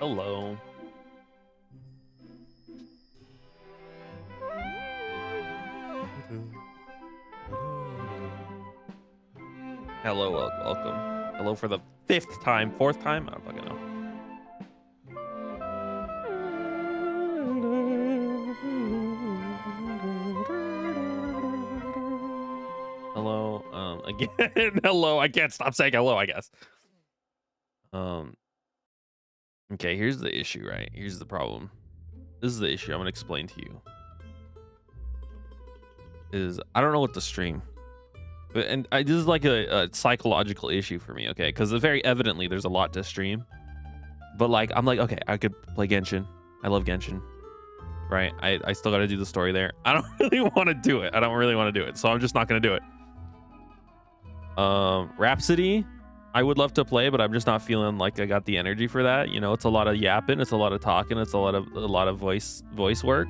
Hello. Hello, welcome. Hello for the fifth time, fourth time? I don't fucking know. Hello, again. Hello, I can't stop saying hello, I guess. Okay, here's the issue, right? Here's the problem. This is the issue I'm gonna explain to you. Is I don't know what to stream. And this is like a psychological issue for me, okay? Because very evidently there's a lot to stream. But like, I'm like, okay, I could play Genshin. I love Genshin, right? I still got to do the story there. I don't really want to do it. I don't really want to do it. So I'm just not going to do it. Rhapsody, I would love to play, but I'm just not feeling like I got the energy for that. You know, it's a lot of yapping. It's a lot of talking. It's a lot of voice work.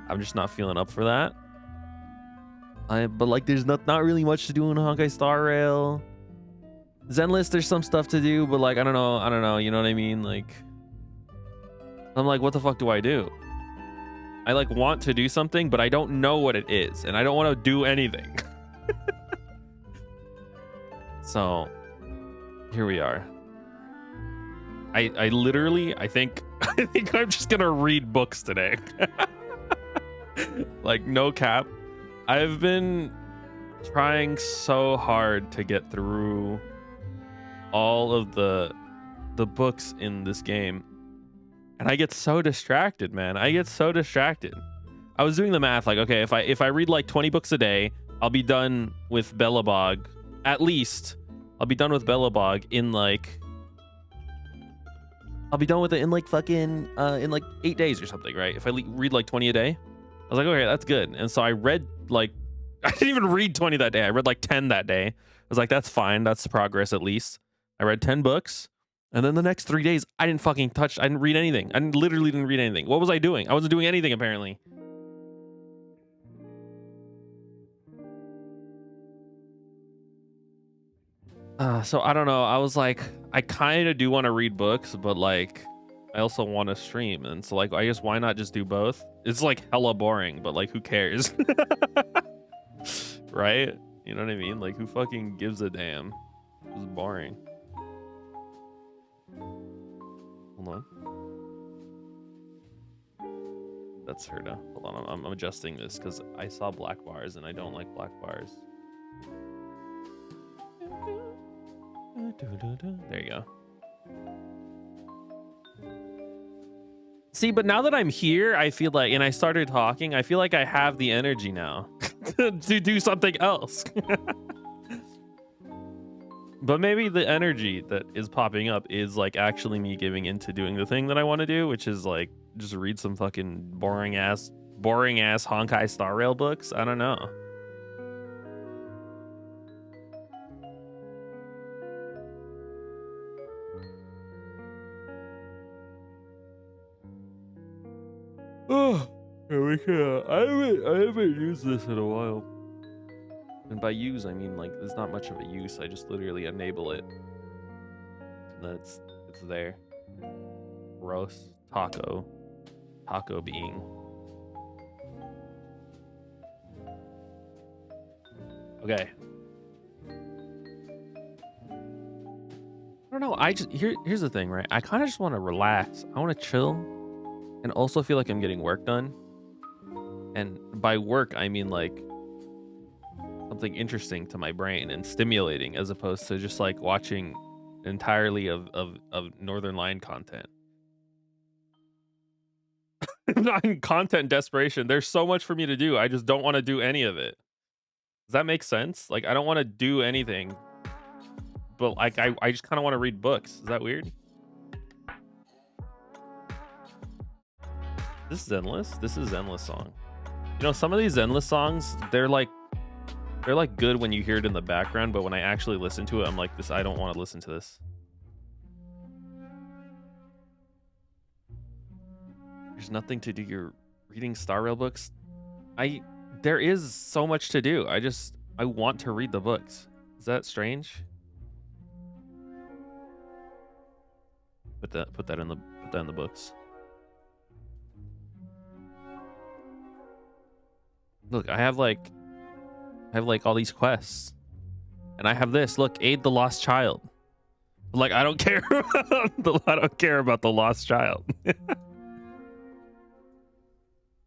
I'm just not feeling up for that. But like, there's not really much to do in Honkai Star Rail. Zenless, there's some stuff to do, but like, I don't know, you know what I mean? Like, I'm like, what the fuck do I do? I like want to do something, but I don't know what it is, and I don't want to do anything. So, here we are. I literally, I think I'm just gonna read books today. Like, no cap. I've been trying so hard to get through all of the books in this game, and I get so distracted, man. I get so distracted. I was doing the math, like, okay, if I read like 20 books a day, I'll be done with Belobog. At least I'll be done with Belobog in like, I'll be done with it in like fucking in like 8 days or something, right? If I read like 20 a day, I was like, okay, that's good. And so I read like, I didn't even read 20 that day. I read like 10 that day. I was like, that's fine. That's progress at least. I read 10 books. And then the next 3 days, I didn't fucking touch. I didn't read anything. I literally didn't read anything. What was I doing? I wasn't doing anything, apparently. So I don't know. I was like, I kind of do want to read books, but like, I also want to stream. And so like, I guess why not just do both? It's like hella boring, but like, who cares? Right? You know what I mean? Like, who fucking gives a damn? It was boring. Hold on. That's her now. Hold on, I'm adjusting this because I saw black bars and I don't like black bars. There you go. See, but now that I'm here, I feel like, and I started talking, I feel like I have the energy now to do something else. But maybe the energy that is popping up is like actually me giving into doing the thing that I want to do, which is like just read some fucking boring ass Honkai Star Rail books. I don't know. Oh, we can. I haven't used this in a while. And by use, I mean like there's not much of a use. I just literally enable it. And then it's there. Gross. Taco being. Okay. I don't know. I just here's the thing, right? I kind of just want to relax. I want to chill and also feel like I'm getting work done. And by work, I mean like something interesting to my brain and stimulating, as opposed to just like watching entirely of Northern Line content. I'm not in content desperation. There's so much for me to do. I just don't want to do any of it. Does that make sense? Like, I don't want to do anything, but like I just kind of want to read books. Is that weird? This is Endless. This is Endless song. You know, some of these Endless songs, they're like good when you hear it in the background, but when I actually listen to it, I'm like, this, I don't want to listen to this. There's nothing to do. You're reading Star Rail books. There is so much to do. I want to read the books. Is that strange? Put that in the books. Look, I have like all these quests. And I have this. Look, aid the lost child. Like, I don't care I don't care about the lost child.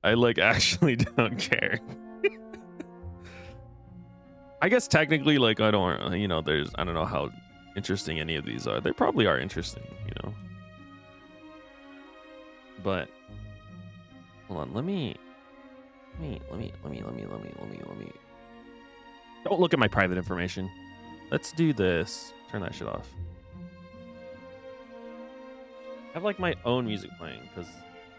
I like actually don't care. I guess technically, like, I don't, you know, I don't know how interesting any of these are. They probably are interesting, you know. But hold on, let me. Don't look at my private information. Let's do this. Turn that shit off. I have like my own music playing because,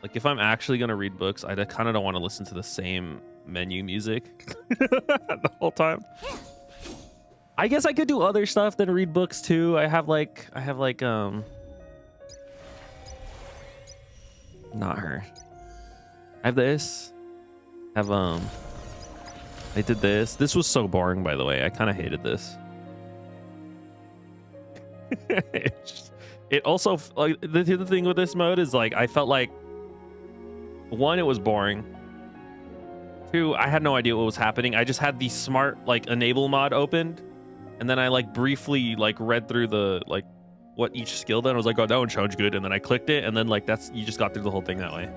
like, if I'm actually gonna read books, I kind of don't want to listen to the same menu music the whole time. I guess I could do other stuff than read books too. I have like not her. I have this. I did this. This was so boring, by the way. I kind of hated this. It also, like, the thing with this mode is, like, I felt like, one, it was boring. Two, I had no idea what was happening. I just had the smart, like, enable mod opened, and then I, like, briefly, like, read through the, like, what each skill did. I was like, oh, that one sounds good, and then I clicked it, and then, like, you just got through the whole thing that way.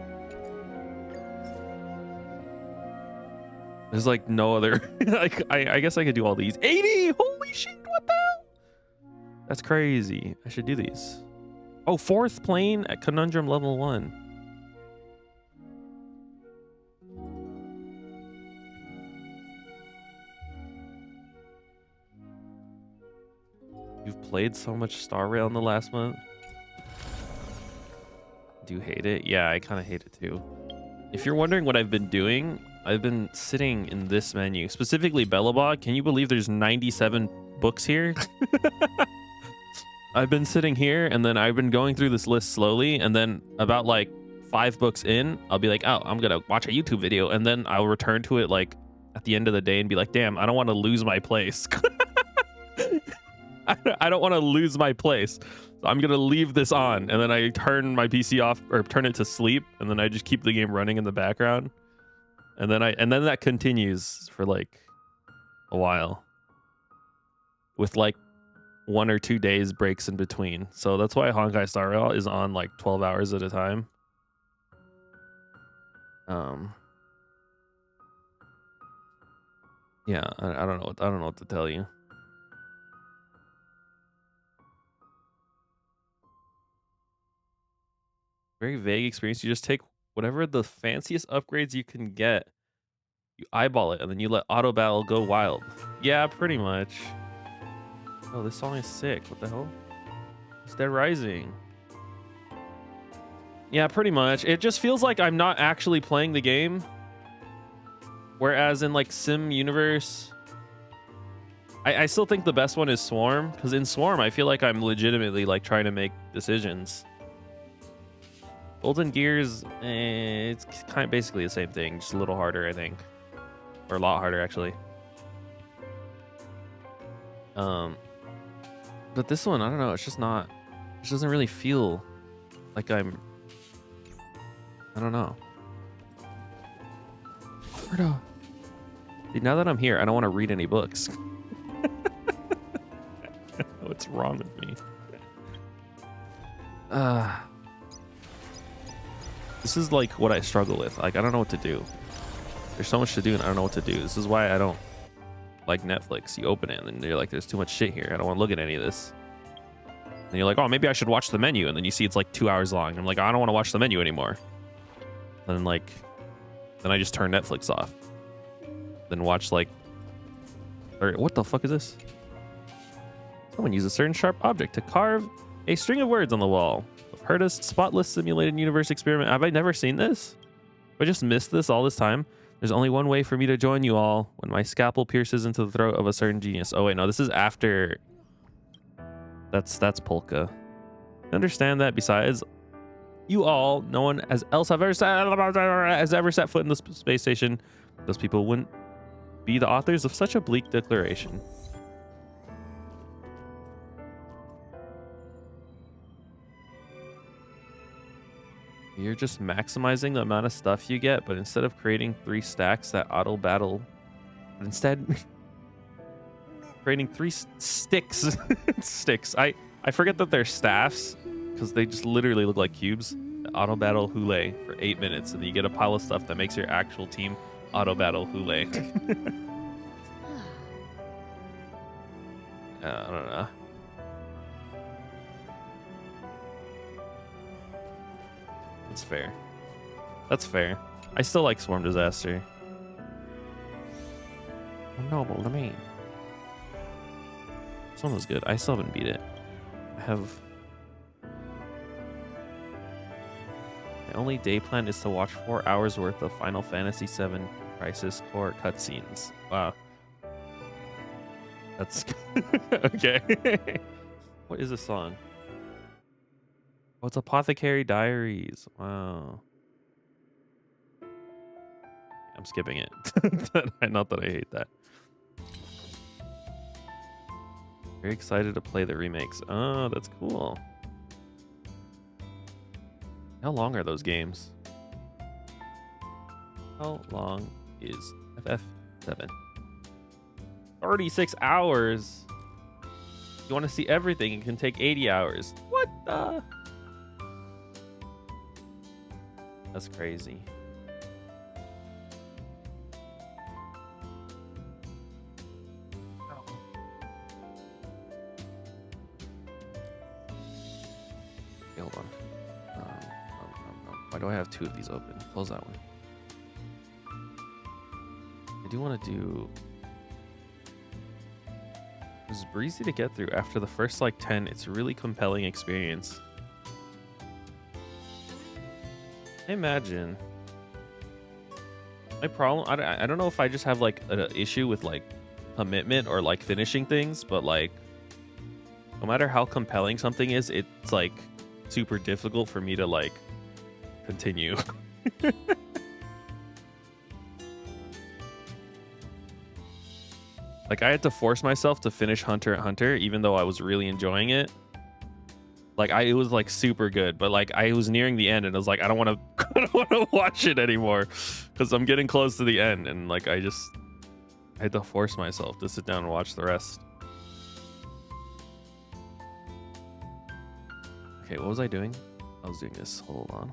There's like no other. Like, I guess I could do all these. 80! Holy shit! What the hell? That's crazy. I should do these. Oh, 4th plane at Conundrum level 1. You've played so much Star Rail in the last month. Do you hate it? Yeah, I kind of hate it too. If you're wondering what I've been doing, I've been sitting in this menu, specifically Bellabog. Can you believe there's 97 books here? I've been sitting here, and then I've been going through this list slowly, and then about like 5 books in, I'll be like, oh, I'm gonna watch a YouTube video, and then I'll return to it like at the end of the day and be like, damn, I don't want to lose my place. I don't want to lose my place. So I'm gonna leave this on, and then I turn my PC off or turn it to sleep, and then I just keep the game running in the background. And then that continues for like a while with like 1 or 2 days breaks in between. So that's why Honkai Star Rail is on like 12 hours at a time. Yeah, I don't know what to tell you. Very vague experience. You just take whatever the fanciest upgrades you can get, you eyeball it, and then you let auto battle go wild. Yeah, pretty much. Oh, this song is sick. What the hell? It's Dead Rising. Yeah, pretty much. It just feels like I'm not actually playing the game. Whereas in like Sim Universe, I still think the best one is Swarm, because in Swarm I feel like I'm legitimately like trying to make decisions. Golden Gears, it's kind of basically the same thing, just a little harder, I think, or a lot harder actually. But this one, I don't know, it's just not, it just doesn't really feel like I don't know. See, now that I'm here, I don't want to read any books. What's wrong with me? This is like what I struggle with. Like, I don't know what to do. There's so much to do and I don't know what to do. This is why I don't like Netflix. You open it and then you're like, there's too much shit here. I don't want to look at any of this. And you're like, oh, maybe I should watch the menu. And then you see it's like 2 hours long. I'm like, I don't want to watch the menu anymore. And then I just turn Netflix off. Then watch like, or what the fuck is this? Someone used a certain sharp object to carve a string of words on the wall. I've heard a spotless simulated universe experiment. Have I never seen this? Have I just missed this all this time? There's only one way for me to join you all. When my scalpel pierces into the throat of a certain genius. Oh wait, no, this is after. That's Polka. Understand that besides you all, no one has ever set foot in the space station. Those people wouldn't be the authors of such a bleak declaration. You're just maximizing the amount of stuff you get, but instead of creating 3 stacks that auto battle, instead creating 3 sticks. Sticks. I forget that they're staffs because they just literally look like cubes. Auto battle Hule for 8 minutes, and then you get a pile of stuff that makes your actual team auto battle Hule. I don't know. That's fair. That's fair. I still like Swarm Disaster. Noble to me. This one was good. I still haven't beat it. I have... My only day plan is to watch 4 hours worth of Final Fantasy VII Crisis Core cutscenes. Wow. That's... okay. What is this song? Oh, it's Apothecary Diaries. Wow. I'm skipping it. Not that I hate that. Very excited to play the remakes. Oh, that's cool. How long are those games? How long is FF7? 36 hours. You want to see everything? It can take 80 hours. What the? That's crazy. Okay, hold on. Why do I have 2 of these open? Close that one. I do want to do... It was breezy to get through. After the first like 10, it's a really compelling experience. I imagine. My problem, I don't know if I just have like an issue with like commitment or like finishing things, but like no matter how compelling something is, it's like super difficult for me to like continue. Like I had to force myself to finish Hunter x Hunter even though I was really enjoying it. Like it was like super good, but like I was nearing the end and I was like, I don't want to watch it anymore because I'm getting close to the end, and like I had to force myself to sit down and watch the rest. Okay, what was I doing? I was doing this. Hold on.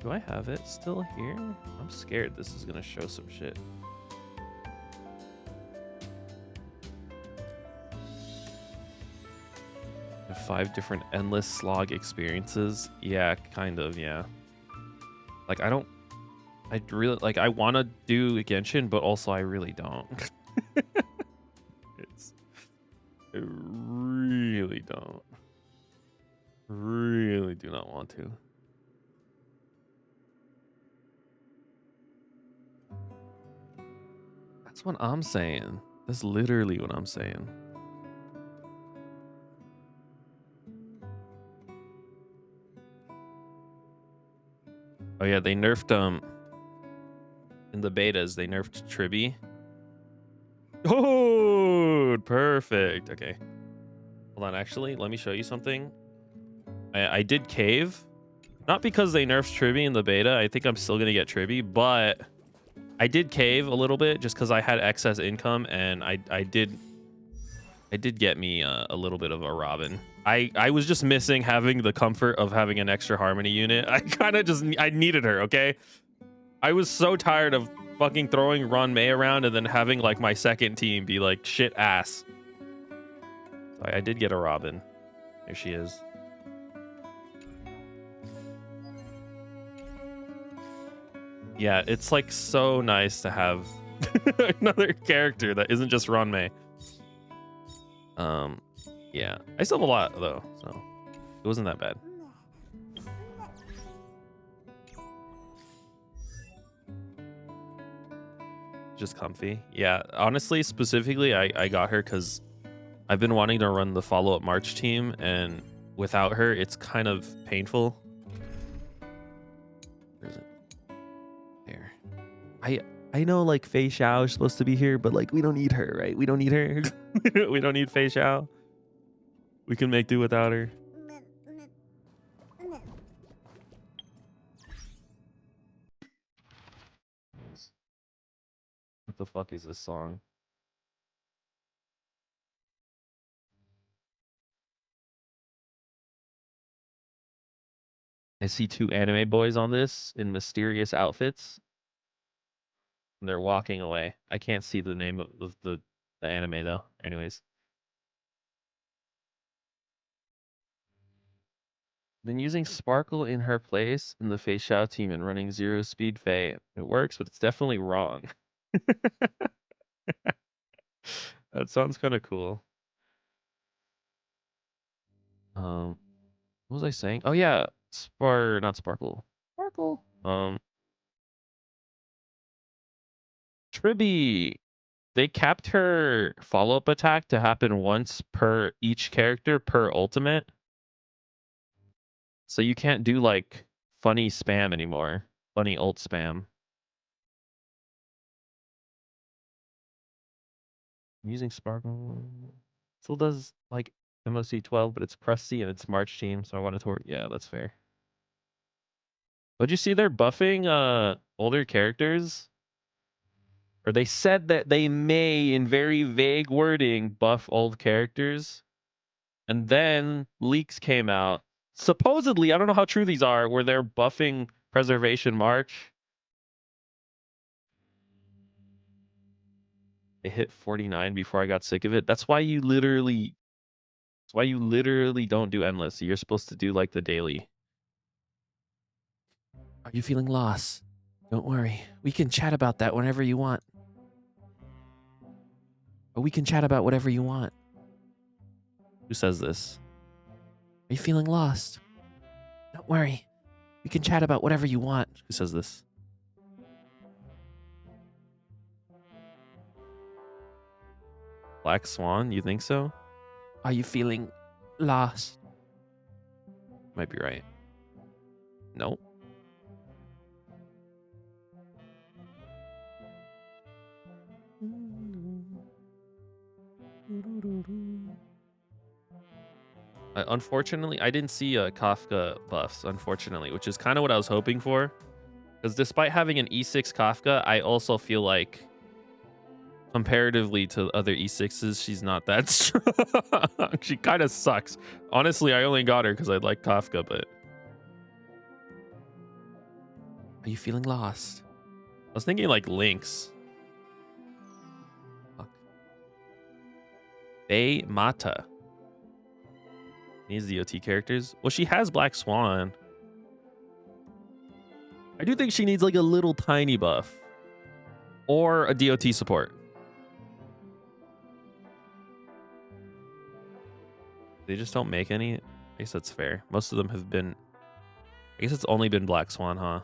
Do I have it still here? I'm scared this is gonna show some shit. The 5 different endless slog experiences. Yeah, kind of, yeah. Like I really like I want to do Genshin, but also I really don't. I really don't. Really do not want to. That's what I'm saying. That's literally what I'm saying. Oh yeah, they nerfed in the betas, they nerfed Tribby. Oh, perfect. Okay. Hold on, actually, let me show you something. I did cave. Not because they nerfed Tribby in the beta. I think I'm still gonna get Tribby, but I did cave a little bit just because I had excess income, and I did get me a little bit of a Robin. I was just missing having the comfort of having an extra Harmony unit. I needed her, okay? I was so tired of fucking throwing Ron May around and then having like my second team be like shit ass. So I did get a Robin. There she is. Yeah, it's like so nice to have another character that isn't just Ron May. Yeah, I still have a lot though, so it wasn't that bad. Just comfy. Yeah, honestly, specifically, I got her because I've been wanting to run the follow-up March team, and without her, it's kind of painful. Where is it? There. I know like Fei Xiao is supposed to be here, but like we don't need her, right? We don't need her. We don't need Fei Xiao. We can make do without her. the fuck is this song? I see two anime boys on this in mysterious outfits. And they're walking away. I can't see the name of the anime though. Anyways. Then using Sparkle in her place in the Fei Xiao team and running zero speed Fei. It works, but it's definitely wrong. That sounds kind of cool. What was I saying? Oh yeah, not Sparkle. Sparkle. Tribby. They capped her follow-up attack to happen once per each character per ultimate. So you can't do like funny spam anymore. Funny ult spam. I'm using Sparkle. Still does like MOC 12, but it's crusty and it's March team, so I wanted to. Yeah, that's fair. But you see they're buffing older characters? Or they said that they may, in very vague wording, buff old characters. And then leaks came out. Supposedly, I don't know how true these are, where they're buffing Preservation March. They hit 49 before I got sick of it. That's why you literally don't do endless. You're supposed to do like the daily. Are you feeling lost? Don't worry. We can chat about that whenever you want. Or we can chat about whatever you want. Who says this? Are you feeling lost? Don't worry. We can chat about whatever you want. Who says this? Black Swan, you think so? Are you feeling lost? Might be right. Nope. Unfortunately, I didn't see Kafka buffs, unfortunately, which is kind of what I was hoping for. Because despite having an E6 Kafka, I also feel like comparatively to other E6s, she's not that strong. She kind of sucks. Honestly, I only got her because I like Kafka, but... Are you feeling lost? I was thinking like Lynx. Fuck. Faye Mata. Needs DOT characters. Well, she has Black Swan. I do think she needs like a little tiny buff. Or a DOT support. They just don't make any. I guess that's fair. Most of them have been... I guess it's only been Black Swan, huh?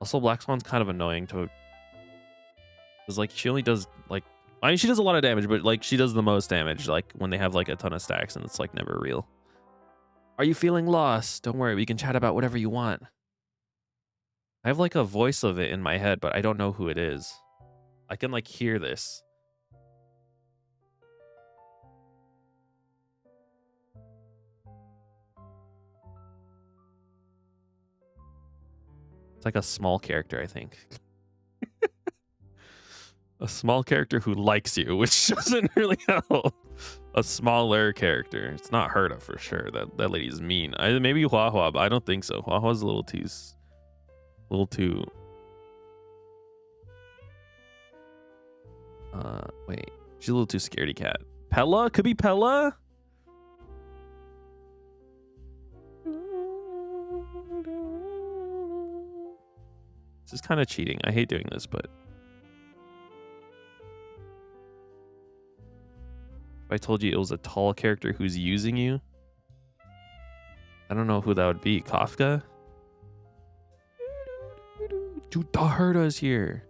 Also, Black Swan's kind of annoying to... Because, like, she only does, like... I mean, she does a lot of damage, but, like, she does the most damage, like, when they have, like, a ton of stacks, and it's, like, never real. Are you feeling lost? Don't worry, we can chat about whatever you want. I have, like, a voice of it in my head, but I don't know who it is. I can, like, hear this. It's like a small character, I think. A small character who likes you, which doesn't really help. A smaller character. It's not Herta for sure. That lady's mean. Maybe Hua Hua, but I don't think so. Hua Hua's a little too... Wait. She's a little too scaredy cat. Pella? Could be Pella? This is kind of cheating. I hate doing this, but... If I told you it was a tall character who's using you, I don't know who that would be. Kafka? Dude, the Herta's here.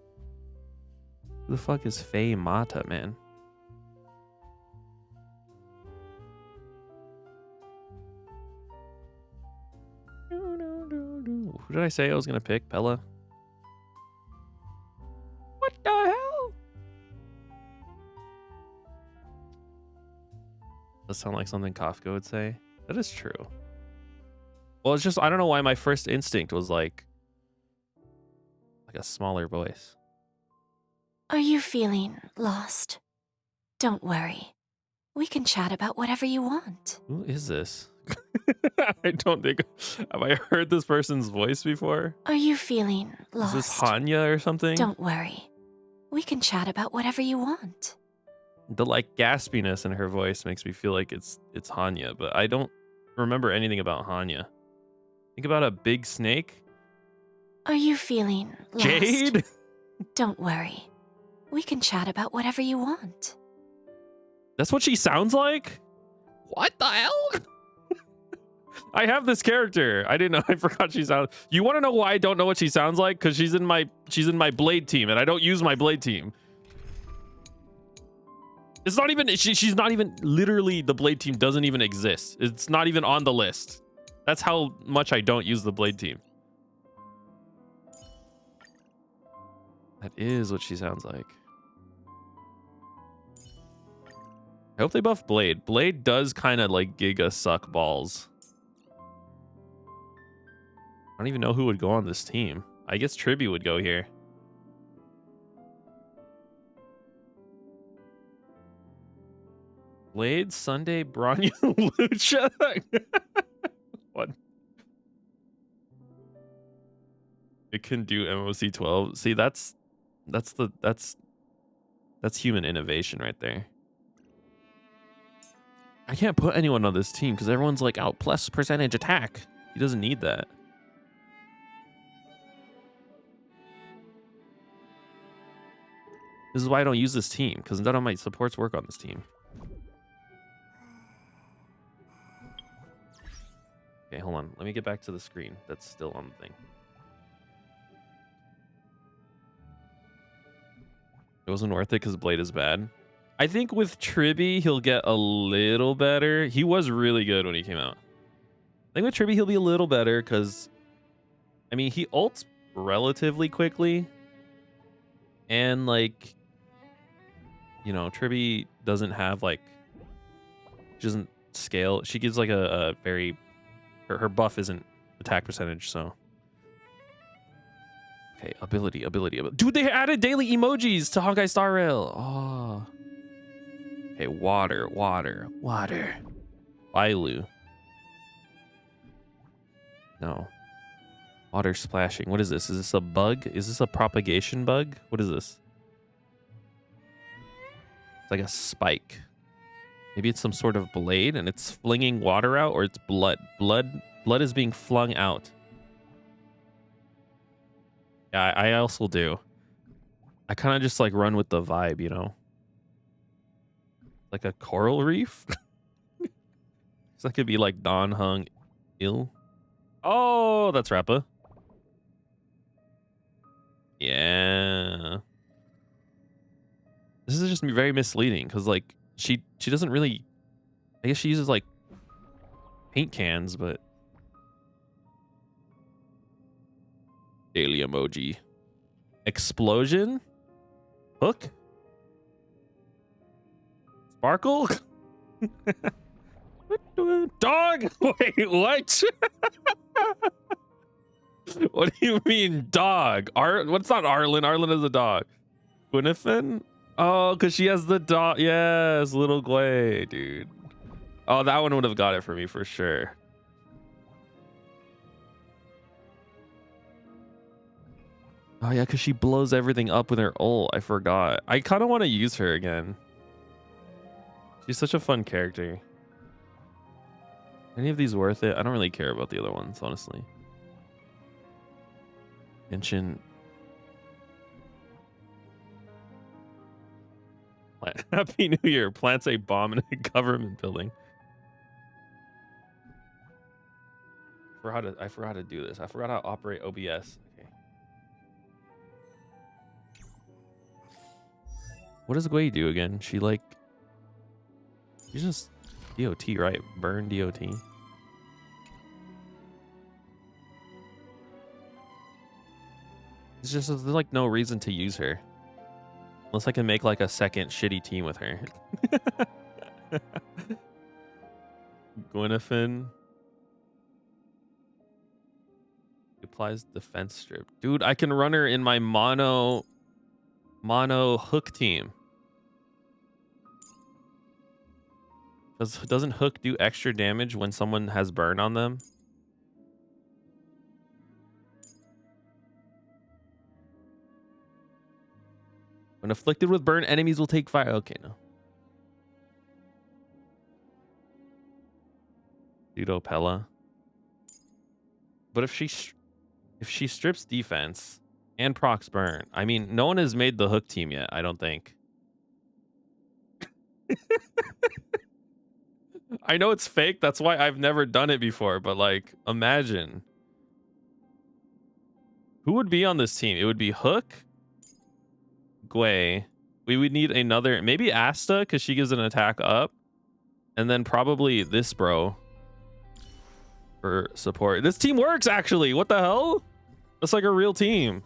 Who the fuck is Faye Mata, man? Who did I say I was gonna pick? Pella? What the hell? Does sound like something Kafka would say. That is true. Well, it's just, I don't know why my first instinct was like a smaller voice. Are you feeling lost? Don't worry. We can chat about whatever you want. Who is this? I don't think. Have I heard this person's voice before? Are you feeling Is this lost? Hanya or something? Don't worry. We can chat about whatever you want. The like gaspiness in her voice makes me feel like it's Hanya, but I don't remember anything about Hanya. Think about a big snake. Are you feeling lost? Jade? Don't worry. We can chat about whatever you want. That's what she sounds like? What the hell? I have this character. I didn't know. I forgot she sounds. You want to know why I don't know what she sounds like? Because she's in my Blade team, and I don't use my Blade team. It's not even. She's not even. Literally, the Blade team doesn't even exist. It's not even on the list. That's how much I don't use the Blade team. That is what she sounds like. I hope they buff Blade. Blade does kind of like giga suck balls. I don't even know who would go on this team. I guess Triby would go here. Blade, Sunday, Bronya, Lucha. What? It can do MOC 12. See, that's human innovation right there. I can't put anyone on this team because everyone's like out plus percentage attack. He doesn't need that. This is why I don't use this team, because none of my supports work on this team. Okay, hold on. Let me get back to the screen. That's still on the thing. It wasn't worth it because Blade is bad. I think with Triby, he'll get a little better. He was really good when he came out. I think with Triby, he'll be a little better because, I mean, he ults relatively quickly. And, like, you know, Triby doesn't have, like, she doesn't scale. She gives, like, a very, her buff isn't attack percentage, so. Okay, ability. Dude, they added daily emojis to Honkai Star Rail. Oh. Okay, water. Bailu. No. Water splashing. What is this? Is this a bug? Is this a propagation bug? What is this? It's like a spike. Maybe it's some sort of blade and it's flinging water out, or it's blood. Blood is being flung out. Yeah, I also do. I kind of just like run with the vibe, you know? Like a coral reef? So that could be like Don Hung Il. Oh, that's Rappa. Yeah. This is just very misleading because like she doesn't really, I guess she uses like paint cans, but daily emoji. Explosion? Hook? Sparkle? Dog? Wait, what? What do you mean dog? What's not Arlen? Arlen is a dog. Gwynethyn? Oh, because she has the dog. Yes, little Gway, dude. Oh, that one would have got it for me for sure. Oh, yeah, because she blows everything up with her ult. I forgot. I kind of want to use her again. She's such a fun character. Any of these worth it? I don't really care about the other ones, honestly. Mention. Happy New Year. Plants a bomb in a government building. I forgot how to do this. I forgot how to operate OBS. Okay. What does Gwei do again? She like... She's just DOT, right? Burn DOT. It's just, there's like no reason to use her. Unless I can make like a second shitty team with her. Gwynethyn. Applies defense strip. Dude, I can run her in my mono Mono hook team. Doesn't hook do extra damage when someone has burn on them? When afflicted with burn, enemies will take fire. Okay, no. Pseudo Pella. But if she strips defense and procs burn, I mean, no one has made the hook team yet, I don't think. I know it's fake, that's why I've never done it before, but like, imagine. Who would be on this team? It would be Hook, Gwei. We would need another, maybe Asta, because she gives an attack up. And then probably this bro for support. This team works, actually. What the hell? That's like a real team.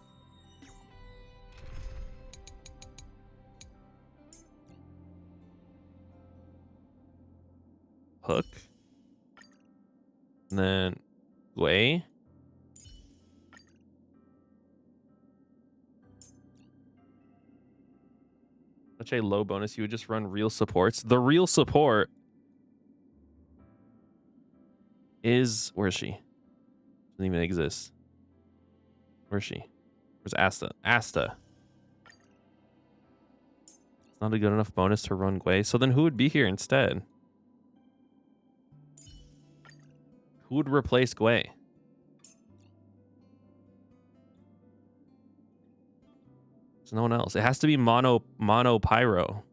Hook. And then Gwei. Such a low bonus. You would just run real supports. The real support is... Where is she? Doesn't even exist. Where is she? Where's Asta? Asta. It's not a good enough bonus to run Gwei. So then who would be here instead? Who would replace Gwei? There's no one else. It has to be mono pyro.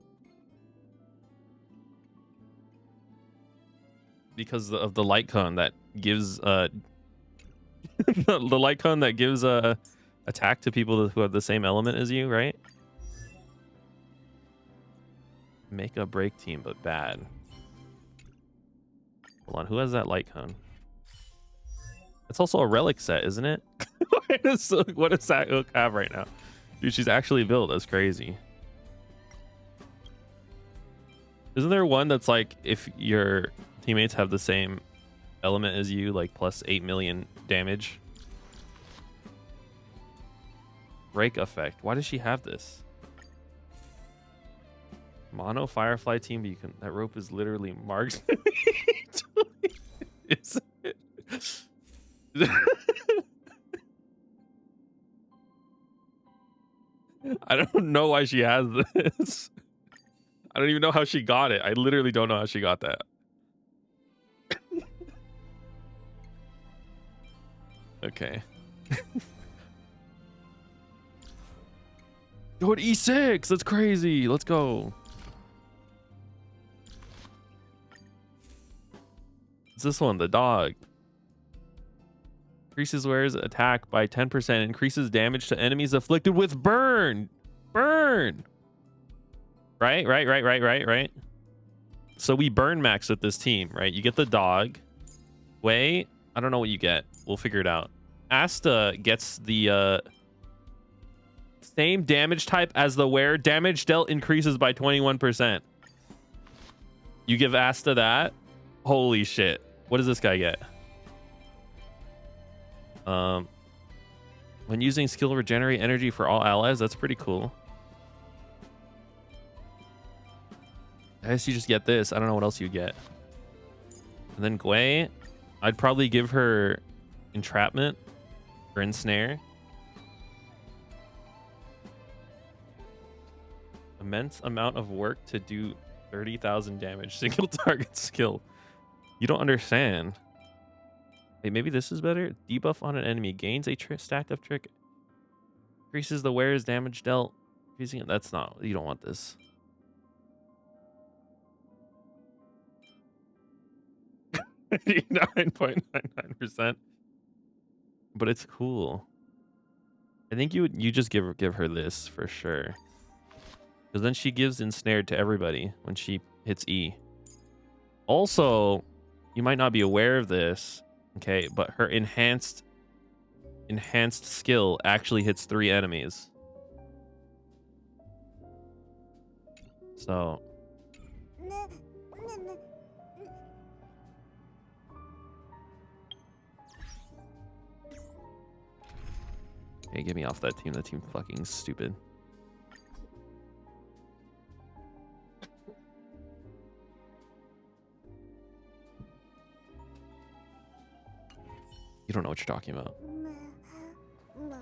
Because of the light cone that gives the light cone that gives attack to people who have the same element as you, right? Make a break team, but bad. Hold on, who has that light cone? It's also a relic set, isn't it? What does that hook have right now? Dude, she's actually built. That's crazy. Isn't there one that's like if your teammates have the same element as you, like plus 8 million damage? Break effect. Why does she have this? Mono Firefly team, but you can, that rope is literally marked. Is it? I don't know why she has this. I don't even know how she got it. I literally don't know how she got that. Okay. Go at E6. That's crazy. Let's go. It's this one, the dog. Increases wearer's attack by 10%. Increases damage to enemies afflicted with burn. Burn. Right. So we burn max with this team, right? You get the dog. Wei, I don't know what you get. We'll figure it out. Asta gets the same damage type as the wearer. Damage dealt increases by 21%. You give Asta that? Holy shit. What does this guy get? When using skill, regenerate energy for all allies. That's pretty cool. I guess you just get this. I don't know what else you get. And then Gwei, I'd probably give her entrapment or ensnare. Immense amount of work to do 30,000 damage. Single target skill. You don't understand. Wait, maybe this is better. Debuff on an enemy. Gains a stack of trick. Increases the wearer's damage dealt. Increasing it. That's not... You don't want this. .99%. But it's cool. I think you just give her this for sure. Because then she gives ensnared to everybody when she hits E. Also, you might not be aware of this, okay, but her enhanced skill actually hits 3 enemies. So hey, get me off that team. That team's fucking stupid. You don't know what you're talking about.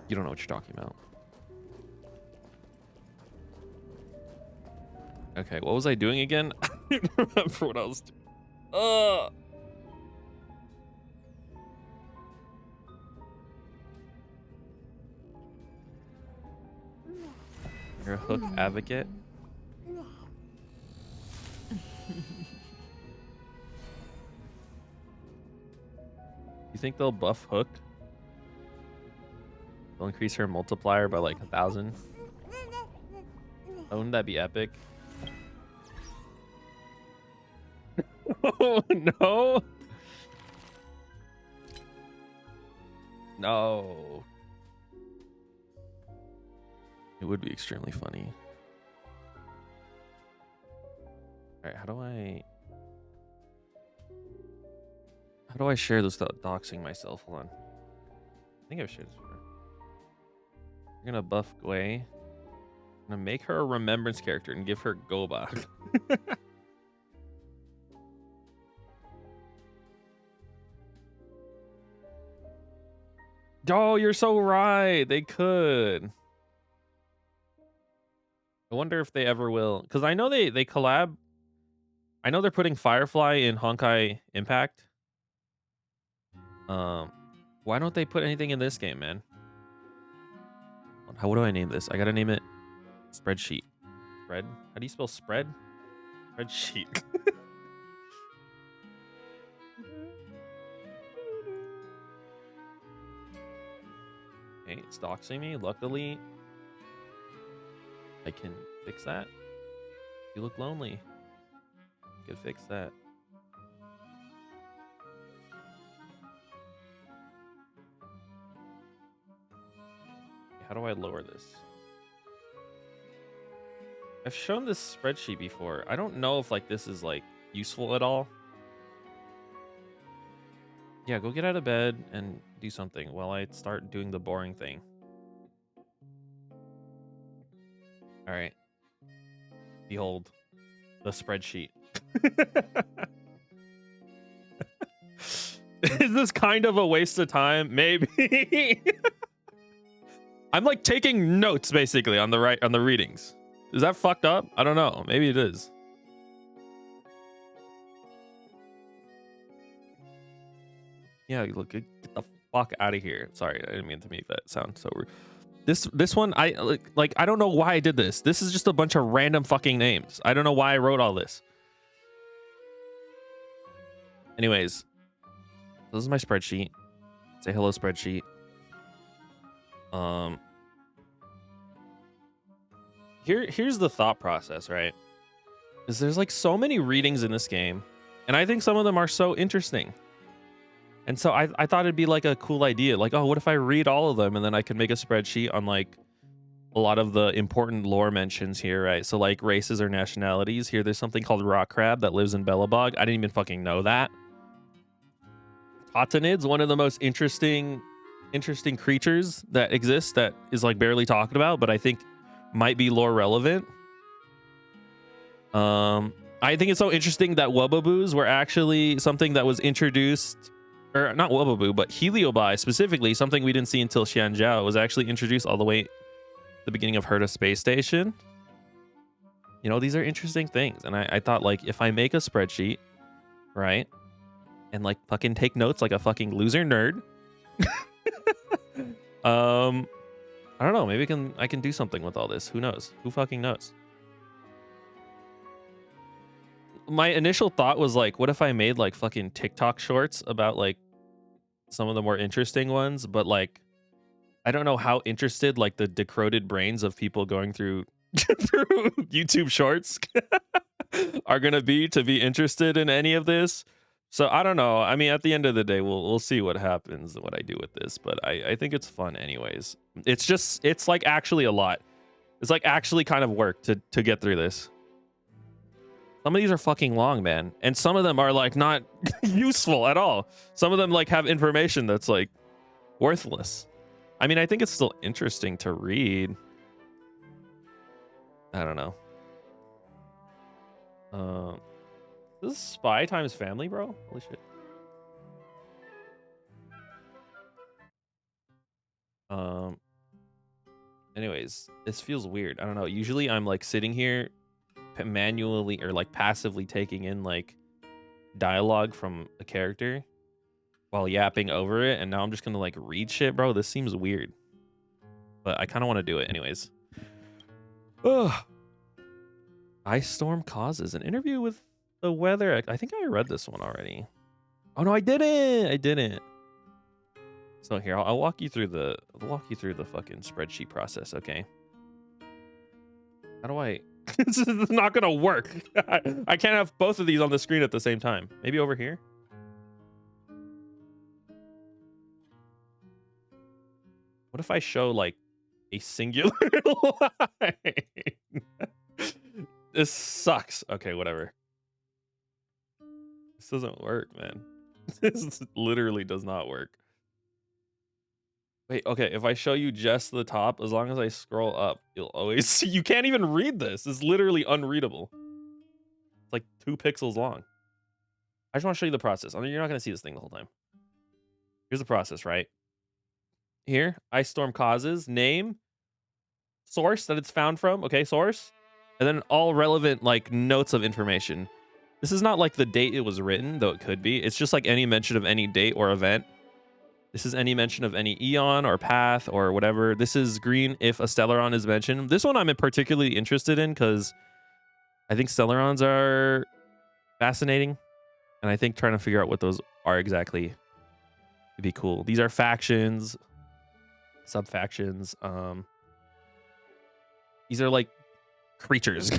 You don't know what you're talking about. Okay, what was I doing again? I don't remember what I was doing. You're a Hook advocate? You think they'll buff Hook? They'll increase her multiplier by like 1,000. Wouldn't that be epic? Oh no! No. It would be extremely funny. All right, how do I share this without doxing myself? Hold on. I think I've shared this before. We're gonna buff Gwei. I'm gonna make her a remembrance character and give her Goba. Oh, you're so right. They could. I wonder if they ever will, because I know they collab. I know they're putting Firefly in Honkai Impact. Why don't they put anything in this game, man? What do I name this? I gotta name it Spreadsheet. Spread? How do you spell spread? Spreadsheet. Okay, it's doxing me. Luckily, I can fix that. You look lonely. I can fix that. How do I lower this? I've shown this spreadsheet before. I don't know if like this is like useful at all. Yeah, go get out of bed and do something while I start doing the boring thing. All right. Behold, the spreadsheet. Is this kind of a waste of time? Maybe. I'm like taking notes basically on the readings. Is that fucked up? I don't know. Maybe it is. Yeah, look, get the fuck out of here. Sorry, I didn't mean to make that sound so rude. This one, I like I don't know why I did this. This is just a bunch of random fucking names. I don't know why I wrote all this. Anyways, this is my spreadsheet. Say hello, spreadsheet. Here's the thought process, right? Is there's like so many readings in this game, and I think some of them are so interesting. And so I thought it'd be like a cool idea. Like, oh, what if I read all of them and then I can make a spreadsheet on like a lot of the important lore mentions here, right? So like races or nationalities. Here, there's something called rock crab that lives in Belobog. I didn't even fucking know that. Totanids, one of the most interesting creatures that exists that is like barely talked about, but I think might be lore relevant. I think it's so interesting that Wubbaboos were actually something that was introduced, or not Wubbaboo, but Heliobi specifically, something we didn't see until Xianjiao, was actually introduced all the way at the beginning of Herta Space Station. You know, these are interesting things. And I thought, like, if I make a spreadsheet, right, and like fucking take notes like a fucking loser nerd, I don't know, maybe I can do something with all this. Who knows? Who fucking knows? My initial thought was like, what if I made like fucking TikTok shorts about like some of the more interesting ones, but like I don't know how interested like the decroded brains of people going through through YouTube shorts are gonna be to be interested in any of this. So I don't know. I mean, at the end of the day, we'll see what happens and what I do with this, but I think it's fun anyways. It's like actually a lot. It's like actually kind of work to get through this. Some of these are fucking long, man. And some of them are like not useful at all. Some of them like have information that's like worthless. I mean, I think it's still interesting to read. I don't know. This is Spy times family, bro? Holy shit. Anyways, this feels weird. I don't know. Usually I'm like sitting here manually or like passively taking in like dialogue from a character while yapping over it, and now I'm just gonna like read shit, bro. This seems weird, but I kind of want to do it anyways. Ugh. Ice storm causes an interview with the weather. I think I read this one already. Oh no, I didn't. So here, I'll walk you through the fucking spreadsheet process, okay? How do I? This is not gonna work. I can't have both of these on the screen at the same time. Maybe over here. What if I show like a singular line? This sucks. Okay, whatever. This doesn't work, man. This literally does not work. Wait, okay, if I show you just the top, as long as I scroll up, you'll always see. You can't even read this. It's literally unreadable. It's like 2 pixels long. I just want to show you the process. I mean, you're not going to see this thing the whole time. Here's the process, right? Here, ice storm causes, name, source that it's found from, okay, source, and then all relevant like notes of information. This is not like the date it was written, though it could be. It's just like any mention of any date or event. This is any mention of any eon or path or whatever. This is green if a Stellaron is mentioned. This one I'm particularly interested in because I think Stellarons are fascinating. And I think trying to figure out what those are exactly would be cool. These are factions, sub-factions. These are like creatures.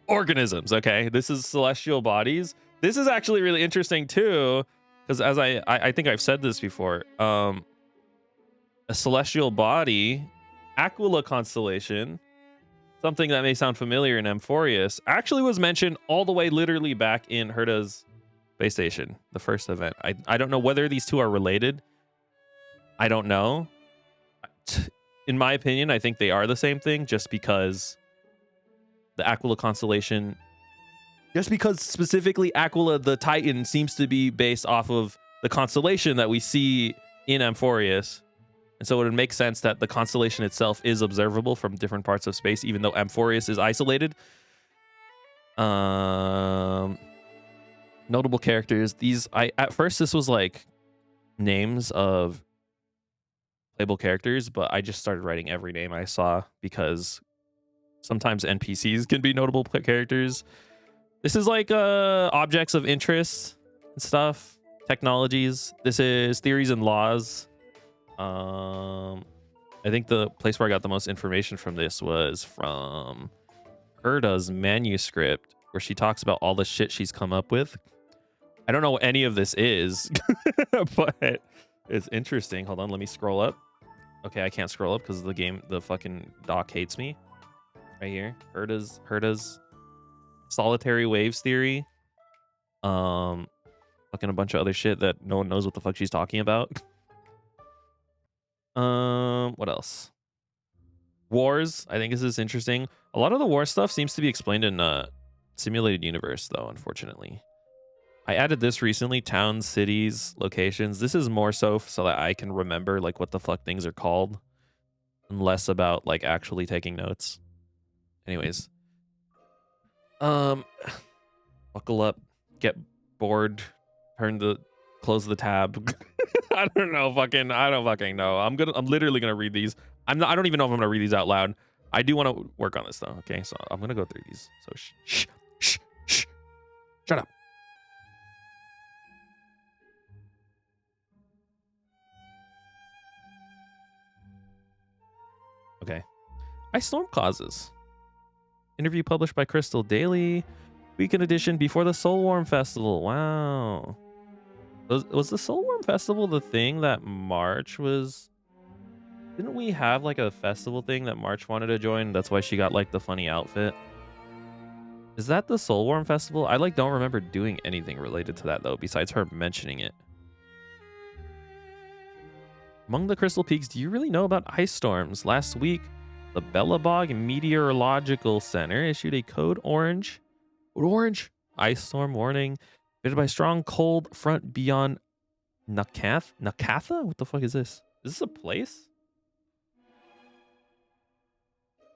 Organisms, okay? This is celestial bodies. This is actually really interesting too, because as I think I've said this before, a celestial body, Aquila constellation, something that may sound familiar in Amphorius, actually was mentioned all the way literally back in Herta's Space Station, the first event. I don't know whether these two are related. I don't know. In my opinion, I think they are the same thing, just because the Aquila constellation, just because specifically Aquila the Titan seems to be based off of the constellation that we see in Amphorius. And so it would make sense that the constellation itself is observable from different parts of space, even though Amphorius is isolated. Notable characters. These, at first this was like names of playable characters, but I just started writing every name I saw because sometimes NPCs can be notable characters. This is like objects of interest and stuff, technologies. This is theories and laws. I think the place where I got the most information from this was from Herta's manuscript, where she talks about all the shit she's come up with. I don't know what any of this is, but it's interesting. Hold on, let me scroll up. Okay, I can't scroll up because the fucking doc hates me. Right here, Herta's solitary waves theory. Fucking a bunch of other shit that no one knows what the fuck she's talking about. What else? Wars. I think this is interesting. A lot of the war stuff seems to be explained in simulated universe, though, unfortunately. I added this recently: towns, cities, locations. This is more so that I can remember like what the fuck things are called, and less about like actually taking notes. Anyways, buckle up, get bored, close the tab. I don't fucking know. I'm literally gonna read these. I don't even know if I'm gonna read these out loud. I do want to work on this though. Okay, so I'm gonna go through these. So shh. Shut up. Okay. Ice storm causes. Interview published by Crystal Daily. Weekend edition before the Soulworm Festival. Wow. Was the Soulworm Festival the thing that March was? Didn't we have like a festival thing that March wanted to join? That's why she got like the funny outfit. Is that the Soulworm Festival? I like don't remember doing anything related to that though, besides her mentioning it. Among the Crystal Peaks, do you really know about ice storms? Last week, the Bellabog Meteorological Center issued a code orange ice storm warning, emitted by strong cold front beyond Nakatha? What the fuck is this? Is this a place?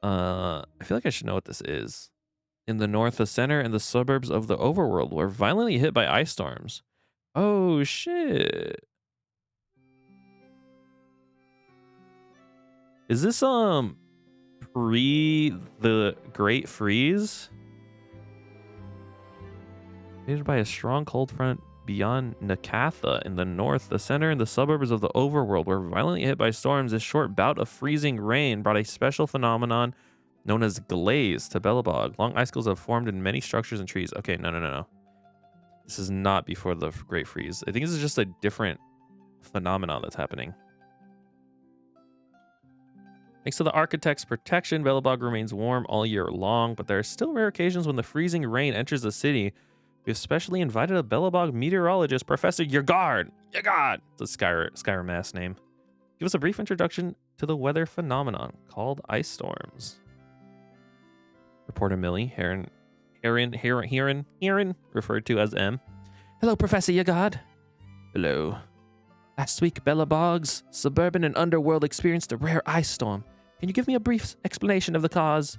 I feel like I should know what this is. In the north, the center, and the suburbs of the overworld were violently hit by ice storms. Oh shit. Is this pre the Great Freeze? Created by a strong cold front beyond Nakatha in the north, the center and the suburbs of the overworld were violently hit by storms. This short bout of freezing rain brought a special phenomenon known as glaze to Belobog. Long icicles have formed in many structures and trees. Okay, no. This is not before the Great Freeze. I think this is just a different phenomenon that's happening. Thanks to the architect's protection, Belobog remains warm all year long, but there are still rare occasions when the freezing rain enters the city. We have specially invited a Belobog meteorologist, Professor Yagard. Yagard! It's a Skyrim mass name. Give us a brief introduction to the weather phenomenon called ice storms. Reporter Millie, Heron, referred to as M. Hello, Professor Yagard. Hello. Last week, Belobog's suburban and underworld experienced a rare ice storm. Can you give me a brief explanation of the cause?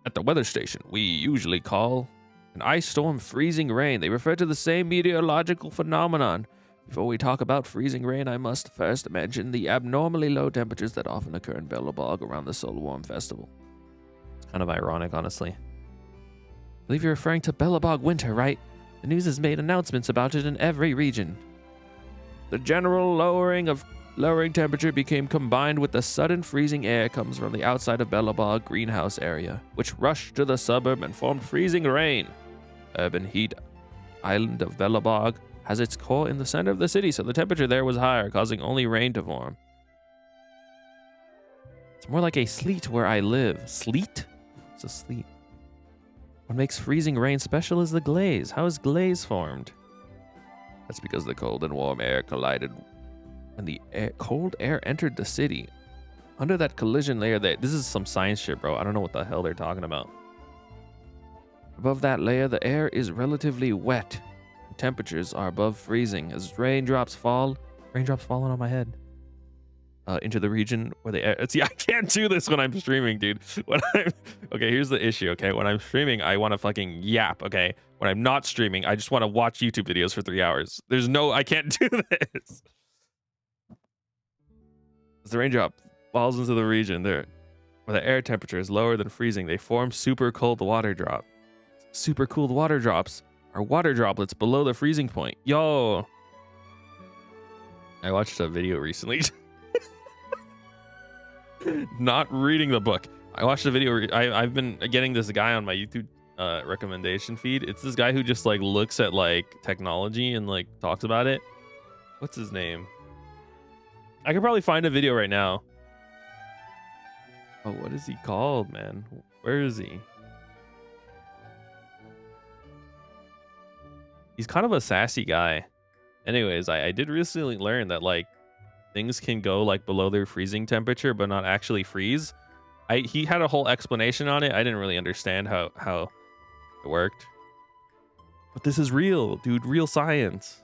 At the weather station, we usually call an ice storm freezing rain. They refer to the same meteorological phenomenon. Before we talk about freezing rain, I must first mention the abnormally low temperatures that often occur in Belobog around the Solwarm Festival. It's kind of ironic, honestly. I believe you're referring to Belobog winter, right? The news has made announcements about it in every region. The general lowering temperature became combined with the sudden freezing air comes from the outside of Belobog greenhouse area, which rushed to the suburb and formed freezing rain. Urban heat island of Belobog has its core in the center of the city, so the temperature there was higher, causing only rain to form. It's more like a sleet where I live. Sleet? It's a sleet. What makes freezing rain special is the glaze. How is glaze formed? That's because the cold and warm air collided when the cold air entered the city. Under that collision layer, this is some science shit, bro. I don't know what the hell they're talking about. Above that layer, the air is relatively wet. Temperatures are above freezing. As raindrops falling on my head, into the region where the air. See, I can't do this when I'm streaming, dude. Okay, here's the issue. Okay, when I'm streaming, I want to fucking yap. Okay, when I'm not streaming, I just want to watch YouTube videos for 3 hours. I can't do this. As the raindrop falls into the region there, where the air temperature is lower than freezing, they form super cold water drop. Super cooled water drops are water droplets below the freezing point. Yo, I watched a video recently. Not reading the book. I watched a video. I've been getting this guy on my YouTube recommendation feed. It's this guy who just like looks at like technology and like talks about it. What's his name? I could probably find a video right now. Oh, what is he called, man? Where is he? He's kind of a sassy guy. Anyways, I did recently learn that like things can go like below their freezing temperature but not actually freeze. He had a whole explanation on it. I didn't really understand how it worked. But this is real, dude. Real science.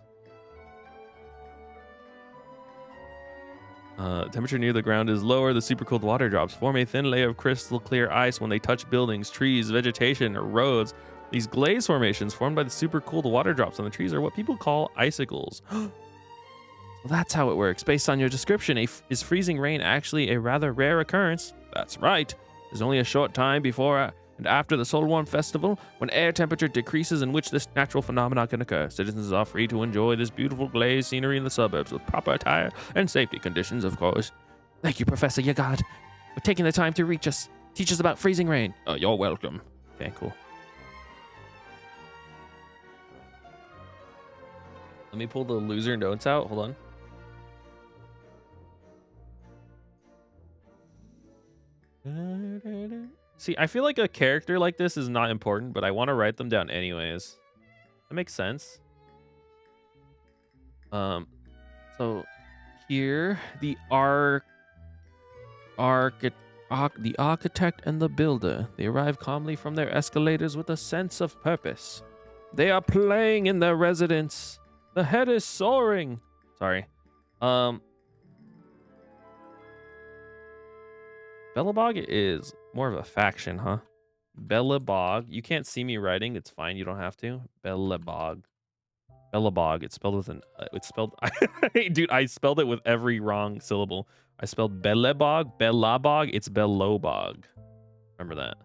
Temperature near the ground is lower. The super cold water drops form a thin layer of crystal clear ice when they touch buildings, trees, vegetation, or roads. These glaze formations formed by the super cooled water drops on the trees are what people call icicles. Well, that's how it works. Based on your description, is freezing rain actually a rather rare occurrence? That's right. There's only a short time before and after the Solwarm Festival when air temperature decreases in which this natural phenomenon can occur. Citizens are free to enjoy this beautiful glaze scenery in the suburbs with proper attire and safety conditions, of course. Thank you, Professor Yagard, for taking the time to teach us about freezing rain. Oh, you're welcome. Okay, cool. Let me pull the loser notes out. Hold on. See, I feel like a character like this is not important, but I want to write them down anyways. That makes sense. So here the architect and the builder, they arrive calmly from their escalators with a sense of purpose. They are playing in their residence. The head is soaring. Sorry. Bellabog is more of a faction, huh? Bellabog. You can't see me writing. It's fine. You don't have to. Bellabog. Bellabog. It's spelled with an. It's spelled. Dude, I spelled it with every wrong syllable. I spelled Bellabog. Bellabog. It's Bellobog. Remember that.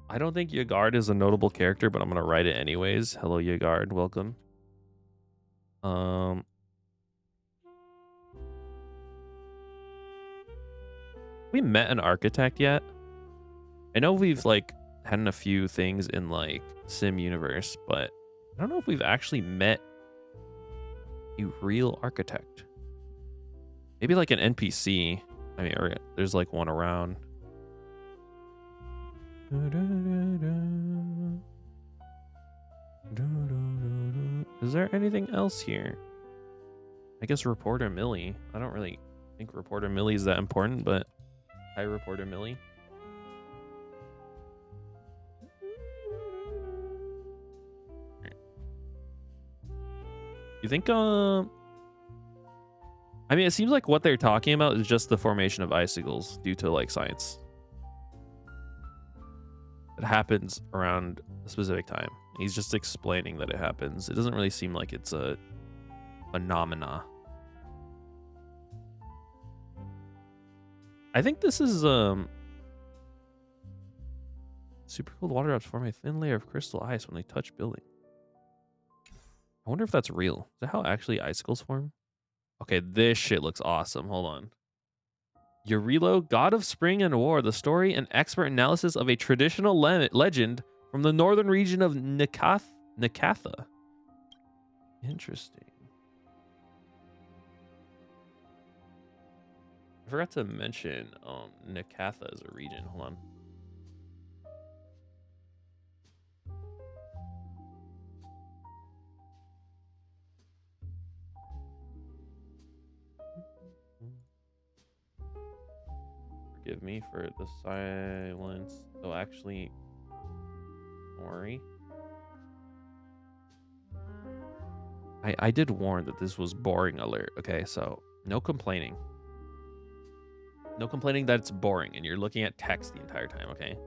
I don't think Yagard is a notable character, but I'm gonna write it anyways. Hello, Yagard. Welcome. We met an architect yet? I know we've like had a few things in like Sim Universe, but I don't know if we've actually met a real architect. Maybe like an NPC. I mean, or there's like one around. Is there anything else here? I guess Reporter Millie. I don't really think Reporter Millie is that important, but hi, Reporter Millie. You think, I mean, it seems like what they're talking about is just the formation of icicles due to like science. It happens around a specific time. He's just explaining that it happens. It doesn't really seem like it's a phenomena. I think this is super cold water drops form a thin layer of crystal ice when they touch building. I wonder if that's real. Is that how actually icicles form? Okay, this shit looks awesome. Hold on. Eurilo, god of spring and war, the story and expert analysis of a traditional legend from the northern region of Nikatha. Interesting. I forgot to mention Nikatha as a region. Hold on. Forgive me for the silence. Oh, actually, don't worry. I did warn that this was boring alert. Okay, so no complaining. No complaining that it's boring and you're looking at text the entire time, okay?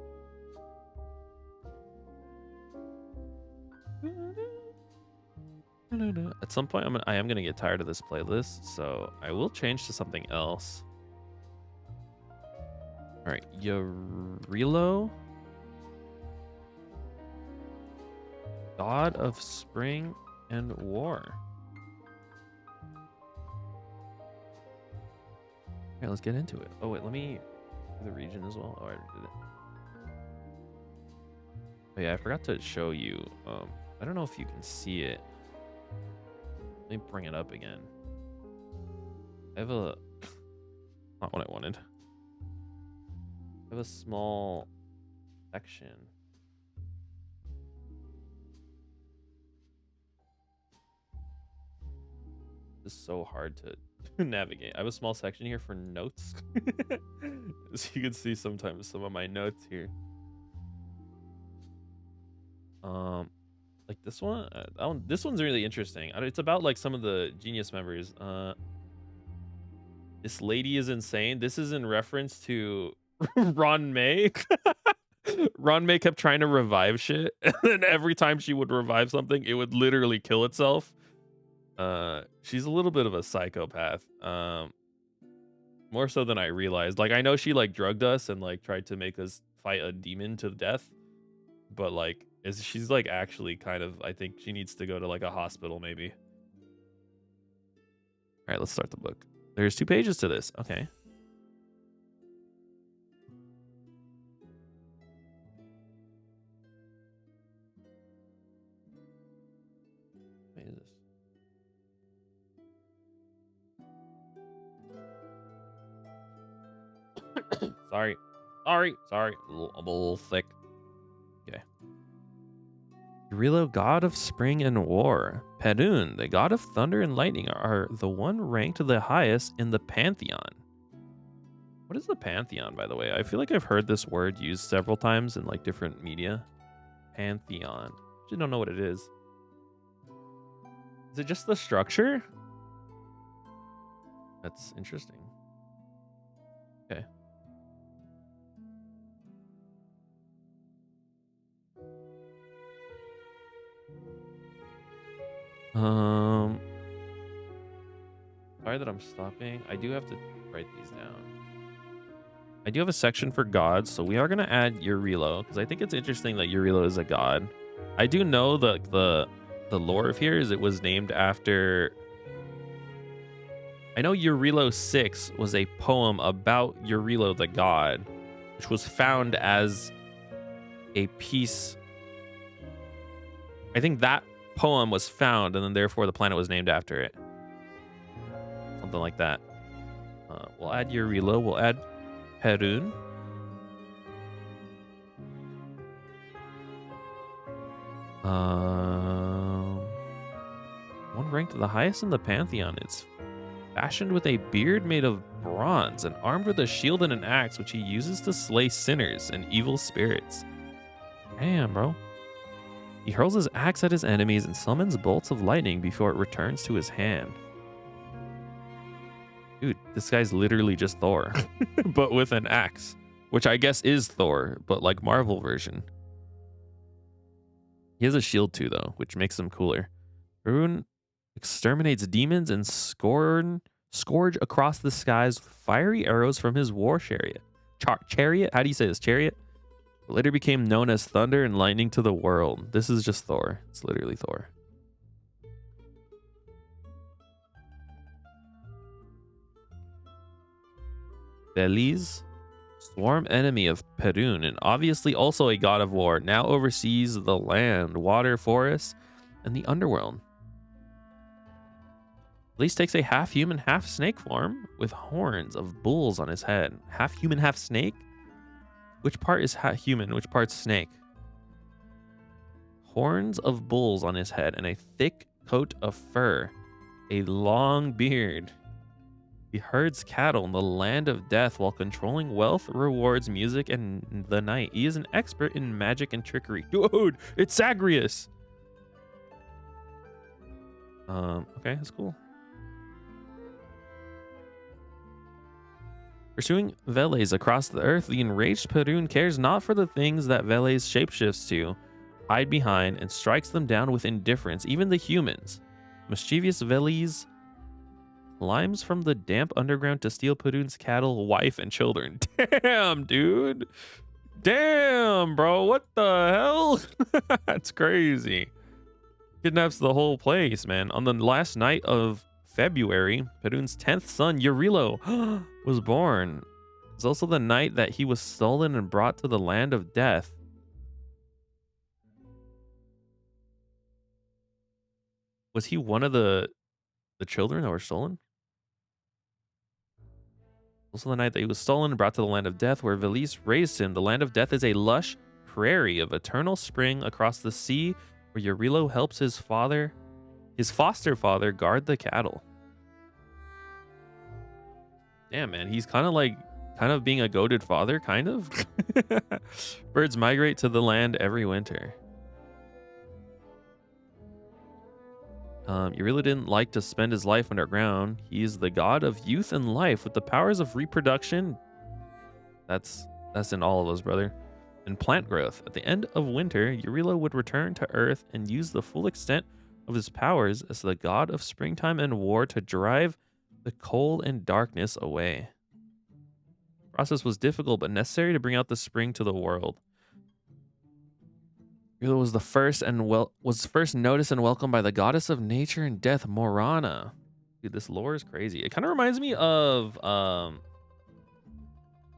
At some point, I am gonna get tired of this playlist, so I will change to something else. All right, Eurilo, god of spring and war. Okay, let's get into it. Oh wait, let me do the region as well. Oh, I already did it. Oh yeah, I forgot to show you. I don't know if you can see it. Let me bring it up again. I have a not what I wanted. I have a small section. This is so hard to navigate. I have a small section here for notes. As you can see sometimes some of my notes here. Like this one, this one's really interesting. It's about like some of the Genius members. This lady is insane. This is in reference to Ron May. Ron May kept trying to revive shit, and then every time she would revive something, it would literally kill itself. She's a little bit of a psychopath. More so than I realized. Like I know she like drugged us and like tried to make us fight a demon to death, but like she's like actually kind of, I think she needs to go to like a hospital maybe. All right, let's start the book. There's 2 pages to this. Okay. What is this? Sorry. I'm a little thick. Okay. Eurilo, god of spring and war. Perun, the god of thunder and lightning, are the one ranked the highest in the pantheon. What is the pantheon, by the way? I feel like I've heard this word used several times in like different media. Pantheon. I actually don't know what it is. Is it just the structure? That's interesting. Okay. Um, Sorry that I'm stopping. I do have to write these down. I do have a section for gods, so we are gonna add Eurilo because I think it's interesting that Eurilo is a god. I do know that the lore of here is it was named after. I know Eurilo 6 was a poem about Eurilo the god, which was found as a piece. I think that poem was found, and then therefore the planet was named after it. Something like that. We'll add Eurilo. We'll add Perun. One ranked the highest in the pantheon. It's fashioned with a beard made of bronze and armed with a shield and an axe, which he uses to slay sinners and evil spirits. Damn, bro. He hurls his axe at his enemies and summons bolts of lightning before it returns to his hand. Dude, this guy's literally just Thor, but with an axe, which I guess is Thor, but like Marvel version. He has a shield too, though, which makes him cooler. Perun exterminates demons and scourge across the skies with fiery arrows from his war chariot. Chariot? How do you say this? Chariot? It later became known as thunder and lightning to the world. This is just Thor. It's literally Thor. Belize, sworn enemy of Perun, and obviously also a god of war, now oversees the land, water, forests, and the underworld. Belize takes a half human, half snake form with horns of bulls on his head. Half human, half snake? Which part is human? Which part's snake? Horns of bulls on his head and a thick coat of fur, a long beard. He herds cattle in the land of death while controlling wealth, rewards, music, and the night. He is an expert in magic and trickery. Dude, it's Zagreus. Okay, that's cool. Pursuing Veles across the earth, the enraged Perun cares not for the things that Veles shapeshifts to, hide behind, and strikes them down with indifference, even the humans. Mischievous Veles climbs from the damp underground to steal Perun's cattle, wife, and children. Damn, dude. Damn, bro. What the hell? That's crazy. Kidnaps the whole place, man. On the last night of February, Perun's 10th son, Eurilo, was born. It's also the night that he was stolen and brought to the land of death. Was he one of the children that were stolen? Also the night that he was stolen and brought to the land of death, where Veles raised him. The land of death is a lush prairie of eternal spring across the sea, where Eurilo helps his foster father, guard the cattle. Damn, man, he's kind of being a goated father, kind of. Birds migrate to the land every winter. He really didn't like to spend his life underground. He is the god of youth and life with the powers of reproduction. That's in all of us, brother. And plant growth. At the end of winter, Eurilo would return to Earth and use the full extent of his powers as the god of springtime and war to drive the cold and darkness away. The process was difficult but necessary to bring out the spring to the world. Eurilo was first noticed and welcomed by the goddess of nature and death, Morana. Dude, this lore is crazy. It kind of reminds me of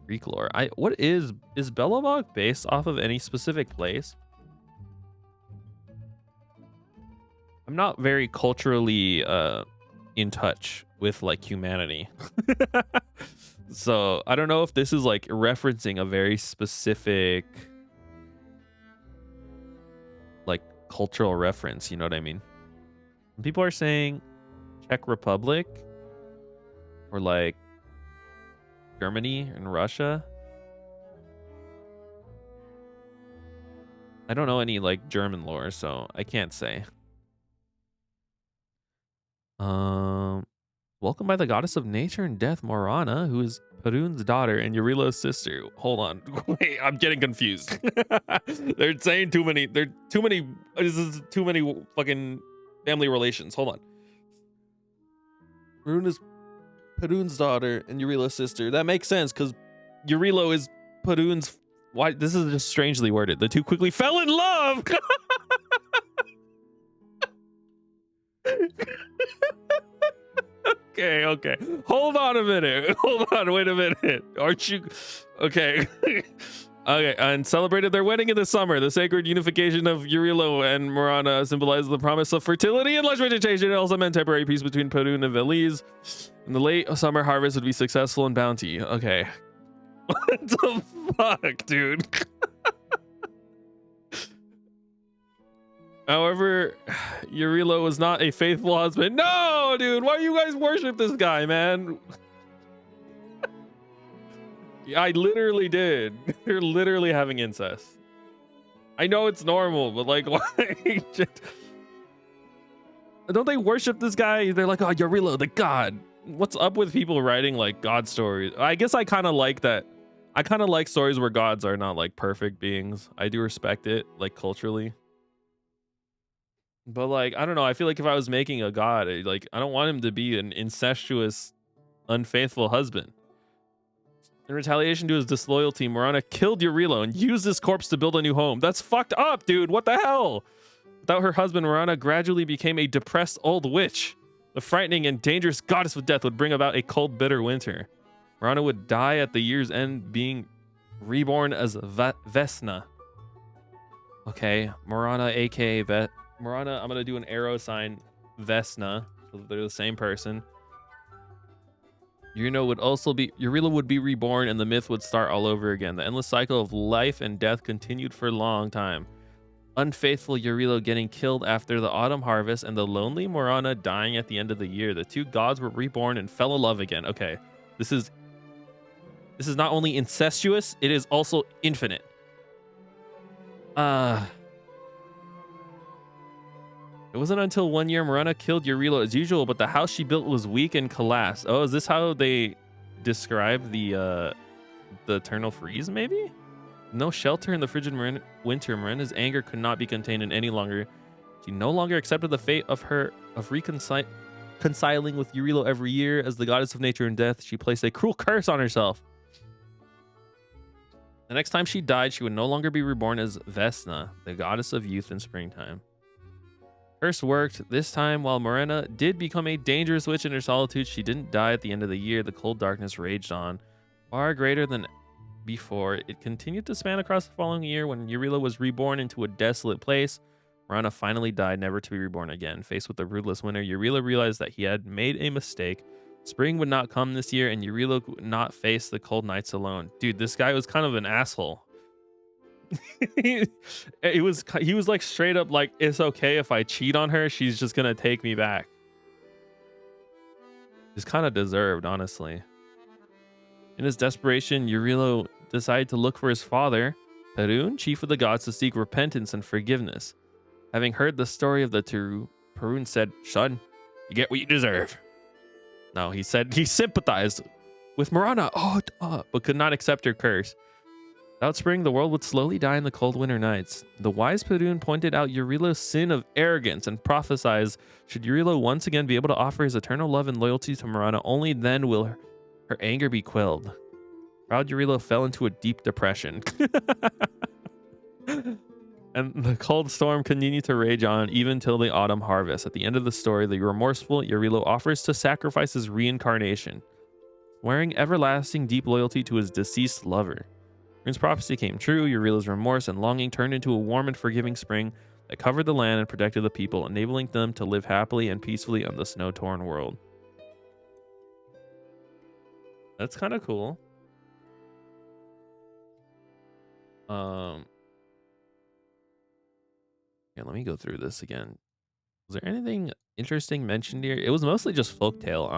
Greek lore. What is Belobog based off of any specific place? I'm not very culturally in touch with like humanity. So I don't know if this is like referencing a very specific like cultural reference, you know what I mean? When people are saying Czech Republic or like Germany and Russia, I don't know any like German lore, so I can't say. Welcomed by the goddess of nature and death, Morana, who is Perun's daughter and Yurilo's sister. Hold on. Wait, I'm getting confused. They're saying too many. This is too many fucking family relations. Hold on. Perun is Perun's daughter and Yurilo's sister. That makes sense because Yurilo is Perun's. Why? This is just strangely worded. The two quickly fell in love. Okay. Hold on a minute. Hold on. Wait a minute. Aren't you? Okay. Okay. And celebrated their wedding in the summer. The sacred unification of Yurilo and Morana symbolizes the promise of fertility and lush vegetation. It also meant temporary peace between Perun and Veliz. And the late summer harvest would be successful in bounty. Okay. What the fuck, dude? However, Yurilo was not a faithful husband. No, dude, why do you guys worship this guy, man? Yeah, I literally did. They're literally having incest. I know it's normal, but like, why? Don't they worship this guy? They're like, oh, Yurilo, the god. What's up with people writing like god stories? I guess I kind of like that. I kind of like stories where gods are not like perfect beings. I do respect it, like culturally. But like, I don't know. I feel like if I was making a god, like I don't want him to be an incestuous, unfaithful husband. In retaliation to his disloyalty, Morana killed Yurilo and used his corpse to build a new home. That's fucked up, dude. What the hell? Without her husband, Morana gradually became a depressed old witch. The frightening and dangerous goddess of death would bring about a cold, bitter winter. Morana would die at the year's end, being reborn as Vesna. Okay, Morana, aka Morana, I'm gonna do an arrow sign, Vesna, so they're the same person. Yurilo would be reborn, and the myth would start all over again. The endless cycle of life and death continued for a long time. Unfaithful Yurilo getting killed after the autumn harvest, and the lonely Morana dying at the end of the year. The two gods were reborn and fell in love again. Okay, this is not only incestuous, it is also infinite. It wasn't until one year Morana killed Yurilo as usual, but the house she built was weak and collapsed. Oh, is this how they describe the eternal freeze, maybe? No shelter in the frigid winter, Morana's anger could not be contained any longer. She no longer accepted the fate of reconciling with Yurilo every year. As the goddess of nature and death, she placed a cruel curse on herself. The next time she died, she would no longer be reborn as Vesna, the goddess of youth and springtime. Curse worked. This time, while Morana did become a dangerous witch in her solitude, she didn't die at the end of the year. The cold darkness raged on, far greater than before. It continued to span across the following year. When Yurilo was reborn into a desolate place, Morana finally died, never to be reborn again. Faced with the ruthless winter, Yurilo realized that he had made a mistake. Spring would not come this year, and Yurilo would not face the cold nights alone. Dude, this guy was kind of an asshole. he was like straight up like, it's okay if I cheat on her, she's just gonna take me back. It's kind of deserved, honestly. In his desperation, Yurilo decided to look for his father, Perun, chief of the gods, to seek repentance and forgiveness. Having heard the story of the two, Perun said, "Son, you get what you deserve." No, he said he sympathized with Morana, but could not accept her curse. Without spring, the world would slowly die in the cold winter nights. The wise Perun pointed out Yurilo's sin of arrogance and prophesied, should Yurilo once again be able to offer his eternal love and loyalty to Morana, only then will her anger be quelled. Proud Yurilo fell into a deep depression. And the cold storm continued to rage on even till the autumn harvest. At the end of the story, the remorseful Yurilo offers to sacrifice his reincarnation, swearing everlasting deep loyalty to his deceased lover. Perun's prophecy came true. Yurilo's remorse and longing turned into a warm and forgiving spring that covered the land and protected the people, enabling them to live happily and peacefully on the snow-torn world. That's kind of cool. Yeah, let me go through this again. Was there anything interesting mentioned here? It was mostly just folktale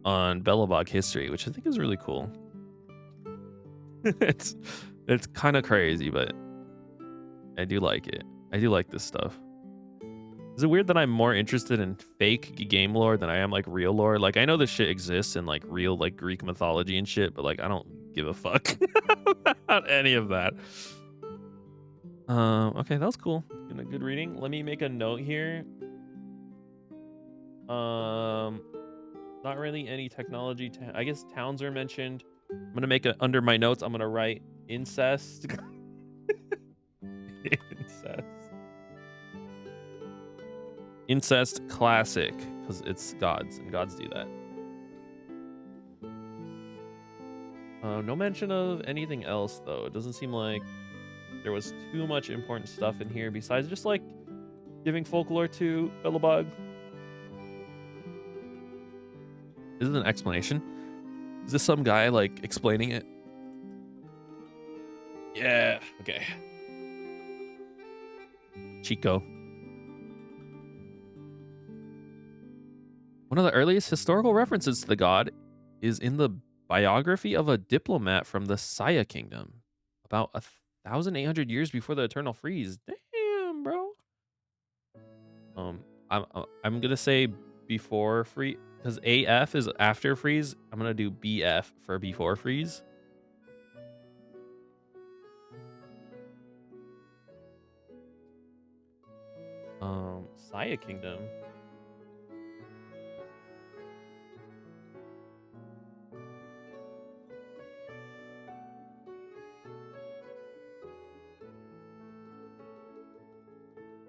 on Belobog history, which I think is really cool. it's kind of crazy, but I do like it. I do like this stuff. Is it weird that I'm more interested in fake game lore than I am like real lore? Like I know this shit exists in like real like Greek mythology and shit, but like I don't give a fuck about any of that. Okay, that was cool. Good reading. Let me make a note here. Not really any technology. I guess towns are mentioned. I'm gonna make it under my notes. I'm gonna write incest. Incest. Incest classic, because it's gods, and gods do that. No mention of anything else, though. It doesn't seem like there was too much important stuff in here besides just, like, giving folklore to Billabog. Is it an explanation? Is this some guy, like, explaining it? Yeah, okay. Chico. One of the earliest historical references to the god is in the biography of a diplomat from the Saya Kingdom, about 1,800 years before the Eternal Freeze. Damn, bro. I'm gonna say before freeze because AF is after freeze. I'm gonna do BF for before freeze. Saya Kingdom.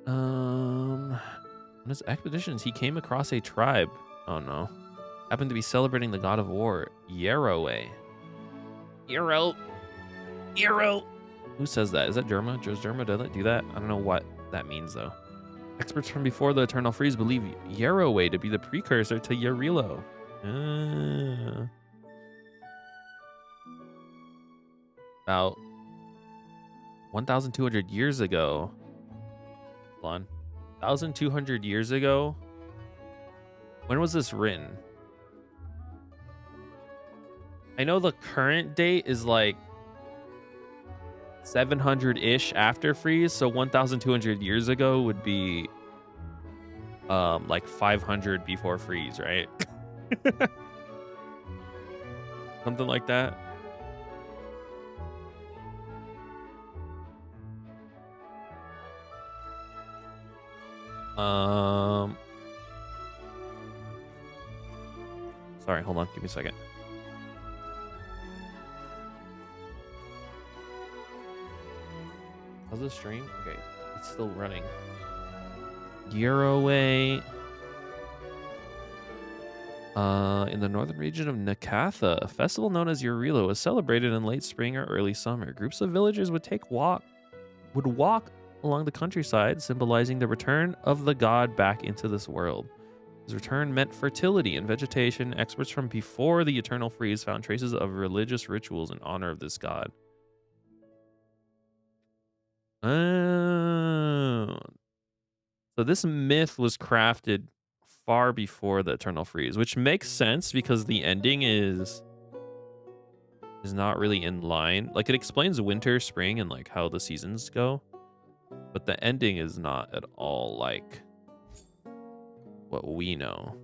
On his expeditions, he came across a tribe. Oh no. Happened to be celebrating the god of war, Yarrow. Yarrow. Who says that? Is that Germa? Does Germa do that? I don't know what that means though. Experts from before the Eternal Freeze believe Yarrow to be the precursor to Yarilo. About 1,200 years ago. Hold on. 1,200 years ago? When was this written? I know the current date is like 700-ish after freeze, so 1,200 years ago would be like 500 before freeze, right? Something like that. Sorry, hold on, give me a second. How's the stream? Okay, it's still running. Yarrow. In the northern region of Nakatha, a festival known as Yarilo was celebrated in late spring or early summer. Groups of villagers would walk along the countryside, symbolizing the return of the god back into this world. His return meant fertility and vegetation. Experts from before the Eternal Freeze found traces of religious rituals in honor of this god. Oh. So this myth was crafted far before the Eternal Freeze, which makes sense because the ending is not really in line. Like it explains winter, spring, and like how the seasons go, but the ending is not at all like what we know.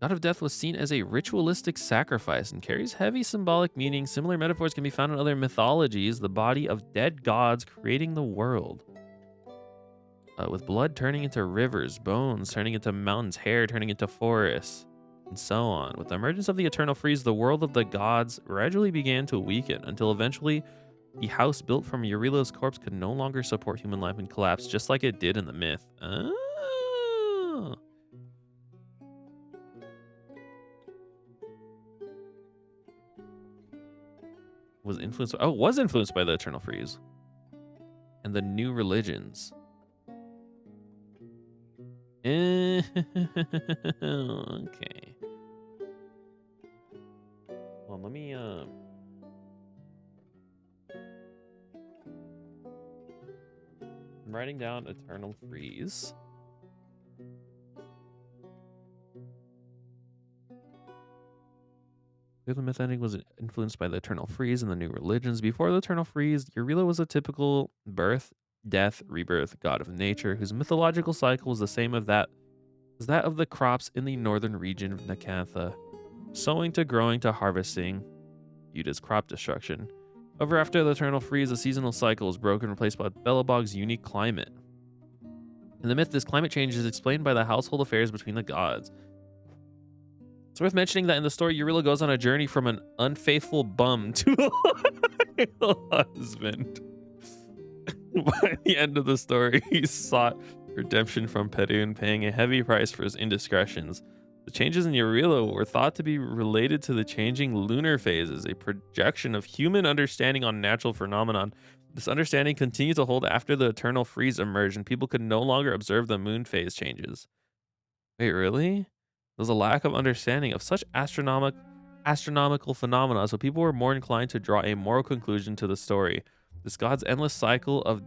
God of Death was seen as a ritualistic sacrifice and carries heavy symbolic meaning. Similar metaphors can be found in other mythologies. The body of dead gods creating the world. With blood turning into rivers, bones turning into mountains, hair turning into forests, and so on. With the emergence of the Eternal Freeze, the world of the gods gradually began to weaken until eventually the house built from Yurilo's corpse could no longer support human life and collapsed, just like it did in the myth. Oh. Was influenced by the Eternal Freeze and the new religions. Okay. Well, let me I'm writing down Eternal Freeze. The myth ending was influenced by the eternal freeze and the new religions. Before the eternal freeze, Eurila was a typical birth, death, rebirth god of nature, whose mythological cycle was the same as that of the crops in the northern region of Nakantha, sowing to growing to harvesting, viewed as crop destruction. However, after the eternal freeze, the seasonal cycle was broken, replaced by Belobog's unique climate. In the myth, this climate change is explained by the household affairs between the gods. It's worth mentioning that in the story, Eurila goes on a journey from an unfaithful bum to a loyal husband. By the end of the story, he sought redemption from Perun, paying a heavy price for his indiscretions. The changes in Eurila were thought to be related to the changing lunar phases, a projection of human understanding on natural phenomenon. This understanding continued to hold after the eternal freeze emerged, and people could no longer observe the moon phase changes. Wait, really? There was a lack of understanding of such astronomical phenomena, so people were more inclined to draw a moral conclusion to the story. This god's endless cycle of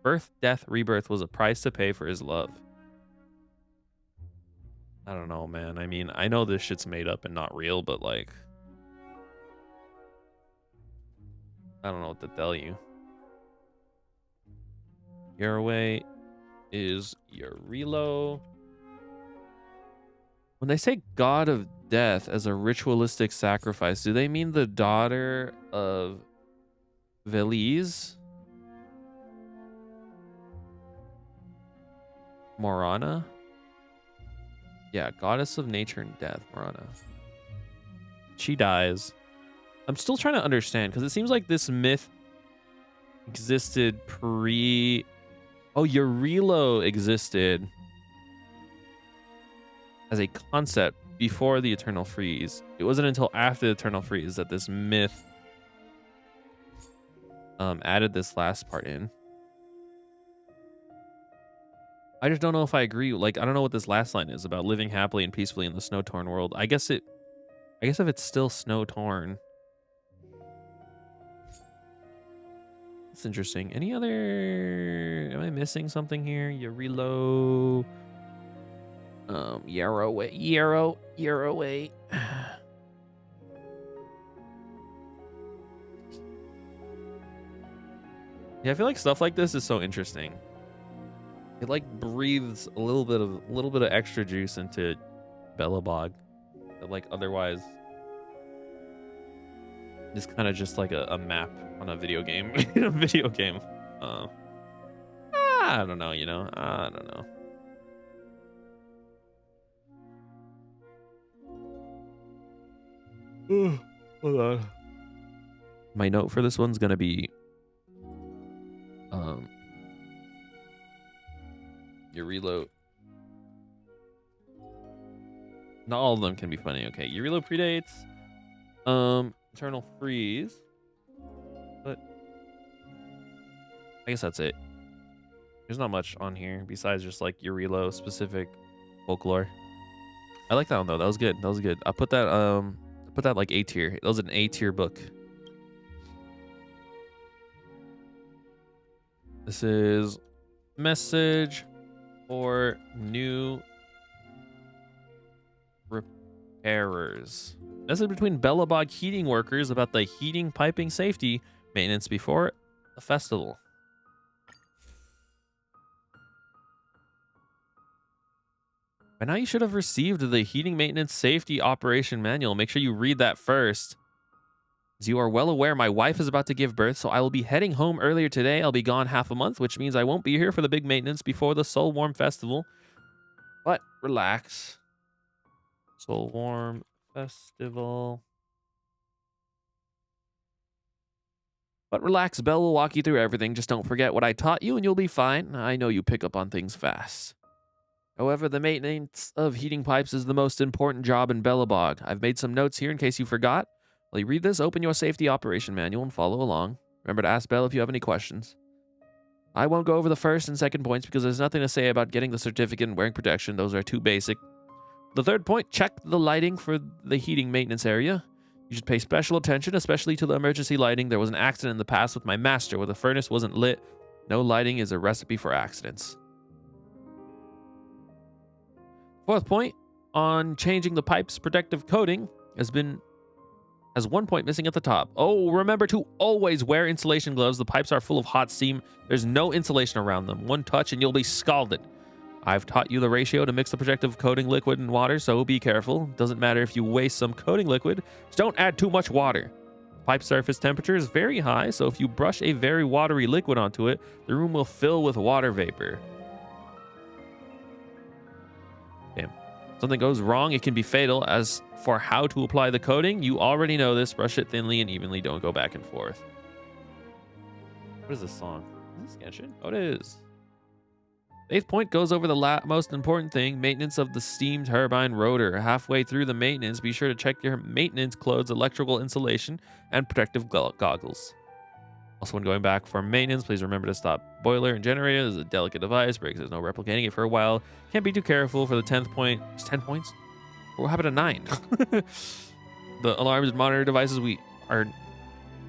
birth, death, rebirth was a price to pay for his love. I don't know, man. I mean, I know this shit's made up and not real, but like, I don't know what to tell you. Yaraway is Yarilo. When they say god of death as a ritualistic sacrifice, do they mean the daughter of Veliz? Morana? Yeah, goddess of nature and death, Morana. She dies. I'm still trying to understand, because it seems like this myth existed pre... Oh, Eurilo existed as a concept before the Eternal Freeze. It wasn't until after the Eternal Freeze that this myth added this last part in. I just don't know if I agree. Like, I don't know what this last line is about living happily and peacefully in the snow-torn world. I guess if it's still snow-torn. That's interesting. Any other... Am I missing something here? Yarilo... Yaraway. Yeah, I feel like stuff like this is so interesting. It like breathes a little bit of extra juice into Belobog that like otherwise is kind of just like a map on a video game. A video game. I don't know, you know. I don't know. Hold on. My note for this one's gonna be Eurilo. Not all of them can be funny. Okay, Eurilo predates Eternal Freeze, but I guess that's it. There's not much on here besides just like Eurilo specific folklore. I like that one though. That was good. That was good. I put that like A tier. That was an A tier book. This is message for new repairers. Message between Belobog heating workers about the heating piping safety maintenance before the festival. By now you should have received the heating maintenance safety operation manual. Make sure you read that first. As you are well aware, my wife is about to give birth, so I will be heading home earlier today. I'll be gone half a month, which means I won't be here for the big maintenance before the Soul Warm Festival. But relax. Soul Warm Festival. But relax, Belle will walk you through everything. Just don't forget what I taught you and you'll be fine. I know you pick up on things fast. However, the maintenance of heating pipes is the most important job in Belobog. I've made some notes here in case you forgot. While you read this, open your safety operation manual and follow along. Remember to ask Belle if you have any questions. I won't go over the first and second points because there's nothing to say about getting the certificate and wearing protection. Those are too basic. The third point, check the lighting for the heating maintenance area. You should pay special attention, especially to the emergency lighting. There was an accident in the past with my master where the furnace wasn't lit. No lighting is a recipe for accidents. Fourth point, on changing the pipe's protective coating has been Has 1 point missing at the top. Oh, remember to always wear insulation gloves. The pipes are full of hot steam. There's no insulation around them. One touch and you'll be scalded. I've taught you the ratio to mix the protective coating liquid and water, so be careful. Doesn't matter if you waste some coating liquid, just don't add too much water. Pipe surface temperature is very high, so if you brush a very watery liquid onto it, the room will fill with water vapor. Damn. Something goes wrong, it can be fatal. As for how to apply the coating, you already know this. Brush it thinly and evenly. Don't go back and forth. What is this song? Is this Genshin? Oh, it is. The 8th point goes over the most important thing, maintenance of the steam turbine rotor. Halfway through the maintenance, be sure to check your maintenance clothes, electrical insulation, and protective goggles. Also, when going back for maintenance, please remember to stop boiler and generator. This is a delicate device. Breaks, there's no replicating it for a while. Can't be too careful for the 10th point. It's 10 points? What happened to 9? The alarms and monitor devices we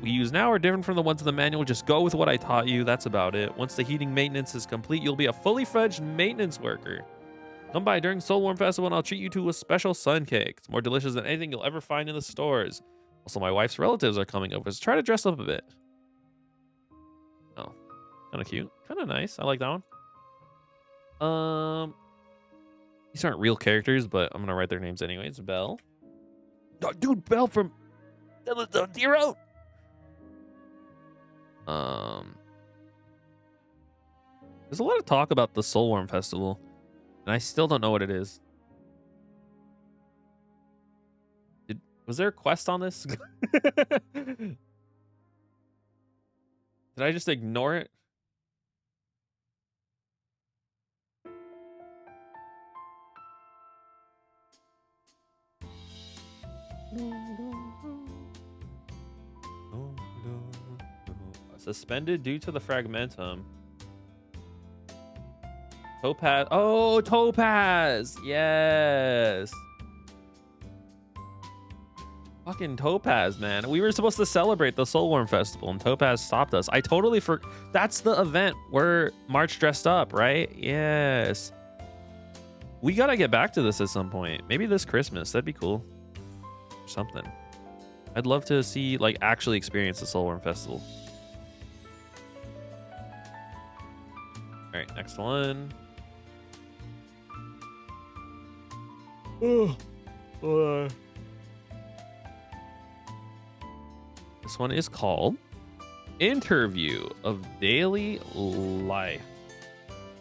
use now are different from the ones in the manual. Just go with what I taught you. That's about it. Once the heating maintenance is complete, you'll be a fully fledged maintenance worker. Come by during Soulworm Festival and I'll treat you to a special sun cake. It's more delicious than anything you'll ever find in the stores. Also, my wife's relatives are coming over, so try to dress up a bit. Oh, kind of cute. Kind of nice. I like that one. These aren't real characters, but I'm going to write their names anyways. Belle. Oh, dude, Belle from Zero. There's a lot of talk about the Soulworm Festival, and I still don't know what it is. Was there a quest on this? Did I just ignore it? Suspended due to the fragmentum. Topaz. Oh, Topaz. Yes. Fucking Topaz, man. We were supposed to celebrate the Soulworm Festival and Topaz stopped us. I totally forgot. That's the event where March dressed up, right? Yes. We gotta get back to this at some point. Maybe this Christmas. That'd be cool. Or something. I'd love to see, like, actually experience the Soulworm Festival. All right, next one. This one is called Interview of Daily Life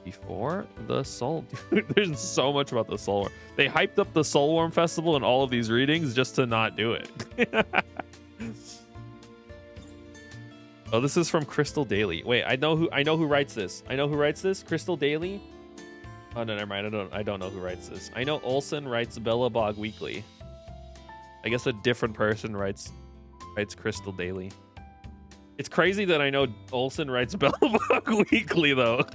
Before the Soul. Dude, there's so much about the Soulworm. They hyped up the Soulworm Festival in all of these readings just to not do it. Oh, this is from Crystal Daily. Wait, I know who writes this. I know who writes this. Crystal Daily. Oh no, never mind. I don't know who writes this. I know Olsen writes Bellabog Weekly. I guess a different person writes Crystal Daily. It's crazy that I know Olsen writes Bellabog Weekly though.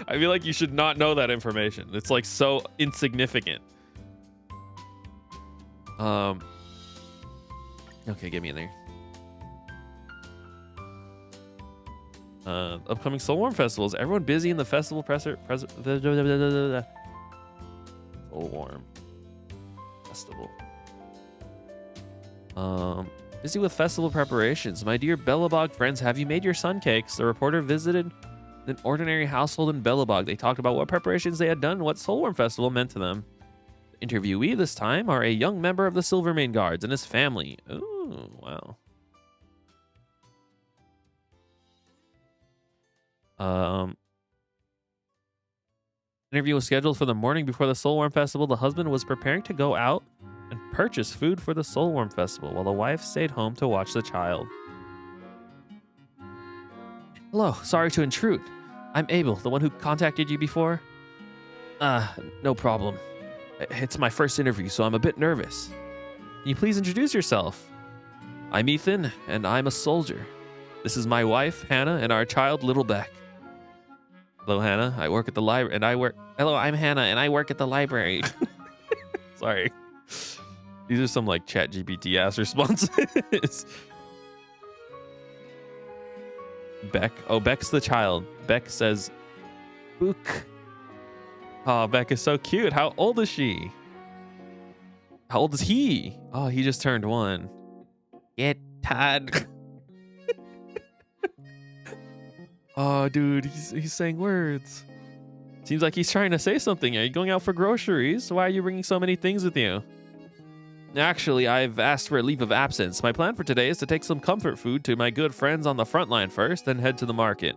I feel like you should not know that information. It's like so insignificant. Okay, get me in there. Upcoming Soulworm festivals. Everyone busy in the festival Soulworm Festival. Busy with festival preparations. My dear Bellabog friends, have you made your sun cakes? The reporter visited an ordinary household in Bellabog. They talked about what preparations they had done and what Soulworm Festival meant to them. The interviewee this time are a young member of the Silvermane Guards and his family. Ooh, wow. Interview was scheduled for the morning before the Soulworm Festival. The husband was preparing to go out and purchase food for the Soulworm Festival while the wife stayed home to watch the child. Hello, sorry to intrude. I'm Abel, the one who contacted you before. No problem. It's my first interview, so I'm a bit nervous. Can you please introduce yourself? I'm Ethan, and I'm a soldier. This is my wife, Hannah, and our child, Little Beck. Hello, Hannah. I work at the library, Hello, I'm Hannah, and I work at the library. Sorry. These are some, like, ChatGPT ass responses. Beck. Oh, Beck's the child. Beck says, Book. Oh, Beck is so cute. How old is she? How old is he? Oh, he just turned 1. Get Todd. Oh, dude, he's saying words. Seems like he's trying to say something. Are you going out for groceries? Why are you bringing so many things with you? Actually, I've asked for a leave of absence. My plan for today is to take some comfort food to my good friends on the front line first, then head to the market.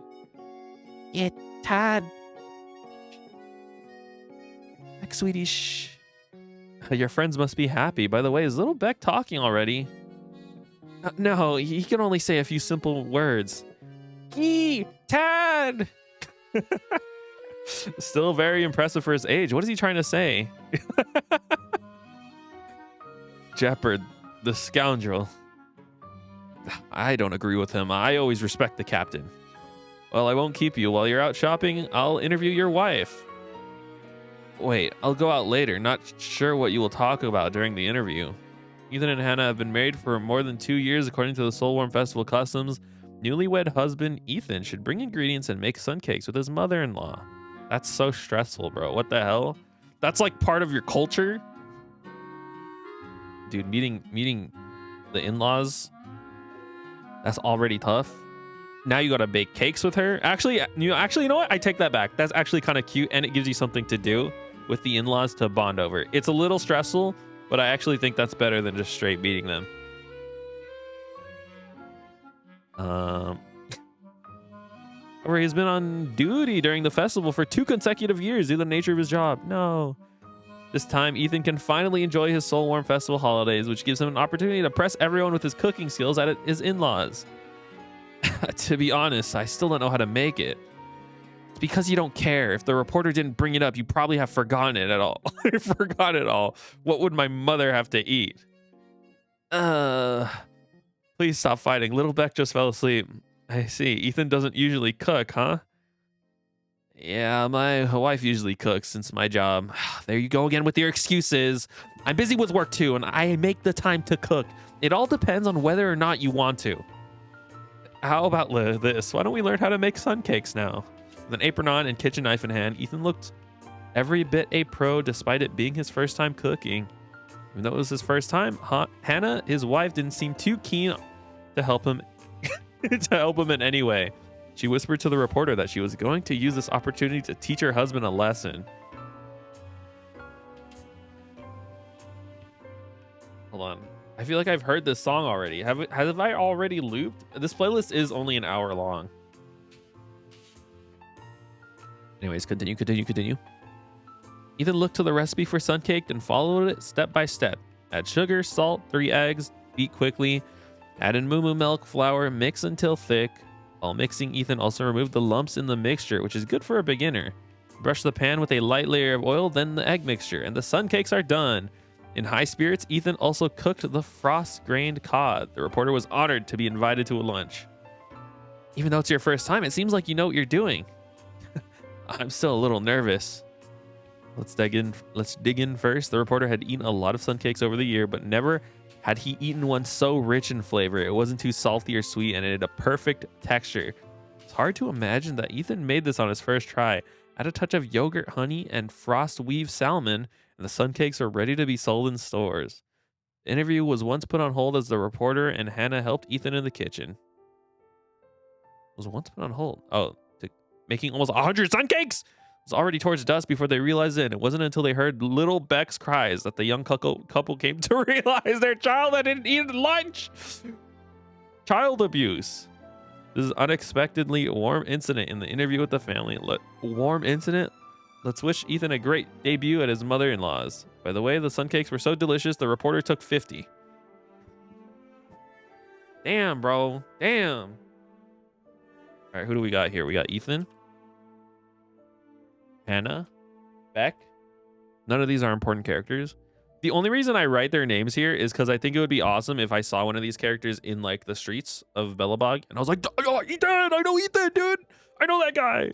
Yeah, Todd. Like, sweetie, shh. Your friends must be happy. By the way, is little Beck talking already? No, he can only say a few simple words. Gee, Todd! Still very impressive for his age. What is he trying to say? Jeopard, the scoundrel. I don't agree with him. I always respect the captain. Well, I won't keep you. While you're out shopping, I'll interview your wife. Wait, I'll go out later. Not sure what you will talk about during the interview. Ethan and Hannah have been married for more than 2 years according to the Soulworm Festival customs. Newlywed husband Ethan should bring ingredients and make sun cakes with his mother-in-law. That's so stressful, bro. What the hell? That's like part of your culture? Dude, meeting the in-laws, that's already tough. Now you gotta bake cakes with her. Actually, you know what? I take that back. That's actually kind of cute, and it gives you something to do with the in-laws to bond over. It's a little stressful, but I actually think that's better than just straight beating them. Or he's been on duty during the festival for 2 consecutive years due to the nature of his job. No. This time, Ethan can finally enjoy his Soulworm Festival holidays, which gives him an opportunity to impress everyone with his cooking skills at his in-laws. To be honest, I still don't know how to make it. It's because you don't care. If the reporter didn't bring it up, you probably have forgotten it at all. I forgot it all. What would my mother have to eat? Please stop fighting. Little Beck just fell asleep. I see. Ethan doesn't usually cook, huh? Yeah, my wife usually cooks since my job. There you go again with your excuses. I'm busy with work too, and I make the time to cook. It all depends on whether or not you want to. How about this? Why don't we learn how to make sun cakes now? With an apron on and kitchen knife in hand, Ethan looked every bit a pro despite it being his first time cooking. Even though it was his first time, Hannah, his wife, didn't seem too keen to help him in any way. She whispered to the reporter that she was going to use this opportunity to teach her husband a lesson. Hold on. I feel like I've heard this song already. Have I already looped? This playlist is only an hour long. Anyways, continue. Ethan looked to the recipe for sun cake and followed it step by step. Add sugar, salt, 3 eggs, beat quickly. Add in moo milk, flour, mix until thick. While mixing, Ethan also removed the lumps in the mixture, which is good for a beginner. Brush the pan with a light layer of oil, then the egg mixture, and the sun cakes are done. In high spirits, Ethan also cooked the frost-grained cod. The reporter was honored to be invited to a lunch. Even though it's your first time, it seems like you know what you're doing. I'm still a little nervous. Let's dig in first. The reporter had eaten a lot of sun cakes over the year, but never had he eaten one so rich in flavor. It wasn't too salty or sweet, and it had a perfect texture. It's hard to imagine that Ethan made this on his first try. Add a touch of yogurt, honey, and frost weave salmon, and the sun cakes are ready to be sold in stores. The interview was once put on hold as the reporter and Hannah helped Ethan in the kitchen. Was once put on hold. Oh, making almost 100 sun cakes! It was already towards dusk before they realized it, and it wasn't until they heard little Beck's cries that the young couple came to realize their child hadn't eaten lunch. Child abuse. This is unexpectedly a warm incident in the interview with the family. Warm incident? Let's wish Ethan a great debut at his mother-in-law's. By the way, the sun cakes were so delicious, the reporter took 50. Damn, bro. Damn. All right, who do we got here? We got Ethan, Hannah, Beck. None of these are important characters. The only reason I write their names here is because I think it would be awesome if I saw one of these characters in like the streets of Bellabog and I was like, oh, Ethan, I know Ethan, dude. I know that guy.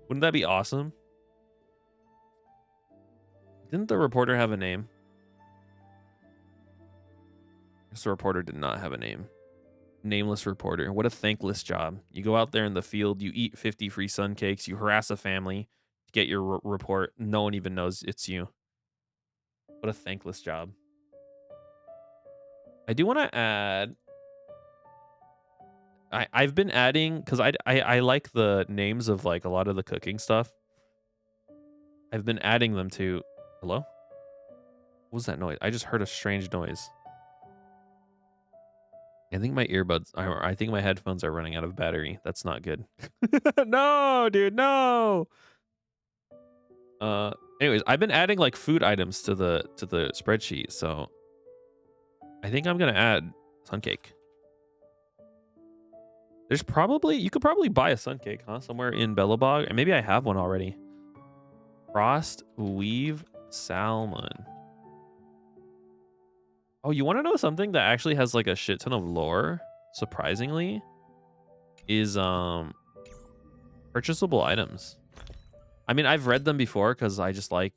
Wouldn't that be awesome? Didn't the reporter have a name? This reporter did not have a name. Nameless reporter. What a thankless job. You go out there in the field, you eat 50 free sun cakes, you harass a family to get your report. No one even knows it's you. What a thankless job. I do want to add. I've been adding because I like the names of like a lot of the cooking stuff. I've been adding them to. Hello? What was that noise? I just heard a strange noise. I think my earbuds. I think my headphones are running out of battery. That's not good. No, dude, no. Anyways, I've been adding like food items to the spreadsheet, so I think I'm gonna add sun cake. There's probably you could probably buy a sun cake, huh? Somewhere in Bellabog, and maybe I have one already. Frost weave salmon. Oh, you want to know something that actually has like a shit ton of lore? Surprisingly, is purchasable items. I mean, I've read them before because I just like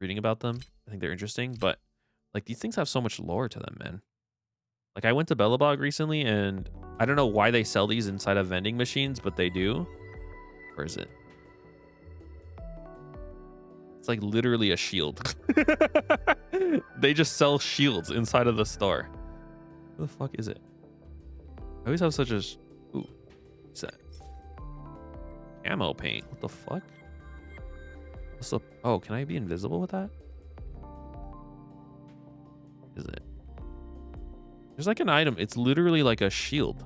reading about them. I think they're interesting, but like these things have so much lore to them, man. Like I went to Bellabog recently, and I don't know why they sell these inside of vending machines, but they do. Where is it? It's like literally a shield. They just sell shields inside of the store. What the fuck is it? I always have such a... Ooh. What's that? Camo paint. What the fuck? What's the... Oh, can I be invisible with that? Is it? There's like an item. It's literally like a shield.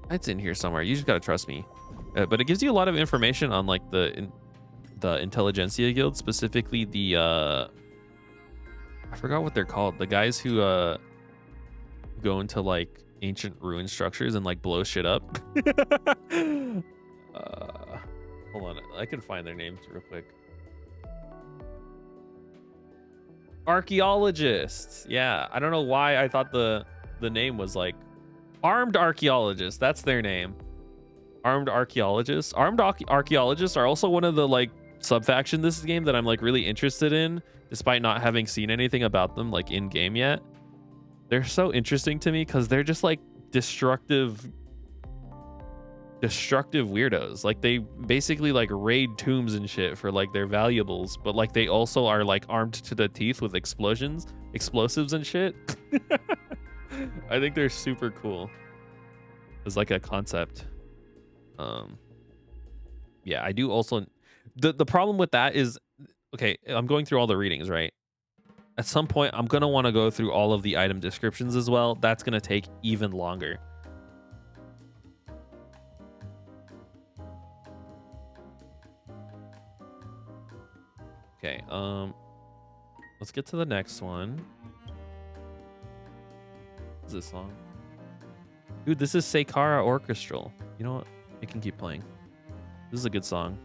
It's in here somewhere. You just gotta trust me. But it gives you a lot of information on like the Intelligentsia Guild, specifically the I forgot what they're called. The guys who go into like ancient ruin structures and like blow shit up. Hold on, I can find their names real quick. Archaeologists. Yeah, I don't know why I thought the name was like armed archaeologists. That's their name. Armed archaeologists. Archaeologists are also one of the like sub-faction this game that I'm like really interested in, despite not having seen anything about them like in game yet. They're so interesting to me because they're just like destructive weirdos. Like they basically like raid tombs and shit for like their valuables, but like they also are like armed to the teeth with explosives and shit. I think they're super cool as like a concept. Yeah, I do also. The problem with that is, okay, I'm going through all the readings, right? At some point, I'm gonna want to go through all of the item descriptions as well. That's gonna take even longer. Okay, let's get to the next one. What's this song? Dude, this is Seikara Orchestral. You know what? It can keep playing. This is a good song.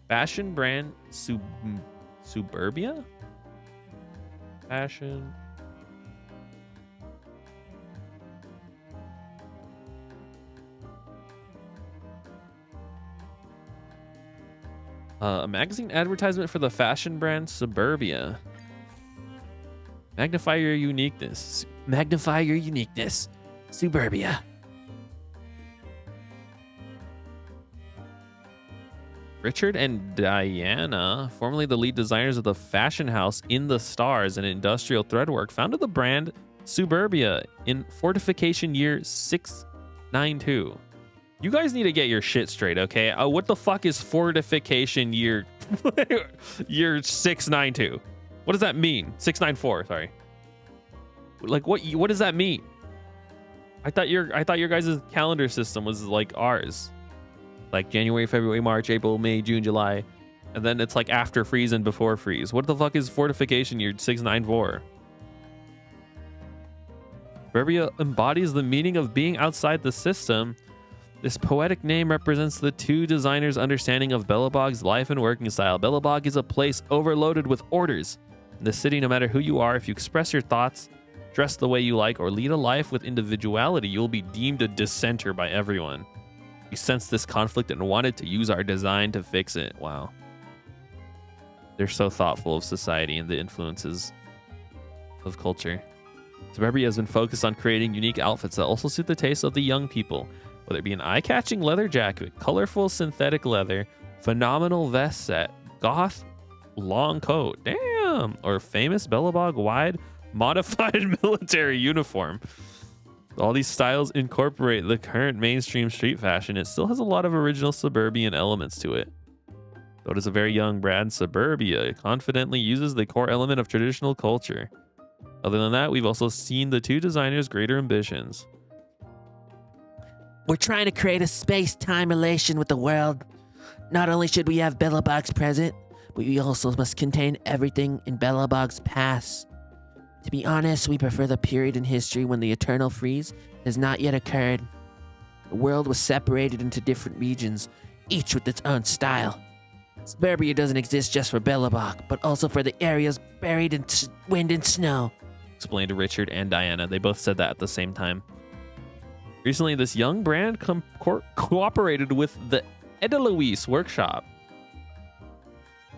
Fashion brand Suburbia? Fashion. A magazine advertisement for the fashion brand Suburbia. Magnify your uniqueness. Magnify your uniqueness. Suburbia. Richard and Diana, formerly the lead designers of the fashion house In the Stars and Industrial Threadwork, founded the brand Suburbia in fortification year 692. You guys need to get your shit straight, okay? What the fuck is fortification year year 692? What does that mean? 694, sorry. Like what does that mean? I thought your guys' calendar system was like ours. Like January, February, March, April, May, June, July. And then it's like after freeze and before freeze. What the fuck is fortification year 694? Suburbia embodies the meaning of being outside the system. This poetic name represents the two designers' understanding of Bellabog's life and working style. Bellabog is a place overloaded with orders. In the city, no matter who you are, if you express your thoughts, dress the way you like, or lead a life with individuality, you'll be deemed a dissenter by everyone. We sensed this conflict and wanted to use our design to fix it. Wow. They're so thoughtful of society and the influences of culture. Suburbia has been focused on creating unique outfits that also suit the taste of the young people. Whether it be an eye-catching leather jacket, colorful synthetic leather, phenomenal vest set, goth long coat. Damn. Or famous Bellabog wide modified military uniform. All these styles incorporate the current mainstream street fashion. It still has a lot of original suburban elements to it. Though it is a very young brand, Suburbia confidently uses the core element of traditional culture. Other than that, we've also seen the two designers' greater ambitions. We're trying to create a space-time relation with the world. Not only should we have Bellabog's present, but we also must contain everything in Bellabog's past. To be honest, we prefer the period in history when the eternal freeze has not yet occurred. The world was separated into different regions, each with its own style. Suburbia doesn't exist just for Bellabog, but also for the areas buried in wind and snow. Explained to Richard and Diana. They both said that at the same time. Recently, this young brand cooperated with the Edelweiss workshop.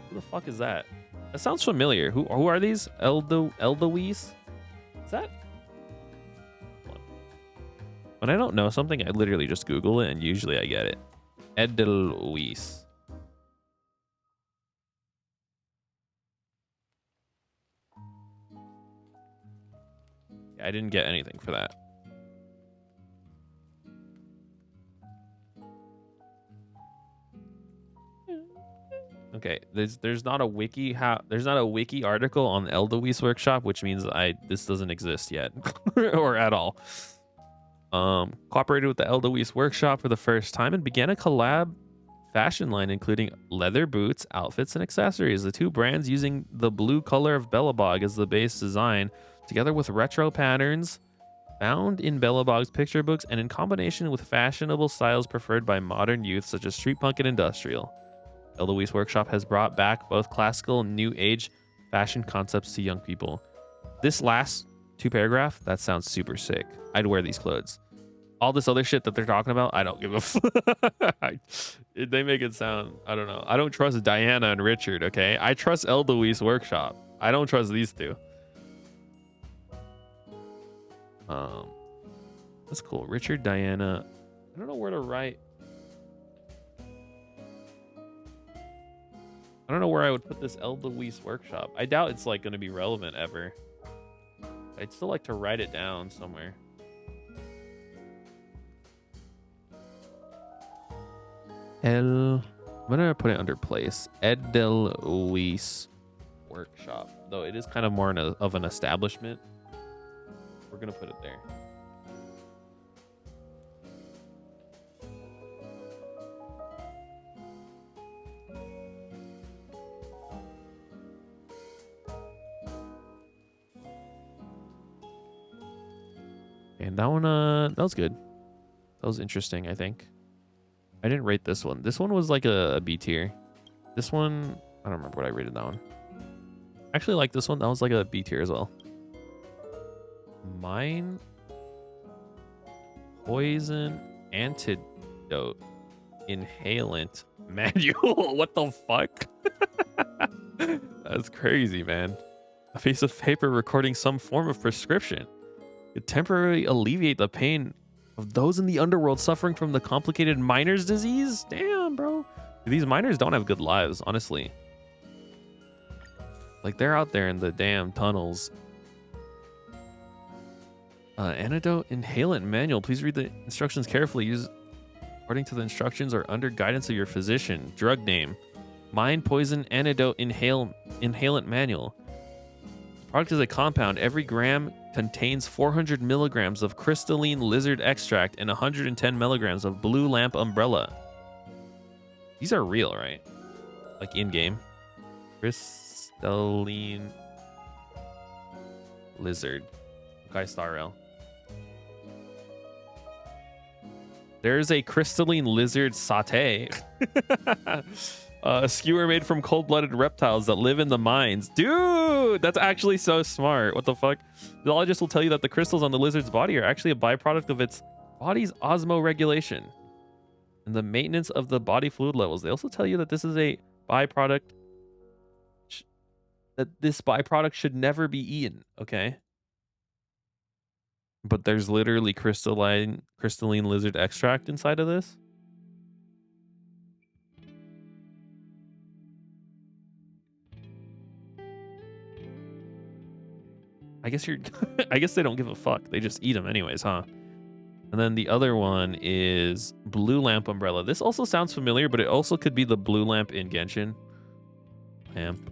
Who the fuck is that? That sounds familiar. Who are these? Edelweiss? Is that? When I don't know something, I literally just Google it and usually I get it. Edelweiss. I didn't get anything for that. Okay, there's not a wiki article on the Edelweiss workshop, which means this doesn't exist yet or at all. Cooperated with the Edelweiss workshop for the first time and began a collab fashion line including leather boots, outfits, and accessories. The two brands using the blue color of Bellabog as the base design, together with retro patterns found in Bellabog's picture books and in combination with fashionable styles preferred by modern youth such as street punk and industrial. Edelweiss Workshop has brought back both classical and new age fashion concepts to young people. This last two paragraph, that sounds super sick. I'd wear these clothes. All this other shit that they're talking about, I don't give a fuck. They make it sound, I don't know. I don't trust Diana and Richard, okay? I trust Edelweiss Workshop. I don't trust these two. That's cool. Richard, Diana. I don't know where to write. I don't know where I would put this Edelweiss Workshop. I doubt it's like going to be relevant ever. I'd still like to write it down somewhere. I'm gonna put it under place. Edelweiss Workshop. Though it is kind of more of an establishment. We're gonna put it there. And that one, that was good. That was interesting, I think. I didn't rate this one. This one was like a B tier. This one, I don't remember what I rated that one. I actually like this one. That was like a B tier as well. Mine poison antidote inhalant manual. What the fuck? That's crazy, man. A piece of paper recording some form of prescription. It temporarily alleviate the pain of those in the underworld suffering from the complicated miner's disease. Damn, bro. These miners don't have good lives, honestly. Like, they're out there in the damn tunnels. Antidote inhalant manual. Please read the instructions carefully. Use according to the instructions or under guidance of your physician. Drug name. Mind poison antidote inhalant manual. The product is a compound. Every gram contains 400 milligrams of crystalline lizard extract and 110 milligrams of blue lamp umbrella. These are real, right? Like in-game. Crystalline lizard. Honkai Star Rail. There's a crystalline lizard saute. A skewer made from cold-blooded reptiles that live in the mines. Dude, that's actually so smart. What the fuck? Zoologists will tell you that the crystals on the lizard's body are actually a byproduct of its body's osmoregulation and the maintenance of the body fluid levels. They also tell you that this is a byproduct, that this byproduct should never be eaten, okay? But there's literally crystalline lizard extract inside of this. I guess you're. I guess they don't give a fuck. They just eat them anyways, huh? And then the other one is Blue Lamp Umbrella. This also sounds familiar, but it also could be the Blue Lamp in Genshin. Lamp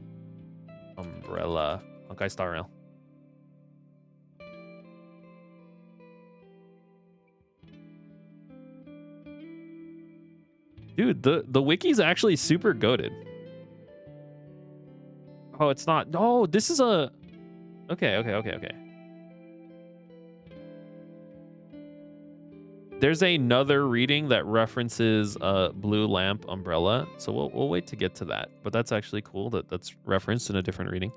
Umbrella. Honkai Star Rail. Dude, the wiki's actually super goated. Oh, it's not. Oh, this is a... Okay. There's another reading that references Blue Lamp Umbrella, so we'll wait to get to that. But that's actually cool that that's referenced in a different reading.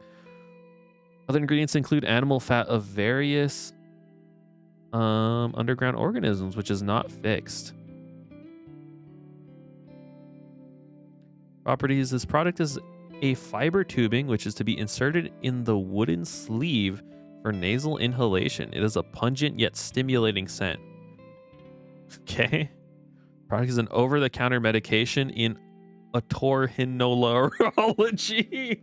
Other ingredients include animal fat of various underground organisms, which is not fixed. Properties: this product is a fiber tubing which is to be inserted in the wooden sleeve for nasal inhalation. It is a pungent yet stimulating scent. Okay. Product is an over-the-counter medication in otorhinolaryngology.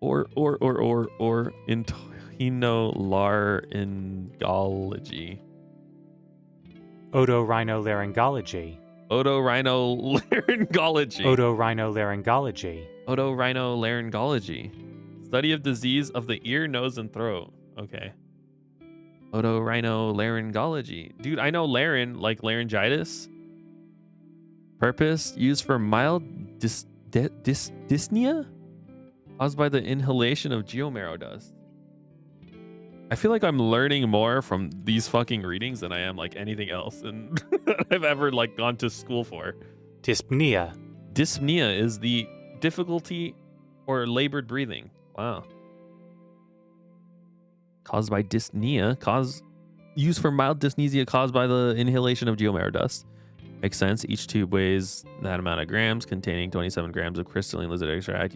or otorhinolaryngology. Otorhinolaryngology. Otorhinolaryngology. Otorhinolaryngology. Otorhinolaryngology. Study of disease of the ear, nose, and throat. Okay. Otorhinolaryngology. Dude, I know Laryn, like laryngitis. Purpose: used for mild dyspnea caused by the inhalation of geomarrow dust. I feel like I'm learning more from these fucking readings than I am like anything else and I've ever like gone to school for. Dyspnea. Dyspnea is the difficulty or labored breathing. Wow. Caused by dyspnea, used for mild dyspnea caused by the inhalation of geomarrow dust. Makes sense. Each tube weighs that amount of grams, containing 27 grams of crystalline lizard extract.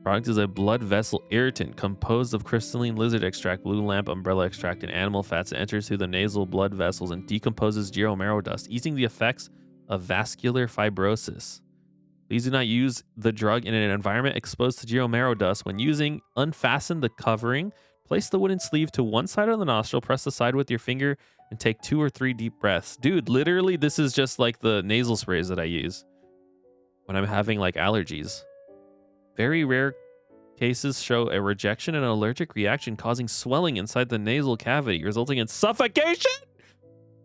Product is a blood vessel irritant composed of crystalline lizard extract, blue lamp umbrella extract, and animal fats. It enters through the nasal blood vessels and decomposes geomarrow dust, easing the effects of vascular fibrosis. Please do not use the drug in an environment exposed to geomarrow dust. When using, unfasten the covering, place the wooden sleeve to one side of the nostril, press the side with your finger, and take 2 or 3 deep breaths. Dude, literally, this is just like the nasal sprays that I use when I'm having like allergies. Very rare cases show a rejection and allergic reaction causing swelling inside the nasal cavity, resulting in suffocation.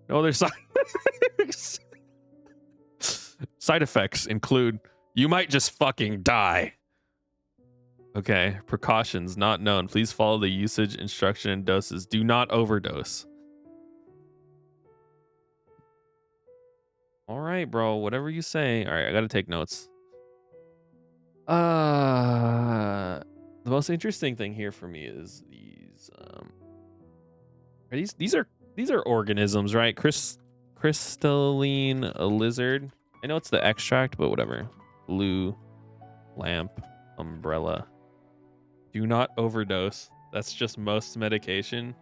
No other side effects. Side effects include you might just fucking die. Okay, precautions not known. Please follow the usage instruction and doses. Do not overdose. All right, bro. Whatever you say. All right, I gotta take notes. The most interesting thing here for me is these are organisms, right? Crystalline lizard. I know it's the extract, but whatever. Blue lamp umbrella. Do not overdose. That's just most medication.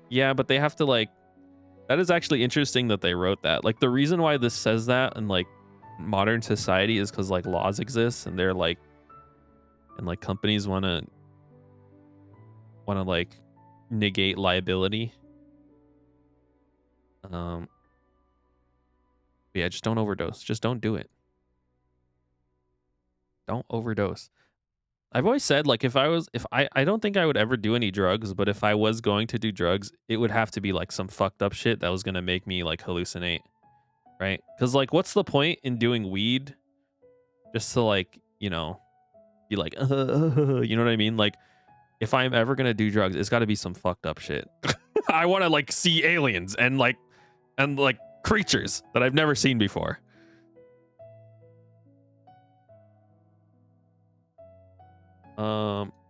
Yeah, but they have to like. That is actually interesting that they wrote that. Like the reason why this says that in like modern society is because like laws exist and they're like. And like companies want to like negate liability. Yeah, just don't overdose. Just don't do it. Don't overdose. I've always said like if I don't think I would ever do any drugs, but if I was going to do drugs, it would have to be like some fucked up shit that was going to make me like hallucinate. Right? Cuz like what's the point in doing weed just to like, you know, be like, you know what I mean? Like, if I'm ever gonna do drugs, it's got to be some fucked up shit. I want to like see aliens and like creatures that I've never seen before.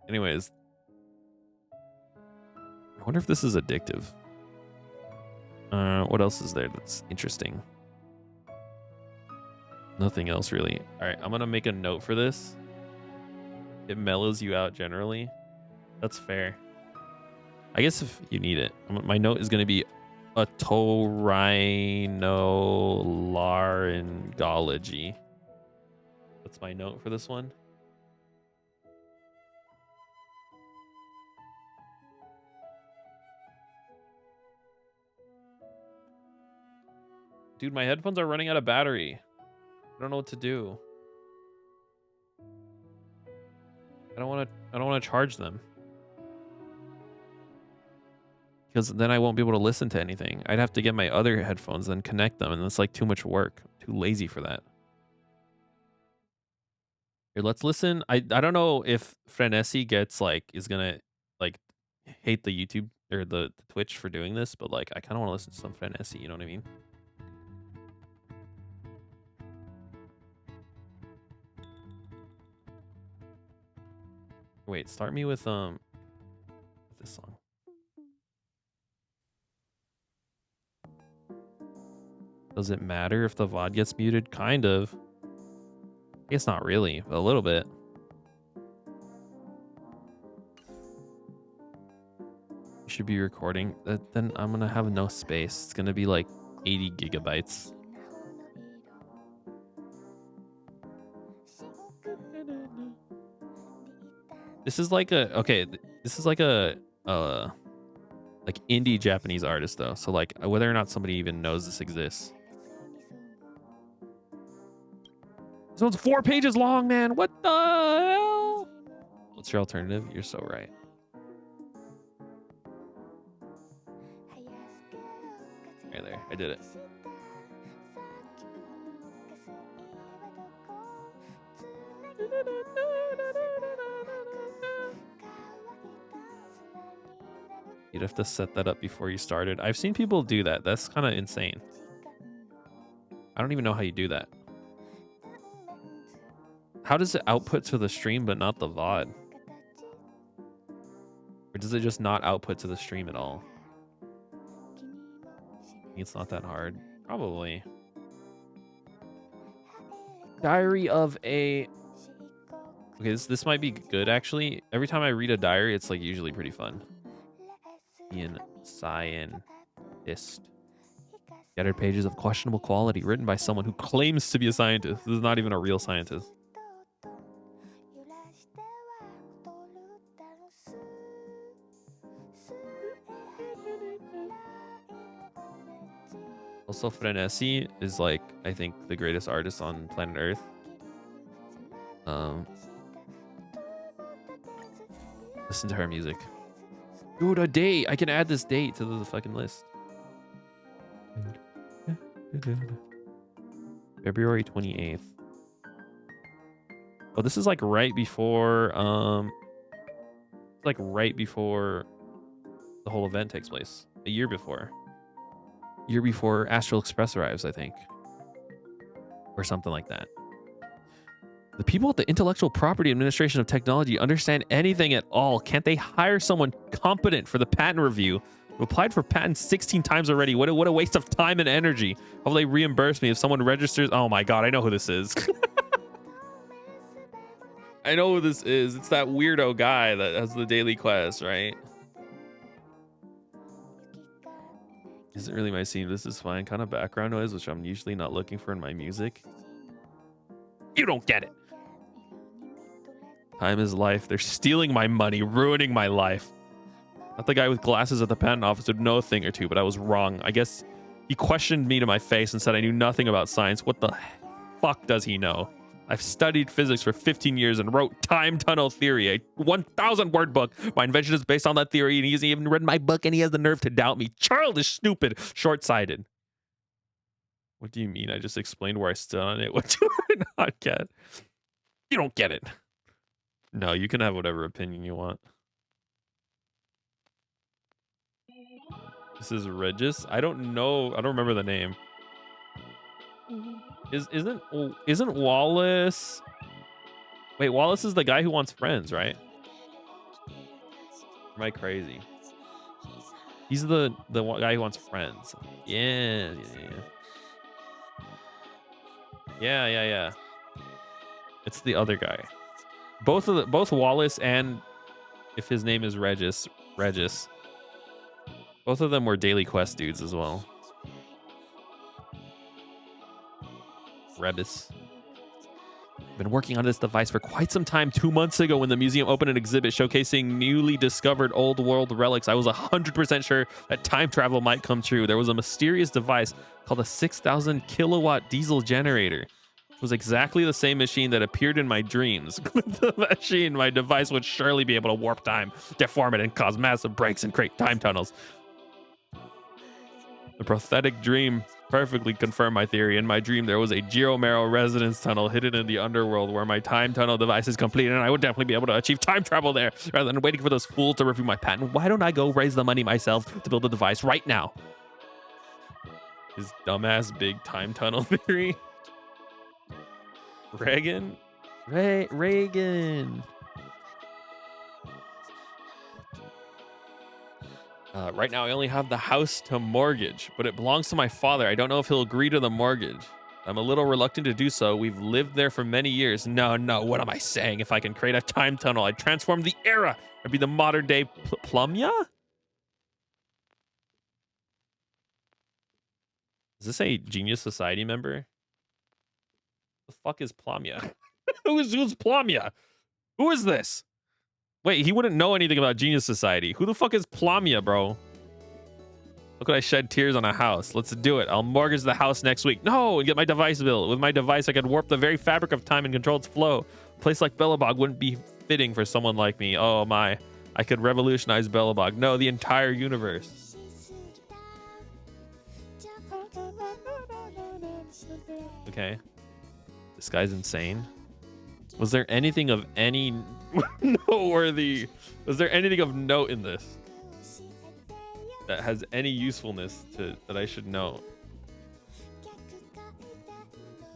Anyways, I wonder if this is addictive. What else is there that's interesting? Nothing else really. All right, I'm gonna make a note for this. It mellows you out generally. That's fair. I guess if you need it. My note is going to be otorhinolaryngology. That's my note for this one. Dude, my headphones are running out of battery. I don't know what to do. I don't want to charge them. Because then I won't be able to listen to anything. I'd have to get my other headphones and connect them, and it's like too much work. I'm too lazy for that. Here, let's listen. I don't know if Frenesi gets like is gonna like hate the YouTube or the Twitch for doing this, but like I kind of want to listen to some Frenesi. You know what I mean? Wait, start me with this song. Does it matter if the VOD gets muted? Kind of. I guess not really, but a little bit. You should be recording. Then I'm gonna have no space. It's gonna be like 80 gigabytes. This is like a this is like a like indie Japanese artist though. So like whether or not somebody even knows this exists. This one's 4 pages long, man. What the hell? What's your alternative? You're so right. Right there. I did it. You'd have to set that up before you started. I've seen people do that. That's kind of insane. I don't even know how you do that. How does it output to the stream but not the VOD? Or does it just not output to the stream at all? It's not that hard. Probably. Diary of a... Okay, this might be good actually. Every time I read a diary, it's like usually pretty fun. Ian Scientist. Scattered pages of questionable quality written by someone who claims to be a scientist. This is not even a real scientist. Also, Frenesi is like, I think, the greatest artist on planet Earth. Listen to her music. Dude, a date. I can add this date to the fucking list. February 28th. Oh, this is like right before like right before the whole event takes place. A year before. Year before Astral Express arrives, I think. Or something like that. The people at the Intellectual Property Administration of Technology understand anything at all. Can't they hire someone competent for the patent review? I've applied for patents 16 times already. What a waste of time and energy. How will they reimburse me if someone registers? Oh my god, I know who this is. I know who this is. It's that weirdo guy that has the daily quest, right? Isn't really my scene. This is fine. Kind of background noise, which I'm usually not looking for in my music. You don't get it. Time is life. They're stealing my money, ruining my life. Not the guy with glasses at the patent office would know a thing or two, but I was wrong. I guess he questioned me to my face and said I knew nothing about science. What the fuck does he know? I've studied physics for 15 years and wrote Time Tunnel Theory, a 1,000-word book. My invention is based on that theory, and he hasn't even read my book, and he has the nerve to doubt me. Childish, stupid, short-sighted. What do you mean? I just explained where I stood on it. What do I not get? You don't get it. No, you can have whatever opinion you want. This is Regis. I don't know. I don't remember the name. Isn't Wallace? Wait, Wallace is the guy who wants friends, right? Am I crazy? He's the guy who wants friends. Yeah. It's the other guy. Both Wallace and if his name is Regis. Both of them were Daily Quest dudes as well. Rebus. been working on this device for quite some time. 2 months ago, when the museum opened an exhibit showcasing newly discovered old world relics, I was 100% sure that time travel might come true. There was a mysterious device called a 6,000 kilowatt diesel generator. It was exactly the same machine that appeared in my dreams. With the machine, my device would surely be able to warp time, deform it, and cause massive breaks and create time tunnels. The prophetic dream perfectly confirmed my theory. In my dream, there was a Geomero resonance tunnel hidden in the underworld where my time tunnel device is complete, and I would definitely be able to achieve time travel there rather than waiting for those fools to review my patent. Why don't I go raise the money myself to build the device right now? His dumbass big time tunnel theory. Reagan? Reagan. Right now, I only have the house to mortgage, but it belongs to my father. I don't know if he'll agree to the mortgage. I'm a little reluctant to do so. We've lived there for many years. No, what am I saying? If I can create a time tunnel, I'd transform the era. I'd be the modern day Plumia? Is this a Genius Society member? The fuck is Plumia? Who's Plumia? Who is this? Wait, he wouldn't know anything about Genius Society. Who the fuck is Plumia, bro? Look at I shed tears on a house. Let's do it. I'll mortgage the house next week. No, and get my device built. With my device, I could warp the very fabric of time and control its flow. A place like Belobog wouldn't be fitting for someone like me. Oh my. I could revolutionize Belobog. No, the entire universe. Okay. This guy's insane. Was there anything of any noteworthy? Was there anything of note in this that has any usefulness to that I should know?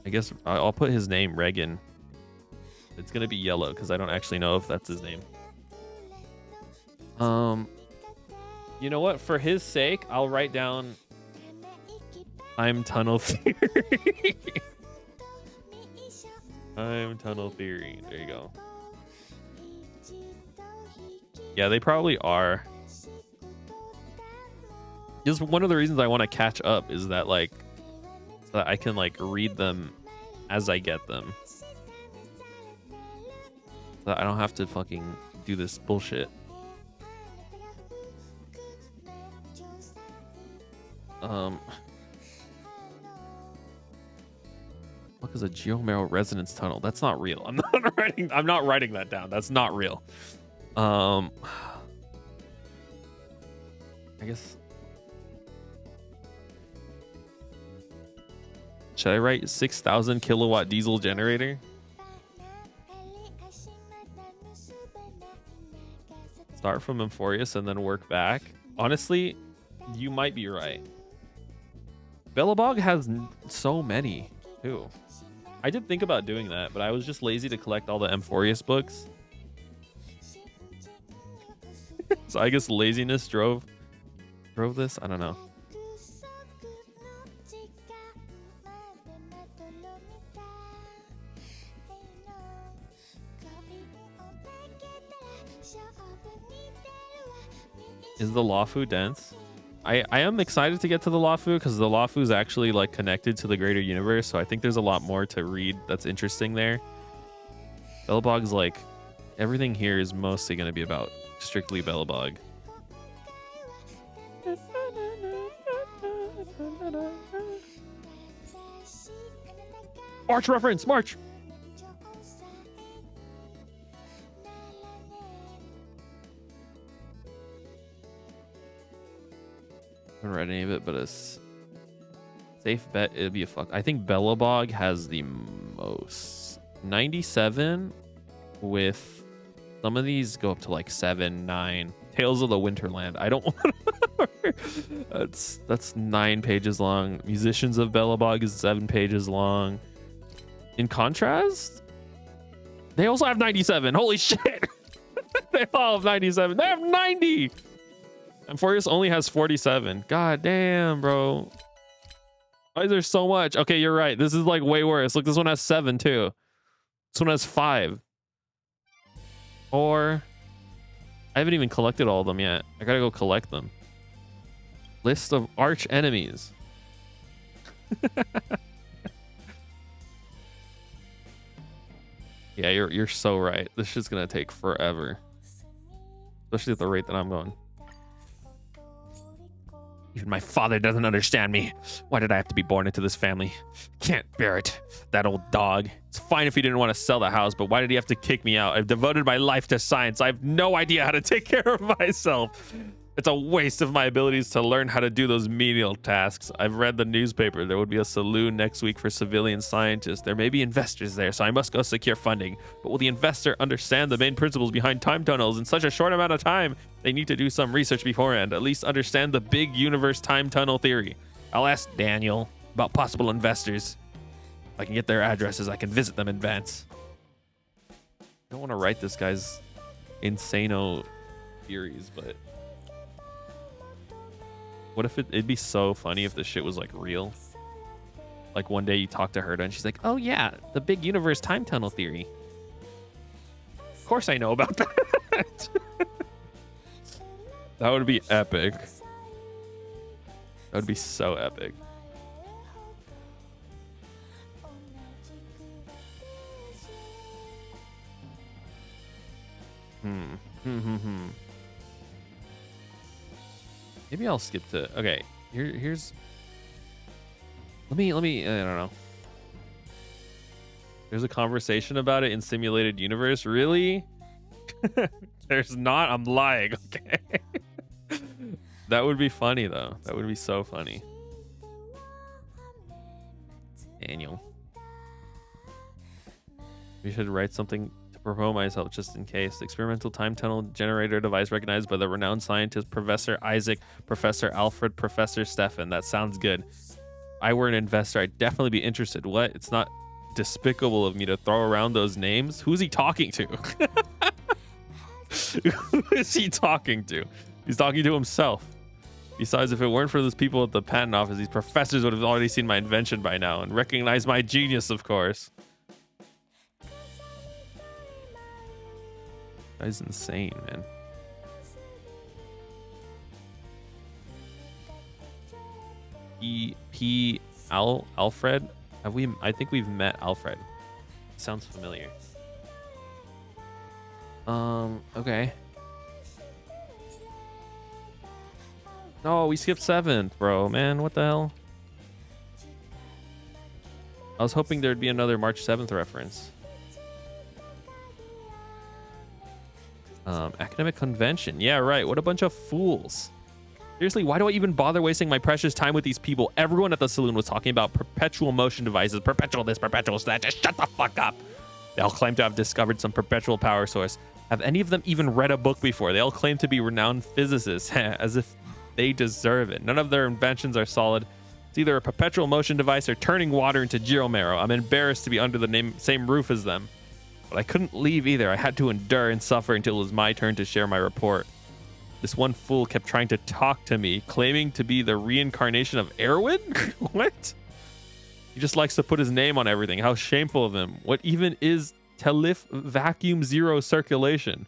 I guess I'll put his name, Reagan. It's gonna be yellow because I don't actually know if that's his name. You know what? For his sake, I'll write down time tunnel theory. Time tunnel theory. There you go. Yeah, they probably are. Just one of the reasons I want to catch up is that like so that I can like read them as I get them. So that I don't have to fucking do this bullshit. What is a Geomero resonance tunnel? That's not real. I'm not writing that down. That's not real. I guess. Should I write 6,000 kilowatt diesel generator? Start from Amphorius and then work back. Honestly, you might be right. Belobog has so many too. I did think about doing that, but I was just lazy to collect all the Amphorius books. So I guess laziness drove this. I don't know. Is the Lawfu dense? I am excited to get to the Lawfu because the Lawfu is actually like connected to the greater universe, so I think there's a lot more to read that's interesting there. Belobog's like everything here is mostly going to be about strictly Belobog. March reference, March. I haven't read any of it, but a safe bet it'd be a fuck. I think Belobog has the most 97 with some of these go up to like 7, 9. Tales of the Winterland. I don't want to. That's 9 pages long. Musicians of Belobog is 7 pages long. In contrast, they also have 97. Holy shit. They all have 97. They have 90. Amphorius only has 47. God damn, bro. Why is there so much? Okay, you're right. This is like way worse. Look, this one has 7 too. This one has 5. Or I haven't even collected all of them yet. I gotta go collect them. List of arch enemies. Yeah, you're so right. This shit's gonna take forever, especially at the rate that I'm going. Even my father doesn't understand me. Why did I have to be born into this family? Can't bear it. That old dog. It's fine if he didn't want to sell the house, but why did he have to kick me out? I've devoted my life to science. I have no idea how to take care of myself. It's a waste of my abilities to learn how to do those menial tasks. I've read the newspaper. There would be a saloon next week for civilian scientists. There may be investors there, so I must go secure funding. But will the investor understand the main principles behind time tunnels in such a short amount of time? They need to do some research beforehand, at least understand the big universe time tunnel theory. I'll ask Daniel about possible investors. If I can get their addresses, I can visit them in advance. I don't want to write this guy's insano theories, but what if it'd be so funny if this shit was like real? Like one day you talk to her and she's like, oh yeah, the big universe time tunnel theory. Of course I know about that. That would be epic. That would be so epic. Maybe I'll skip to, okay, here's, let me, I don't know. There's a conversation about it in Simulated Universe. Really? There's not, I'm lying. Okay. That would be funny though. That would be so funny. Daniel. We should write something to propose myself just in case. Experimental time tunnel generator device recognized by the renowned scientist Professor Isaac, Professor Alfred, Professor Stefan. That sounds good. I were an investor, I'd definitely be interested. What? It's not despicable of me to throw around those names. Who's he talking to? Who is he talking to? He's talking to himself. Besides, if it weren't for those people at the patent office, these professors would have already seen my invention by now and recognized my genius, of course. Guy's insane, man. Alfred? Have we? I think we've met Alfred. Sounds familiar. Okay. No, we skipped 7th, bro. Man, what the hell? I was hoping there'd be another March 7th reference. Academic convention. Yeah, right. What a bunch of fools. Seriously, why do I even bother wasting my precious time with these people? Everyone at the saloon was talking about perpetual motion devices, perpetual this, perpetual that. Just shut the fuck up. They all claim to have discovered some perpetual power source. Have any of them even read a book before? They all claim to be renowned physicists, as if they deserve it. None of their inventions are solid. It's either a perpetual motion device or turning water into Giro Marrow. I'm embarrassed to be under the same roof as them. But I couldn't leave either. I had to endure and suffer until it was my turn to share my report. This one fool kept trying to talk to me, claiming to be the reincarnation of Erwin? What? He just likes to put his name on everything. How shameful of him. What even is Telif vacuum zero circulation?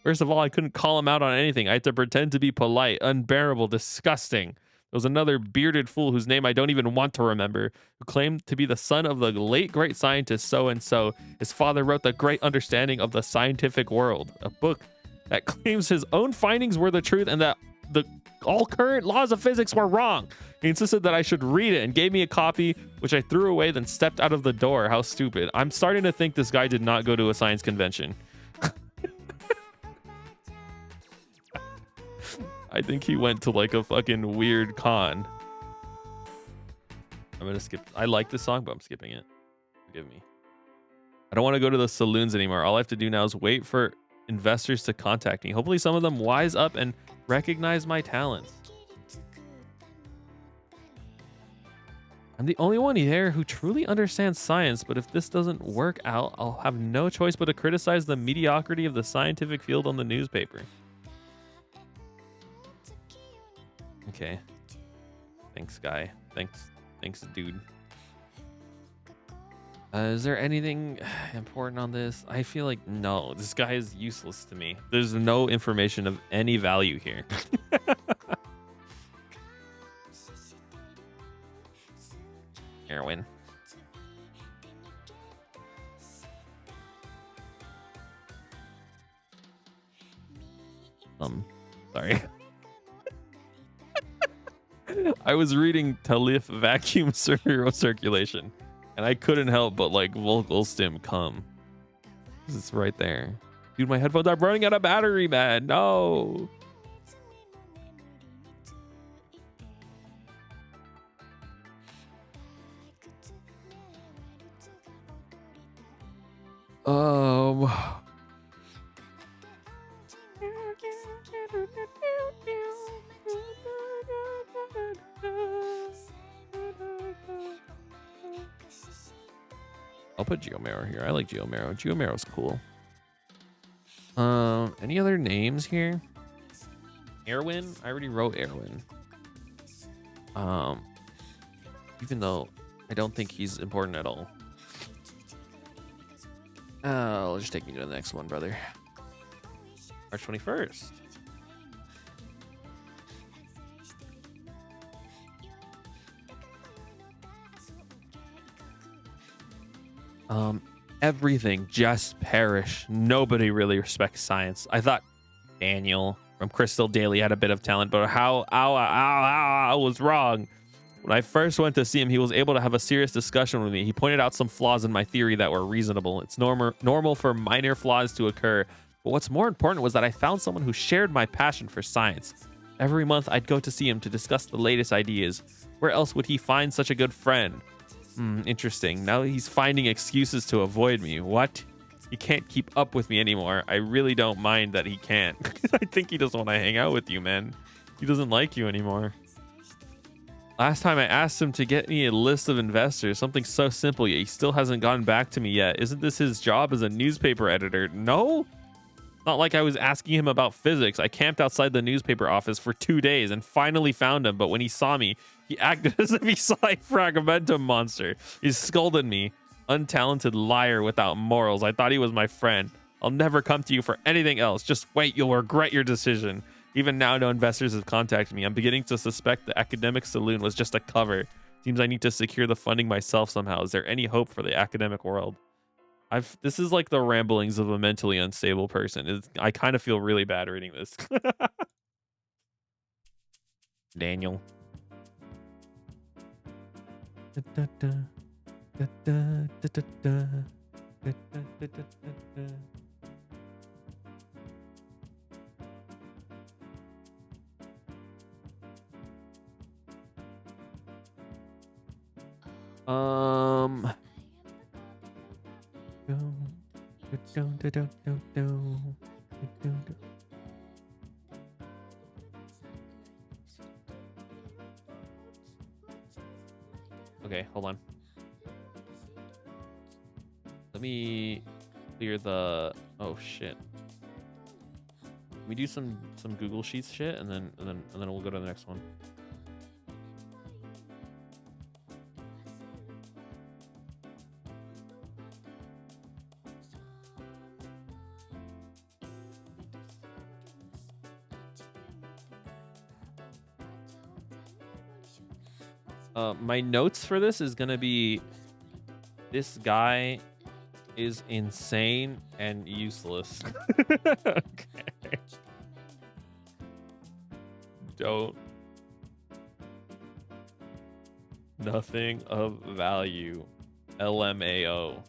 First of all, I couldn't call him out on anything. I had to pretend to be polite, unbearable, disgusting. There was another bearded fool whose name I don't even want to remember, who claimed to be the son of the late great scientist so-and-so. His father wrote The Great Understanding of the Scientific World, a book that claims his own findings were the truth and that all current laws of physics were wrong. He insisted that I should read it and gave me a copy, which I threw away, then stepped out of the door. How stupid. I'm starting to think this guy did not go to a science convention. I think he went to like a fucking weird con. I'm gonna skip. I like this song, but I'm skipping it. Forgive me. I don't want to go to the saloons anymore. All I have to do now is wait for investors to contact me. Hopefully some of them wise up and recognize my talents. I'm the only one here who truly understands science, but if this doesn't work out, I'll have no choice but to criticize the mediocrity of the scientific field on the newspaper. Okay. Thanks, guy. Thanks, dude. Is there anything important on this? I feel like no. This guy is useless to me. There's no information of any value here. Erwin. Sorry. I was reading Talif vacuum circulation, and I couldn't help but like vocal stim come. It's right there. Dude, my headphones are running out of battery, man. No. I'll put Geomero here. I like Geomero. Geomero's cool. Any other names here? Erwin? I already wrote Erwin. Even though I don't think he's important at all. I'll just take me to the next one, brother. March 21st. Everything just perish. Nobody really respects science. I thought Daniel from Crystal Daily had a bit of talent, but I was wrong. When I first went to see him, he was able to have a serious discussion with me. He pointed out some flaws in my theory that were reasonable. It's normal for minor flaws to occur. But what's more important was that I found someone who shared my passion for science. Every month, I'd go to see him to discuss the latest ideas. Where else would he find such a good friend? Interesting. Now he's finding excuses to avoid me. What? He can't keep up with me anymore. I really don't mind that he can't. I think he doesn't want to hang out with you, man. He doesn't like you anymore. Last time I asked him to get me a list of investors, something so simple, yet he still hasn't gotten back to me yet. Isn't this his job as a newspaper editor? No? Not like I was asking him about physics. I camped outside the newspaper office for 2 days and finally found him, but when he saw me, he acted as if he saw a fragmentum monster. He scolded me. Untalented liar without morals. I thought he was my friend. I'll never come to you for anything else. Just wait, you'll regret your decision. Even now, no investors have contacted me. I'm beginning to suspect the academic saloon was just a cover. Seems I need to secure the funding myself somehow. Is there any hope for the academic world? This is like the ramblings of a mentally unstable person. I kind of feel really bad reading this. Daniel. Okay, hold on. Let me clear the. Oh shit. We do some Google Sheets shit, and then we'll go to the next one. My notes for this is gonna be, this guy is insane and useless. Okay. Nothing of value. LMAO.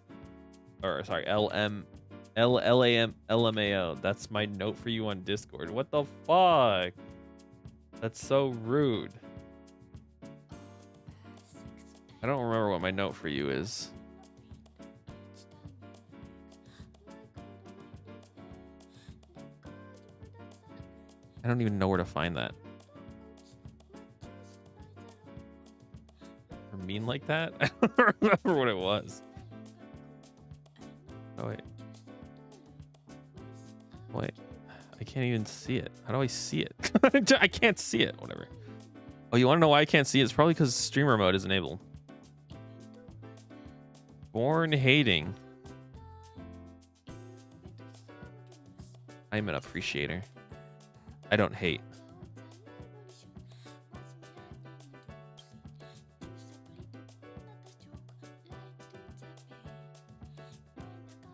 Or sorry, LMAO. That's my note for you on Discord. What the fuck? That's so rude. I don't remember what my note for you is. I don't even know where to find that. Or mean like that? I don't remember what it was. Oh, wait. Wait. I can't even see it. How do I see it? I can't see it. Whatever. Oh, you want to know why I can't see it? It's probably because streamer mode is enabled. Born hating. I'm an appreciator. I don't hate.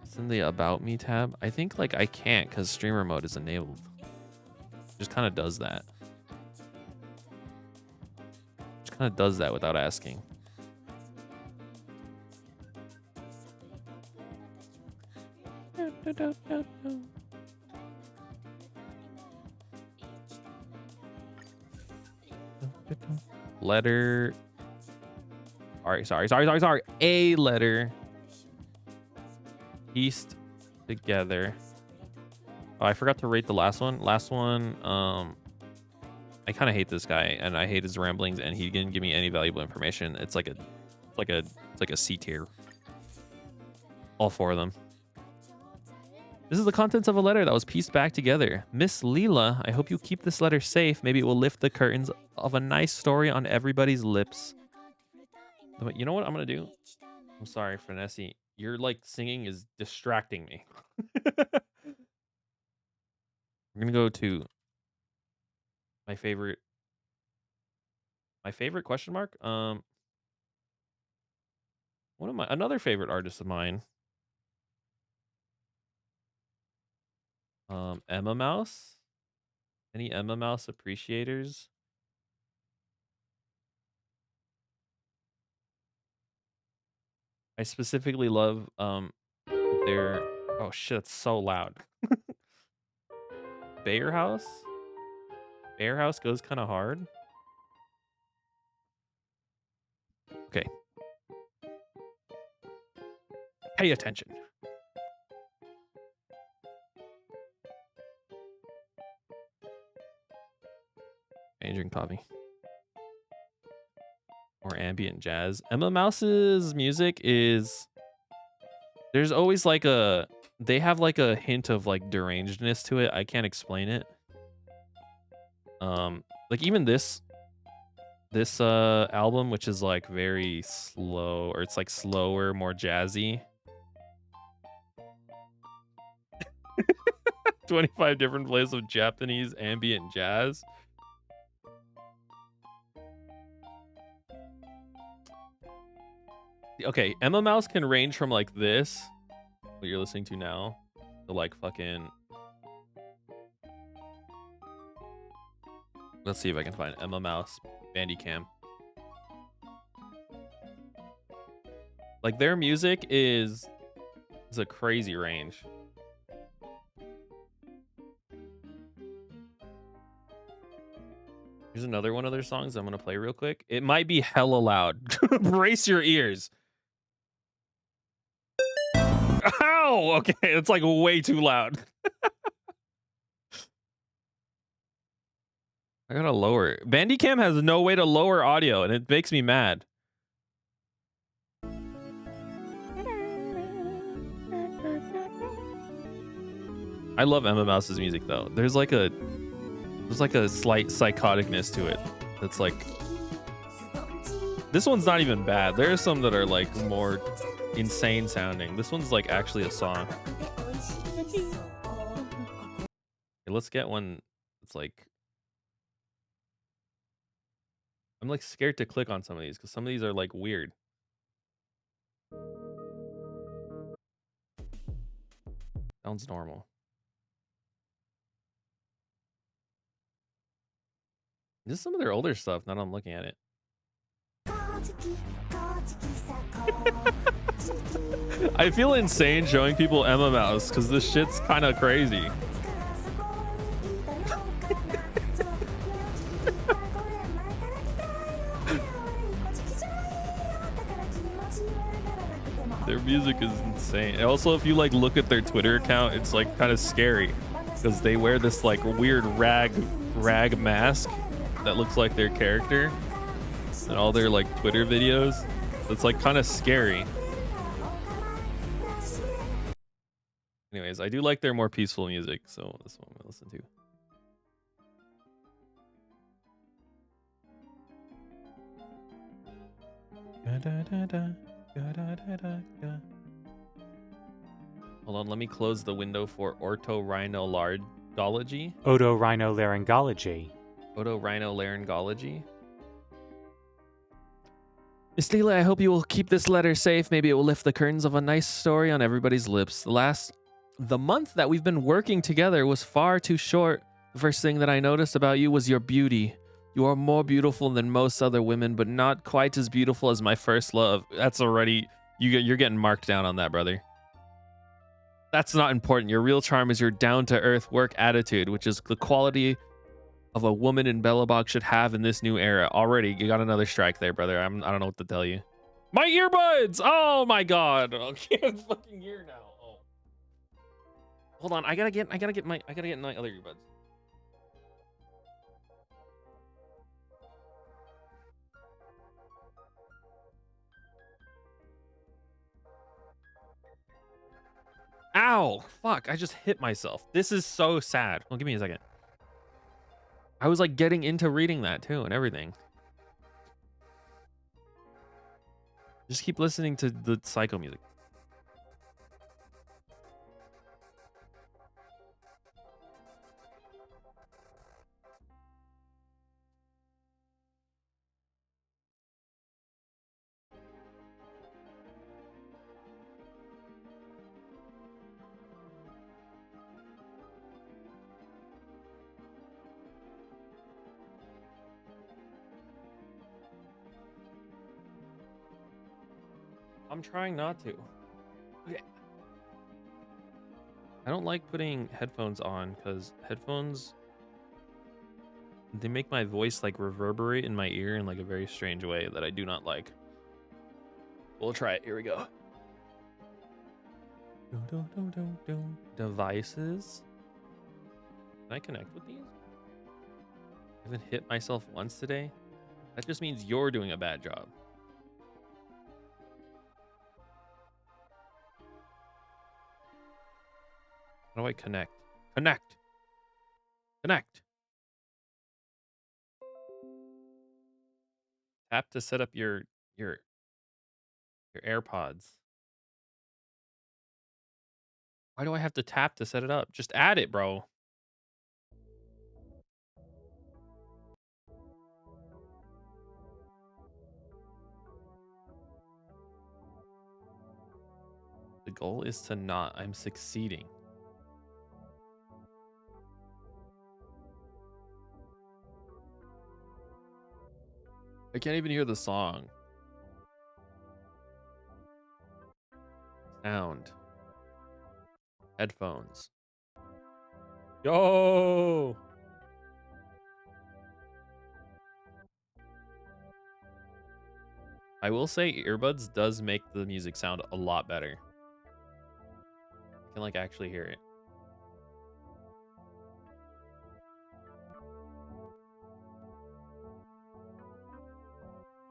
It's in the About Me tab. I think like I can't because streamer mode is enabled. Just kind of does that. Just kind of does that without asking. Letter. Sorry. A letter. Pieced together. Oh, I forgot to rate the last one. Last one, I kind of hate this guy, and I hate his ramblings, and he didn't give me any valuable information. It's like a C tier. All four of them. This is the contents of a letter that was pieced back together. Miss Leela, I hope you keep this letter safe. Maybe it will lift the curtains of a nice story on everybody's lips. You know what I'm gonna do? I'm sorry, Finessi. Your like singing is distracting me. We're gonna go to my favorite question mark. One of my another favorite artist of mine. Emma Mouse. Any Emma Mouse appreciators? I specifically love their oh shit, it's so loud. Bear House? Bear House goes kind of hard. Okay. Pay attention. And drink coffee. Or ambient jazz. Emma Mouse's music is... There's always like a... They have like a hint of like derangedness to it. I can't explain it. Like even this album, which is like very slow, or it's like slower, more jazzy. 25 different plays of Japanese ambient jazz. Okay, Emma Mouse can range from like this, what you're listening to now, to like fucking... Let's see if I can find Emma Mouse Bandicam. Like their music is a crazy range. Here's another one of their songs I'm gonna play real quick. It might be hella loud. Brace your ears. Ow! Okay, it's like way too loud. I gotta lower it. Bandicam has no way to lower audio, and it makes me mad. I love Emma Mouse's music though. There's like a slight psychoticness to it. That's like, this one's not even bad. There are some that are like more insane sounding. This one's like actually a song. Okay, let's get one that's like, I'm like scared to click on some of these because some of these are like weird. Sounds normal. This is some of their older stuff. Now that I'm looking at it. I feel insane showing people Emma Mouse because this shit's kind of crazy. Their music is insane. And also, if you like look at their Twitter account, it's like kind of scary because they wear this like weird rag mask that looks like their character and all their like Twitter videos. It's like kind of scary. Anyways, I do like their more peaceful music, so this one I'm gonna listen to. Hold on, let me close the window for otorhinolaryngology. Otorhinolaryngology. Otorhinolaryngology. Miss Leela, I hope you will keep this letter safe. Maybe it will lift the curtains of a nice story on everybody's lips. The month that we've been working together was far too short The first thing that I noticed about you was your beauty. You are more beautiful than most other women, but not quite as beautiful as my first love. That's already, you're getting marked down on that, brother. That's not important. Your real charm is your down-to-earth work attitude, which is the quality of a woman in Belobog should have in this new era. Already, you got another strike there, brother. I don't know what to tell you. My earbuds! Oh my god. I can't fucking hear now. Oh. Hold on, I gotta get my other earbuds. Ow! Fuck, I just hit myself. This is so sad. Well, give me a second. I was like getting into reading that too and everything. Just keep listening to the psycho music. I'm trying not to. Okay. I don't like putting headphones on because headphones, they make my voice like reverberate in my ear in like a very strange way that I do not like. We'll try it. Here we go. Devices. Can I connect with these? I haven't hit myself once today. That just means you're doing a bad job. How do I connect? Connect. Connect. Tap to set up your AirPods. Why do I have to tap to set it up? Just add it, bro. The goal is to not. I'm succeeding. I can't even hear the song. Sound. Headphones. Yo! I will say earbuds does make the music sound a lot better. I can like actually hear it.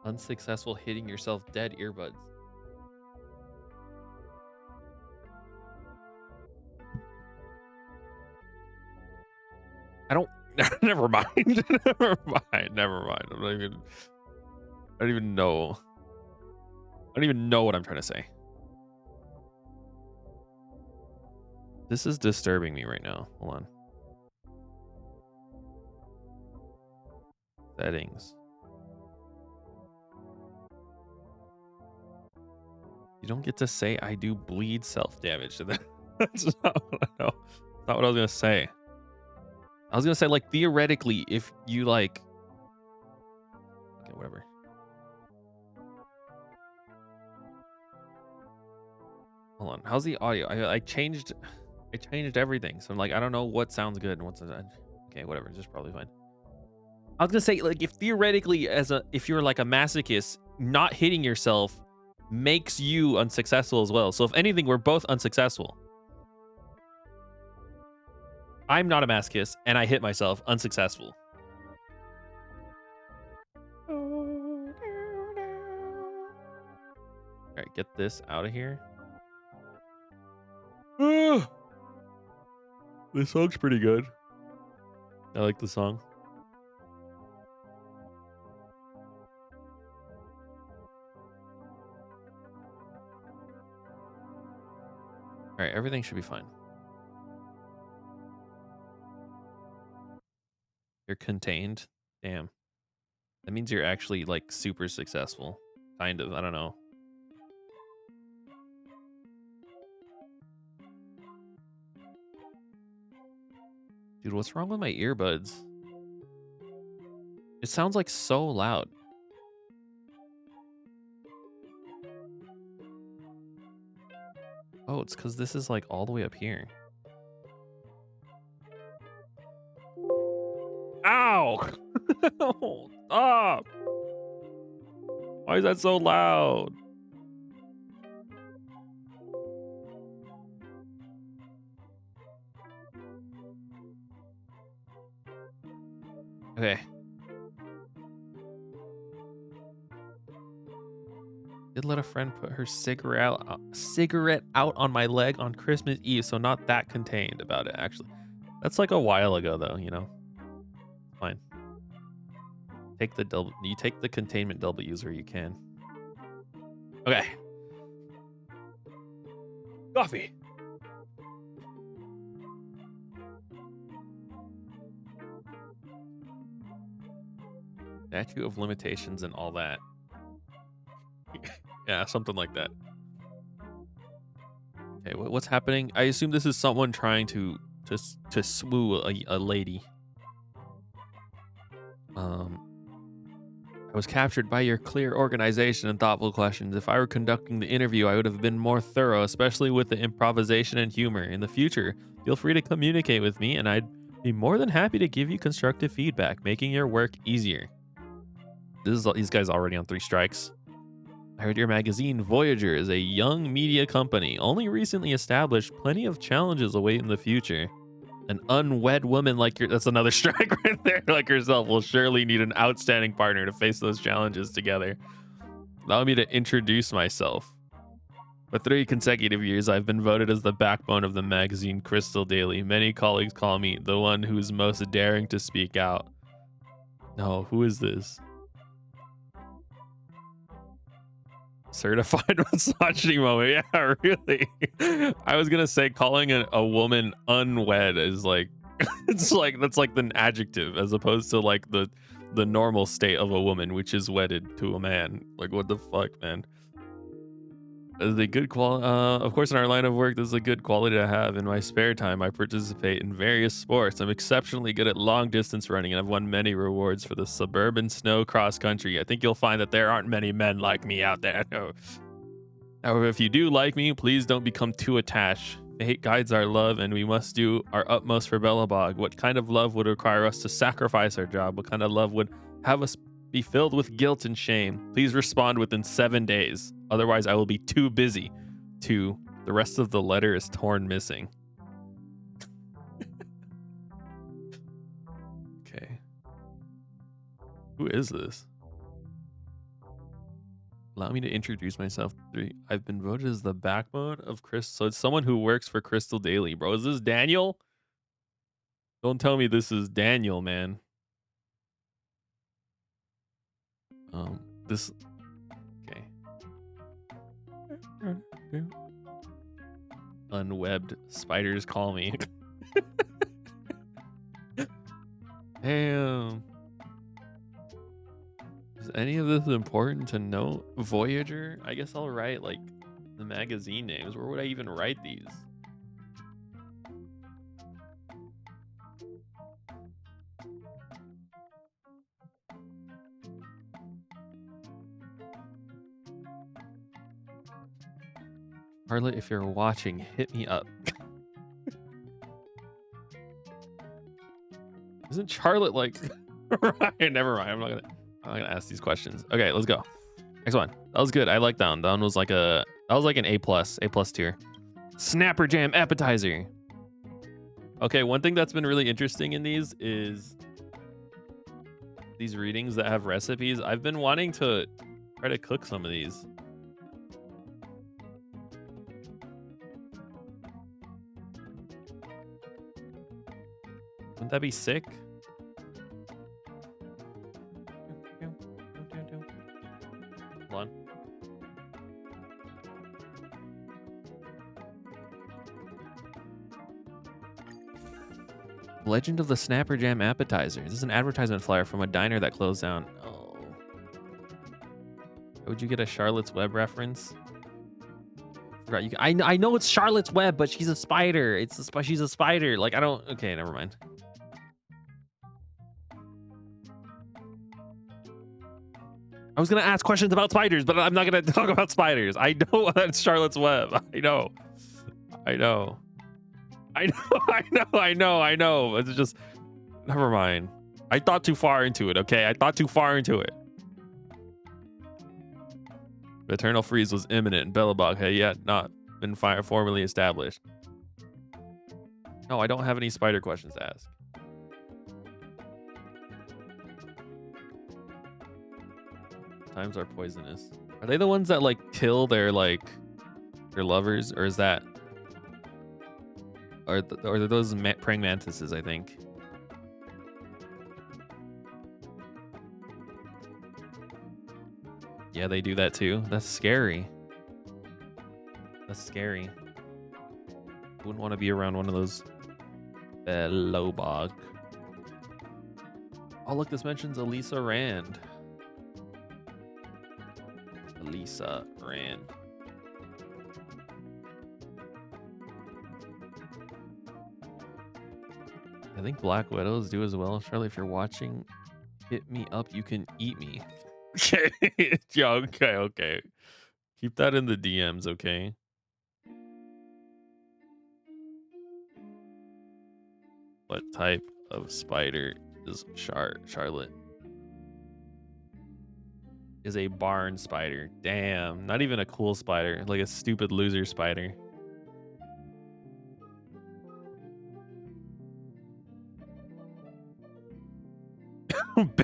Unsuccessful hitting yourself dead earbuds. I don't. Never mind. Never mind. Never mind. I don't even know. I don't even know what I'm trying to say. This is disturbing me right now. Hold on. Settings. You don't get to say I do bleed self-damage to that. That's not what I know. That's not what I was gonna say. I was gonna say, like, theoretically, if you like, okay, whatever. Hold on. How's the audio? I changed everything. So I'm like, I don't know what sounds good and what's okay, whatever. It's just probably fine. I was gonna say, like, if theoretically, if you're like a masochist, not hitting yourself makes you unsuccessful as well. So if anything, we're both unsuccessful. I'm not a masochist, and I hit myself unsuccessful. All right, get this out of here. This song's pretty good. I like the song. All right, everything should be fine. You're contained. Damn. That means you're actually like super successful. Kind of. I don't know. Dude, what's wrong with my earbuds? It sounds like so loud. Oh, it's because this is like all the way up here. Ow! Stop! Why is that so loud? Okay. Did let a friend put her cigarette out on my leg on Christmas Eve, so not that contained about it, actually. That's like a while ago, though, you know? Fine. You take the containment W's where you can. Okay. Coffee. Statute of limitations and all that. Yeah, something like that. Okay, what's happening? I assume this is someone trying to swoo a lady. I was captured by your clear organization and thoughtful questions. If I were conducting the interview, I would have been more thorough, especially with the improvisation and humor. In the future, feel free to communicate with me, and I'd be more than happy to give you constructive feedback, making your work easier. These guys already on 3 strikes. I heard your magazine, Voyager, is a young media company, only recently established. Plenty of challenges await in the future. An unwed woman like that's another strike right there, like yourself, will surely need an outstanding partner to face those challenges together. Allow me to introduce myself. For 3 consecutive years, I've been voted as the backbone of the magazine Crystal Daily. Many colleagues call me the one who's most daring to speak out. No, who is this? Certified misogyny moment. Yeah, really. I was gonna say calling a woman unwed is like it's like that's like the adjective as opposed to like the normal state of a woman, which is wedded to a man. Like what the fuck, man? Is a good quality. Of course, in our line of work, this is a good quality to have. In my spare time, I participate in various sports. I'm exceptionally good at long distance running, and I've won many rewards for the suburban snow cross country. I think you'll find that there aren't many men like me out there. No. However, if you do like me, please don't become too attached. Fate guides our love, and we must do our utmost for Belobog. What kind of love would require us to sacrifice our job? What kind of love would have us be filled with guilt and shame? Please respond within 7 days. Otherwise, I will be too busy to. The rest of the letter is torn missing. Okay. Who is this? Allow me to introduce myself. 3. I've been voted as the backbone of Crystal. So it's someone who works for Crystal Daily, bro. Is this Daniel? Don't tell me this is Daniel, man. This. Okay. Unwebbed spiders call me. Damn. Is any of this important to know? Voyager? I guess I'll write like the magazine names. Where would I even write these? Charlotte, if you're watching, hit me up. Isn't Charlotte like right, never mind. I'm not gonna ask these questions. Okay, let's go. Next one. That was good. I like that one. That one was like an A plus tier. Snapper Jam appetizer. Okay, one thing that's been really interesting in these is these readings that have recipes. I've been wanting to try to cook some of these. Wouldn't that be sick? Hold on. Legend of the Snapper Jam appetizer. This is an advertisement flyer from a diner that closed down. Oh. Would you get a Charlotte's Web reference? Right, I know it's Charlotte's Web, but she's a spider. She's a spider. Like I don't. Okay, never mind. I was gonna ask questions about spiders, but I'm not gonna talk about spiders. I know that's Charlotte's Web. I know. It's just never mind. I thought too far into it. Okay, I thought too far into it. Eternal freeze was imminent, and Belobog had yet not been formally established. No, I don't have any spider questions to ask. Times are poisonous. Are they the ones that like kill their lovers, or is that, or are those praying mantises? I think. Yeah, they do that too. That's scary. That's scary. Wouldn't want to be around one of those Belobog. Oh, look, this mentions Elisa Rand. Elisa Rand. I think Black Widows do as well. Charlie, if you're watching, hit me up. You can eat me. Okay. Yeah, okay. Keep that in the DMs, okay? What type of spider is Charlotte? Is a barn spider. Damn, not even a cool spider, like a stupid loser spider.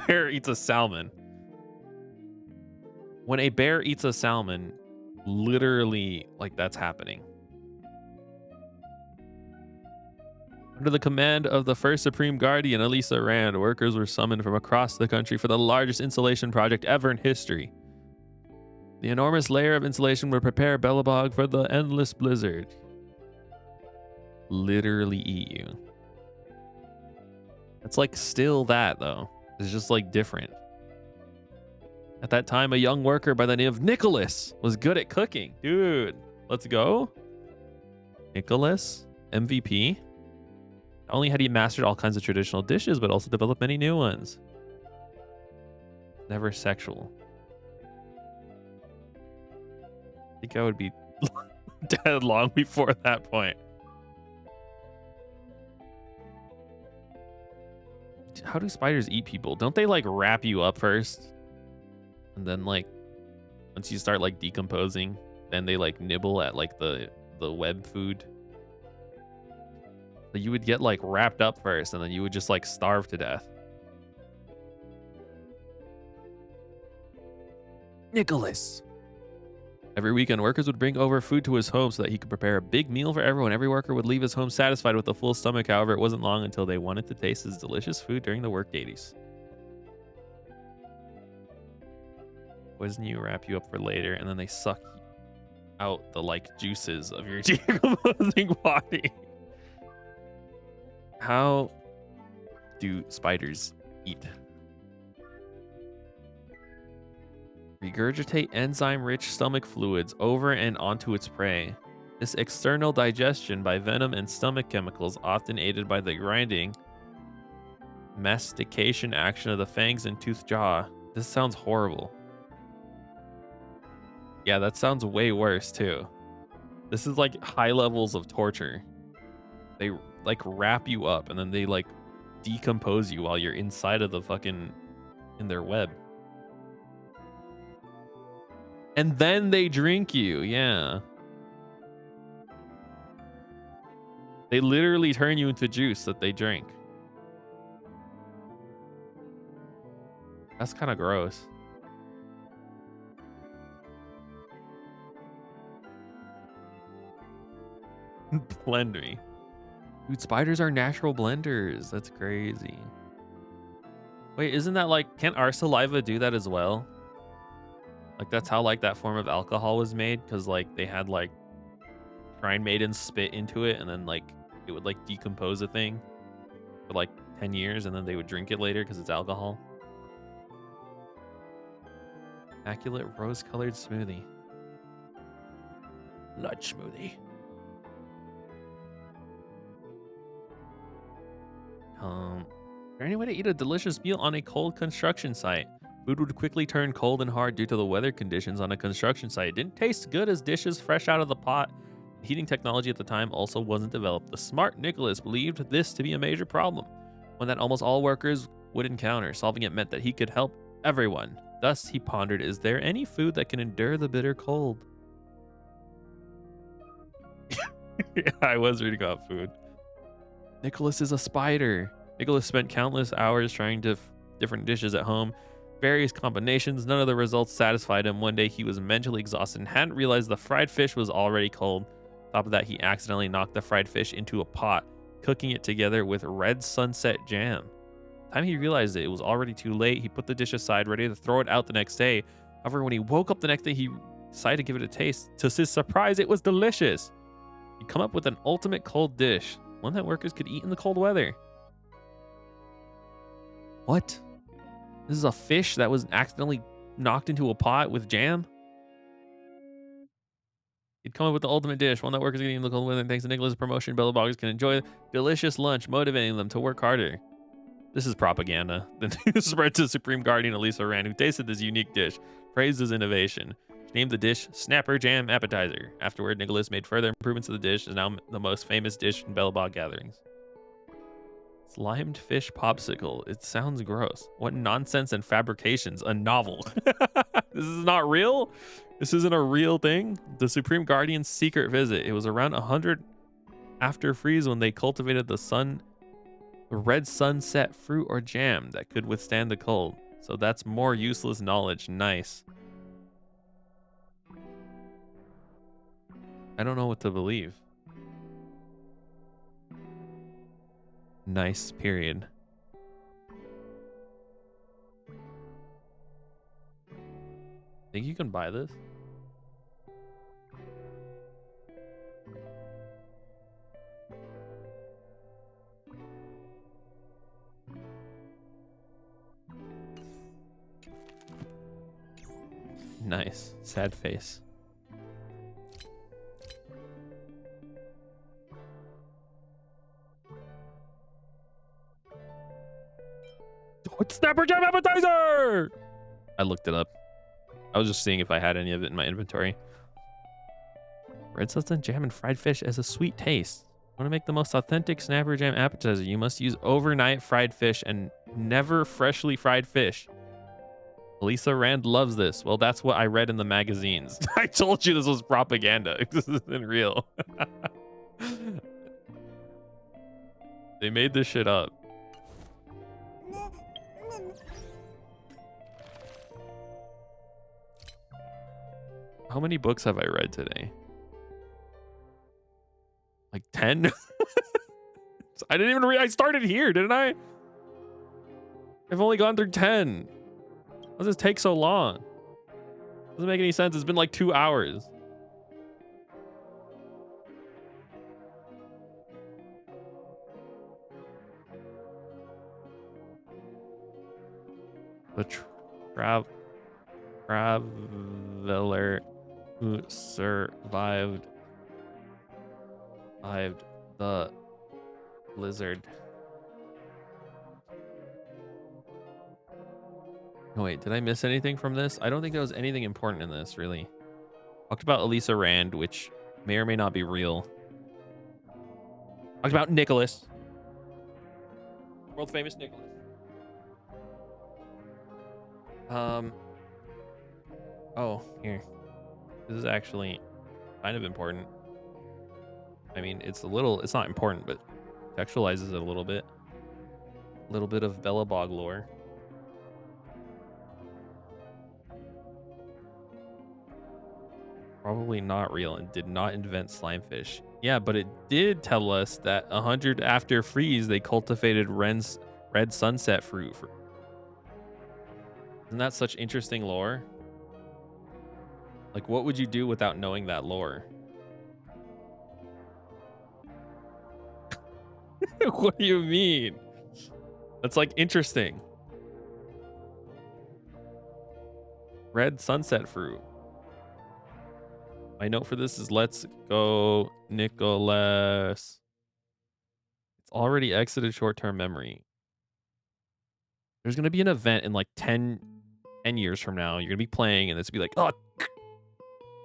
Bear eats a salmon. When a bear eats a salmon, literally, like, that's happening. Under the command of the first Supreme Guardian, Elisa Rand, workers were summoned from across the country for the largest insulation project ever in history. The enormous layer of insulation would prepare Belobog for the endless blizzard. Literally eat you. It's like still that, though. It's just like different. At that time, a young worker by the name of Nicholas was good at cooking. Dude, let's go. Nicholas, MVP. Not only had he mastered all kinds of traditional dishes, but also developed many new ones. Never sexual. I think I would be dead long before that point. How do spiders eat people? Don't they like wrap you up first? And then like once you start like decomposing, then they like nibble at like the web food. So you would get like wrapped up first, and then you would just like starve to death. Nicholas. Every weekend, workers would bring over food to his home so that he could prepare a big meal for everyone. Every worker would leave his home satisfied with a full stomach. However, it wasn't long until they wanted to taste his delicious food during the work days. Poison you, wrap you up for later, and then they suck out the like juices of your decomposing body. How do spiders eat? Regurgitate enzyme-rich stomach fluids over and onto its prey. This external digestion by venom and stomach chemicals, often aided by the grinding, mastication action of the fangs and toothed jaw. This sounds horrible. Yeah, that sounds way worse too. This is like high levels of torture. They like wrap you up and then they like decompose you while you're inside of the fucking in their web. And then they drink you. Yeah. They literally turn you into juice that they drink. That's kind of gross. Blend me. Dude, spiders are natural blenders. That's crazy. Wait, isn't that like, can't our saliva do that as well? Like that's how like that form of alcohol was made, because like they had like shrine maidens spit into it and then like it would like decompose a thing for like 10 years and then they would drink it later because it's alcohol. Immaculate rose-colored smoothie. Lunch smoothie. Is there any way to eat a delicious meal on a cold construction site? Food would quickly turn cold and hard due to the weather conditions on a construction site. It didn't taste good as dishes fresh out of the pot. Heating technology at the time also wasn't developed. The smart Nicholas believed this to be a major problem, one that almost all workers would encounter. Solving it meant that he could help everyone. Thus, he pondered, is there any food that can endure the bitter cold? Yeah, I was reading about food. Nicholas is a spider. Nicholas spent countless hours trying different dishes at home, various combinations. None of the results satisfied him. One day he was mentally exhausted and hadn't realized the fried fish was already cold. On top of that, he accidentally knocked the fried fish into a pot, cooking it together with red sunset jam. By the time he realized it was already too late, he put the dish aside, ready to throw it out the next day. However, when he woke up the next day, he decided to give it a taste. To his surprise, it was delicious. He'd come up with an ultimate cold dish, one that workers could eat in the cold weather. What? This is a fish that was accidentally knocked into a pot with jam? He'd come up with the ultimate dish, one that workers can eat in the cold weather. And thanks to Nicholas' promotion, Bellaboggers can enjoy delicious lunch, motivating them to work harder. This is propaganda. The news spread to Supreme Guardian Elisa Rand, who tasted this unique dish, praised his innovation. She named the dish Snapper Jam Appetizer. Afterward, Nicholas made further improvements to the dish, and is now the most famous dish in Bellabog gatherings. Slimed fish popsicle. It sounds gross. What nonsense and fabrications. A novel. This is not real? This isn't a real thing? The Supreme Guardian's secret visit. It was around 100 after freeze when they cultivated the red sunset fruit or jam that could withstand the cold. So that's more useless knowledge. Nice. I don't know what to believe. Nice, period. Think you can buy this? Nice. Sad face. What's Snapper Jam Appetizer? I looked it up. I was just seeing if I had any of it in my inventory. Red sunset jam and fried fish as a sweet taste. Want to make the most authentic Snapper Jam appetizer? You must use overnight fried fish and never freshly fried fish. Lisa Rand loves this. Well, that's what I read in the magazines. I told you this was propaganda. This isn't real. They made this shit up. How many books have I read today? Like 10? I didn't even read. I started here, didn't I? I've only gone through 10. Why does this take so long? Doesn't make any sense. It's been like 2 hours. The traveler who survived the blizzard. Oh, wait, did I miss anything from this? I don't think there was anything important in this, really. Talked about Elisa Rand, which may or may not be real. Talked about Nicholas. World famous Nicholas. Oh, here. This is actually kind of important. I mean, it's not important, but textualizes it a little bit. A little bit of Bellabog lore. Probably not real and did not invent slimefish. Yeah, but it did tell us that 100 after freeze, they cultivated red sunset fruit. Isn't that such interesting lore? Like, what would you do without knowing that lore? What do you mean? That's like interesting. Red sunset fruit. My note for this is let's go, Nicholas. It's already exited short-term memory. There's going to be an event in like 10 years from now. You're going to be playing and it's going to be like, oh,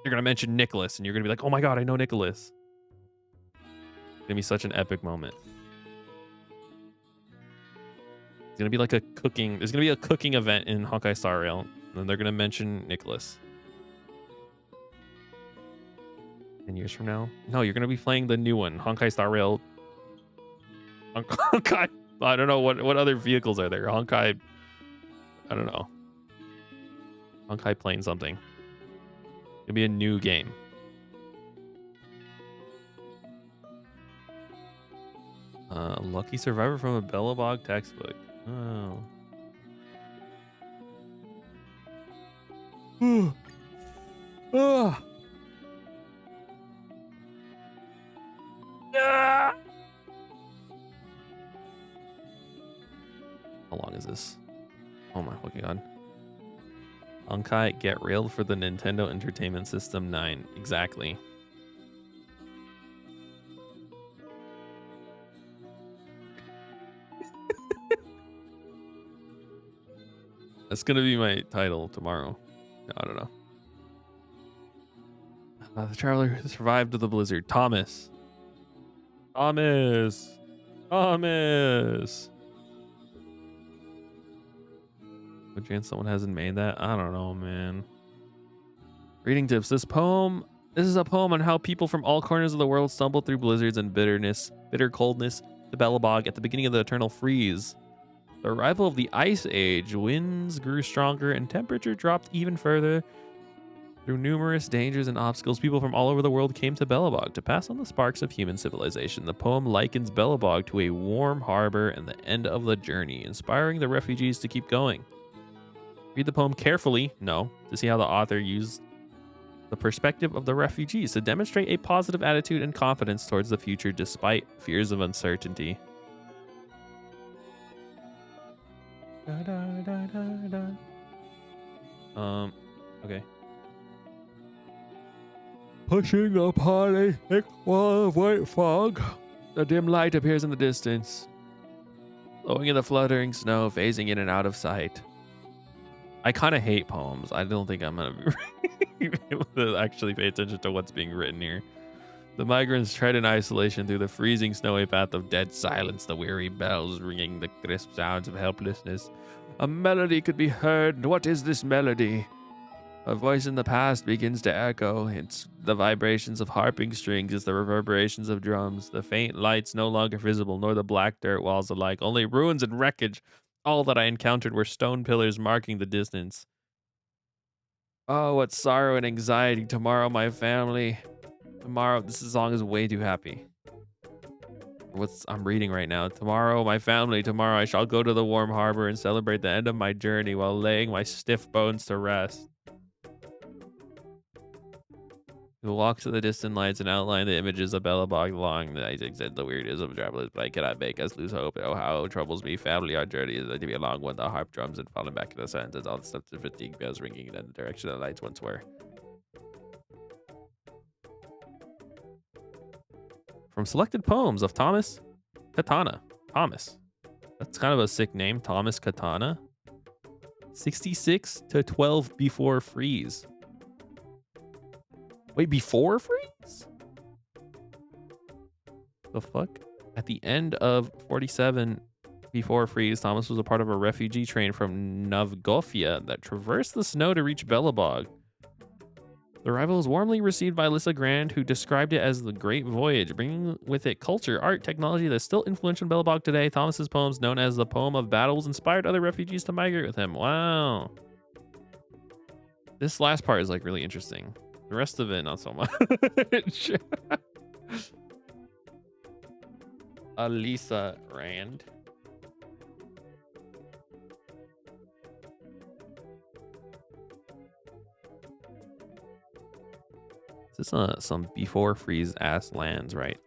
you're going to mention Nicholas and you're going to be like, oh my God, I know Nicholas. It's going to be such an epic moment. It's going to be like a cooking, there's going to be a cooking event in Honkai Star Rail and they're going to mention Nicholas. 10 years from now? No, you're going to be playing the new one, Honkai Star Rail. Honkai, I don't know, what other vehicles are there? Honkai, I don't know. Honkai playing something. It'll be a new game. Lucky survivor from a Bellabog textbook. Oh. Ah. How long is this? Oh my fucking God. Honkai get railed for the Nintendo Entertainment System 9. Exactly. That's gonna be my title tomorrow. No, I don't know. The traveler who survived the blizzard. Thomas. Thomas. Thomas. What chance someone hasn't made that? I don't know, man. Reading tips. This is a poem on how people from all corners of the world stumbled through blizzards and bitter coldness to Bellabog at the beginning of the eternal freeze. The arrival of the Ice Age, winds grew stronger and temperature dropped even further. Through numerous dangers and obstacles, people from all over the world came to Bellabog to pass on the sparks of human civilization. The poem likens Bellabog to a warm harbor and the end of the journey, inspiring the refugees to keep going. Read the poem carefully, to see how the author used the perspective of the refugees to demonstrate a positive attitude and confidence towards the future despite fears of uncertainty. Okay. Pushing upon a thick wall of white fog, a dim light appears in the distance, blowing in the fluttering snow, phasing in and out of sight. I kind of hate poems. I don't think I'm going to be able to actually pay attention to what's being written here. The migrants tread in isolation through the freezing snowy path of dead silence, the weary bells ringing the crisp sounds of helplessness. A melody could be heard. What is this melody? A voice in the past begins to echo. It's the vibrations of harping strings. It's the reverberations of drums. The faint lights no longer visible, nor the black dirt walls alike. Only ruins and wreckage. All that I encountered were stone pillars marking the distance. Oh, what sorrow and anxiety. Tomorrow, my family. Tomorrow, this song is way too happy. I'm reading right now. Tomorrow, my family. Tomorrow, I shall go to the warm harbor and celebrate the end of my journey while laying my stiff bones to rest. We will walk to the distant lights and outline the images of Bellabog along the Isaac said the weirdness of travelers, but I cannot make us lose hope. Oh, how it troubles me. Family, our journey is to be a long one. The harp drums and falling back in the sands as all the steps of fatigue bells ringing in the direction the lights once were. From selected poems of Thomas Katana. Thomas. That's kind of a sick name. Thomas Katana. 66 to 12 before freeze. Wait, before freeze? The fuck? At the end of 47 before freeze, Thomas was a part of a refugee train from Novgofia that traversed the snow to reach Bellabog. The arrival was warmly received by Alyssa Grand, who described it as the Great Voyage, bringing with it culture, art, technology that's still influential in Bellabog today. Thomas's poems, known as the Poem of Battles, inspired other refugees to migrate with him. Wow. This last part is like really interesting. The rest of it, not so much. Alyssa Rand. Is this some before freeze ass lands, right?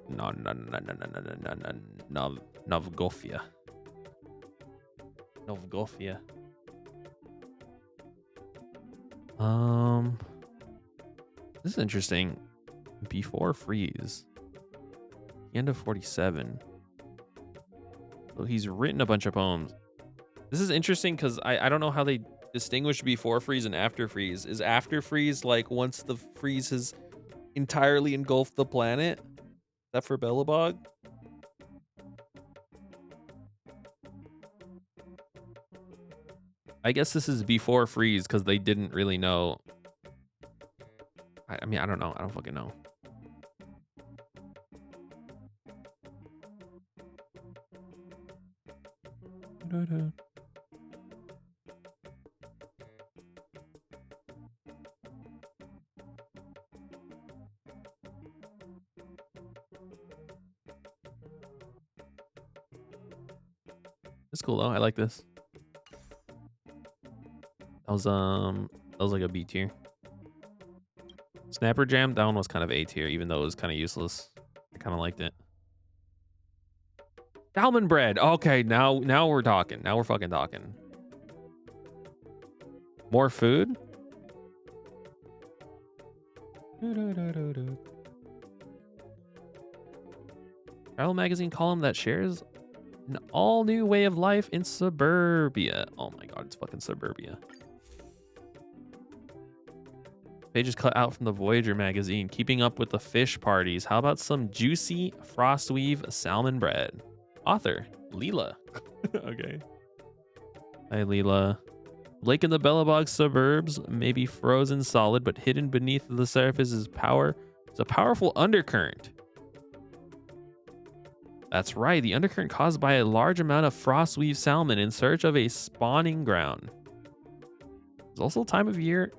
No, Novgofia. Novgofia. This is interesting. Before freeze. The end of 47. So he's written a bunch of poems. This is interesting because I don't know how they distinguish before freeze and after freeze. Is after freeze like once the freeze has entirely engulfed the planet? Is that for Belobog? I guess this is before freeze because they didn't really know. I mean, I don't know. I don't fucking know. It's cool though. I like this. That was like a B tier. Snapper Jam, that one was kind of A tier, even though it was kind of useless. I kind of liked it. Salmon bread. Okay, now we're talking. Now we're fucking talking. More food? Travel magazine column that shares an all new way of life in suburbia. Oh my god, it's fucking suburbia. Pages cut out from the Voyager magazine. Keeping up with the fish parties. How about some juicy frostweave salmon bread? Author, Leela. Okay. Hi, Leela. Lake in the Belobog suburbs may be frozen solid, but hidden beneath the surface is a powerful undercurrent. That's right, the undercurrent caused by a large amount of frostweave salmon in search of a spawning ground. It's also a time of year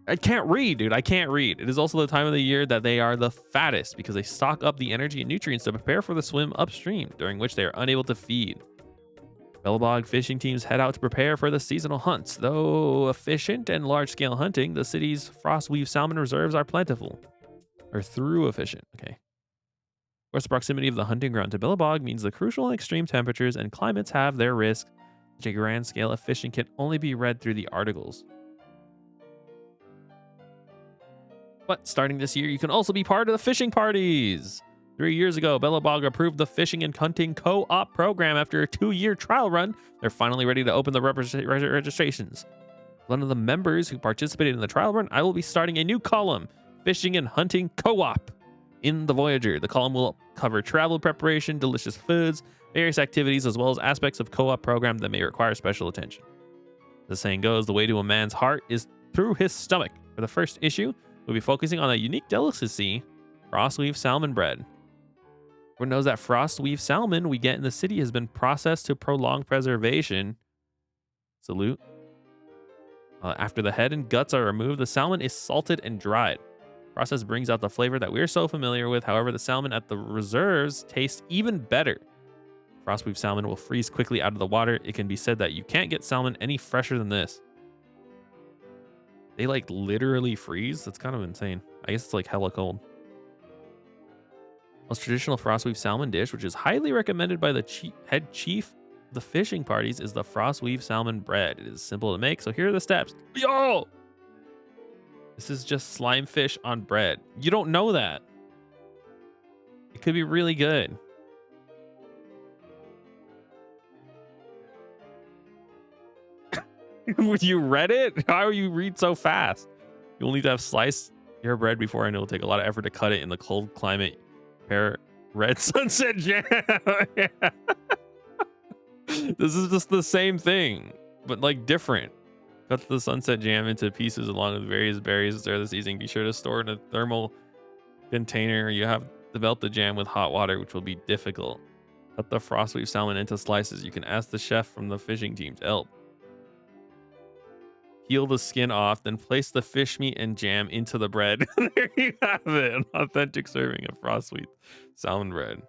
I can't read, dude. I can't read. It is also the time of the year that they are the fattest because they stock up the energy and nutrients to prepare for the swim upstream, during which they are unable to feed. Belobog fishing teams head out to prepare for the seasonal hunts. Though efficient and large-scale hunting, the city's frostweave salmon reserves are plentiful. Or through efficient, okay. Of course, the proximity of the hunting ground to Belobog means the crucial and extreme temperatures and climates have their risks. Such a grand scale of fishing can only be read through the articles. But starting this year, you can also be part of the fishing parties. 3 years ago, Belobog approved the fishing and hunting co-op program after a 2-year trial run. They're finally ready to open the registrations. One of the members who participated in the trial run, I will be starting a new column, Fishing and Hunting Co-op, in the Voyager. The column will cover travel preparation, delicious foods, various activities, as well as aspects of co-op program that may require special attention. The saying goes, the way to a man's heart is through his stomach. For the first issue, we'll be focusing on a unique delicacy, frostweave salmon bread. Everyone knows that frostweave salmon we get in the city has been processed to prolong preservation. Salute. After the head and guts are removed, the salmon is salted and dried. The process brings out the flavor that we're so familiar with. However, the salmon at the reserves tastes even better. Frostweave salmon will freeze quickly out of the water. It can be said that you can't get salmon any fresher than this. They like literally freeze? That's kind of insane. I guess it's like hella cold. Most traditional frostweave salmon dish, which is highly recommended by the head chief of the fishing parties, is the frostweave salmon bread. It is simple to make, so here are the steps. Yo! This is just slime fish on bread. You don't know that. It could be really good. You read it? How you read so fast? You'll need to have sliced your bread before, and it will take a lot of effort to cut it in the cold climate. Pair red sunset jam. Yeah. This is just the same thing, but like different. Cut the sunset jam into pieces along with various berries to start the seasoning. Be sure to store in a thermal container. You have to melt the jam with hot water, which will be difficult. Cut the frostweave salmon into slices. You can ask the chef from the fishing team to help. Peel the skin off, then place the fish meat and jam into the bread. There you have it, an authentic serving of frostweave salmon bread.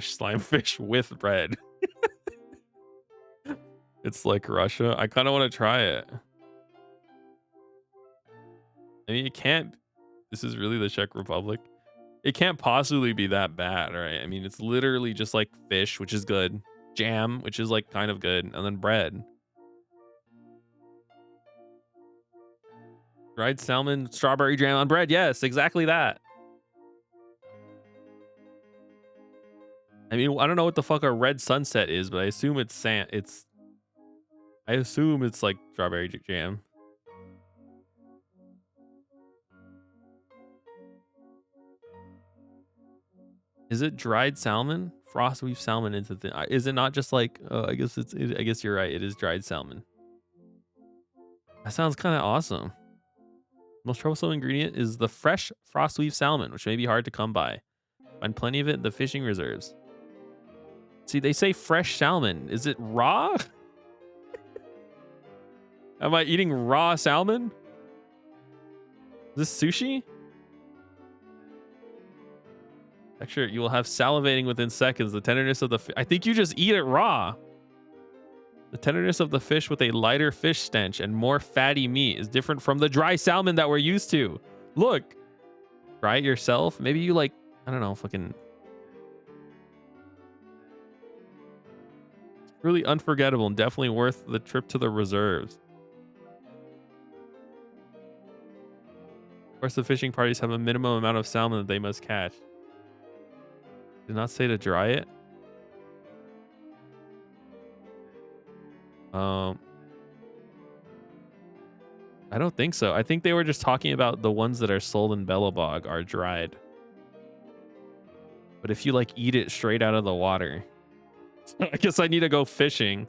Slime fish with bread. It's like Russia. I kind of want to try it. I mean, it can't. This is really the Czech Republic. It can't possibly be that bad, right? I mean, it's literally just like fish, which is good. Jam, which is like kind of good, and then bread. Dried salmon, strawberry jam on bread. Yes, exactly that. I mean, I don't know what the fuck a red sunset is, but I assume it's I assume it's like strawberry jam. Is it dried salmon? Frost weave salmon into thin. Is it not just like? I guess I guess you're right. It is dried salmon. That sounds kind of awesome. Most troublesome ingredient is the fresh frost weave salmon, which may be hard to come by. Find plenty of it in the fishing reserves. See, they say fresh salmon. Is it raw? Am I eating raw salmon? Is this sushi? Texture, you will have salivating within seconds. The tenderness of the I think you just eat it raw. The tenderness of the fish with a lighter fish stench and more fatty meat is different from the dry salmon that we're used to. Look. Try it yourself. Maybe you like, I don't know, fucking... It's really unforgettable and definitely worth the trip to the reserves. Of course, the fishing parties have a minimum amount of salmon that they must catch. Did not say to dry it. I don't think so. I think they were just talking about the ones that are sold in Bellabog are dried. But if you like eat it straight out of the water, I guess I need to go fishing.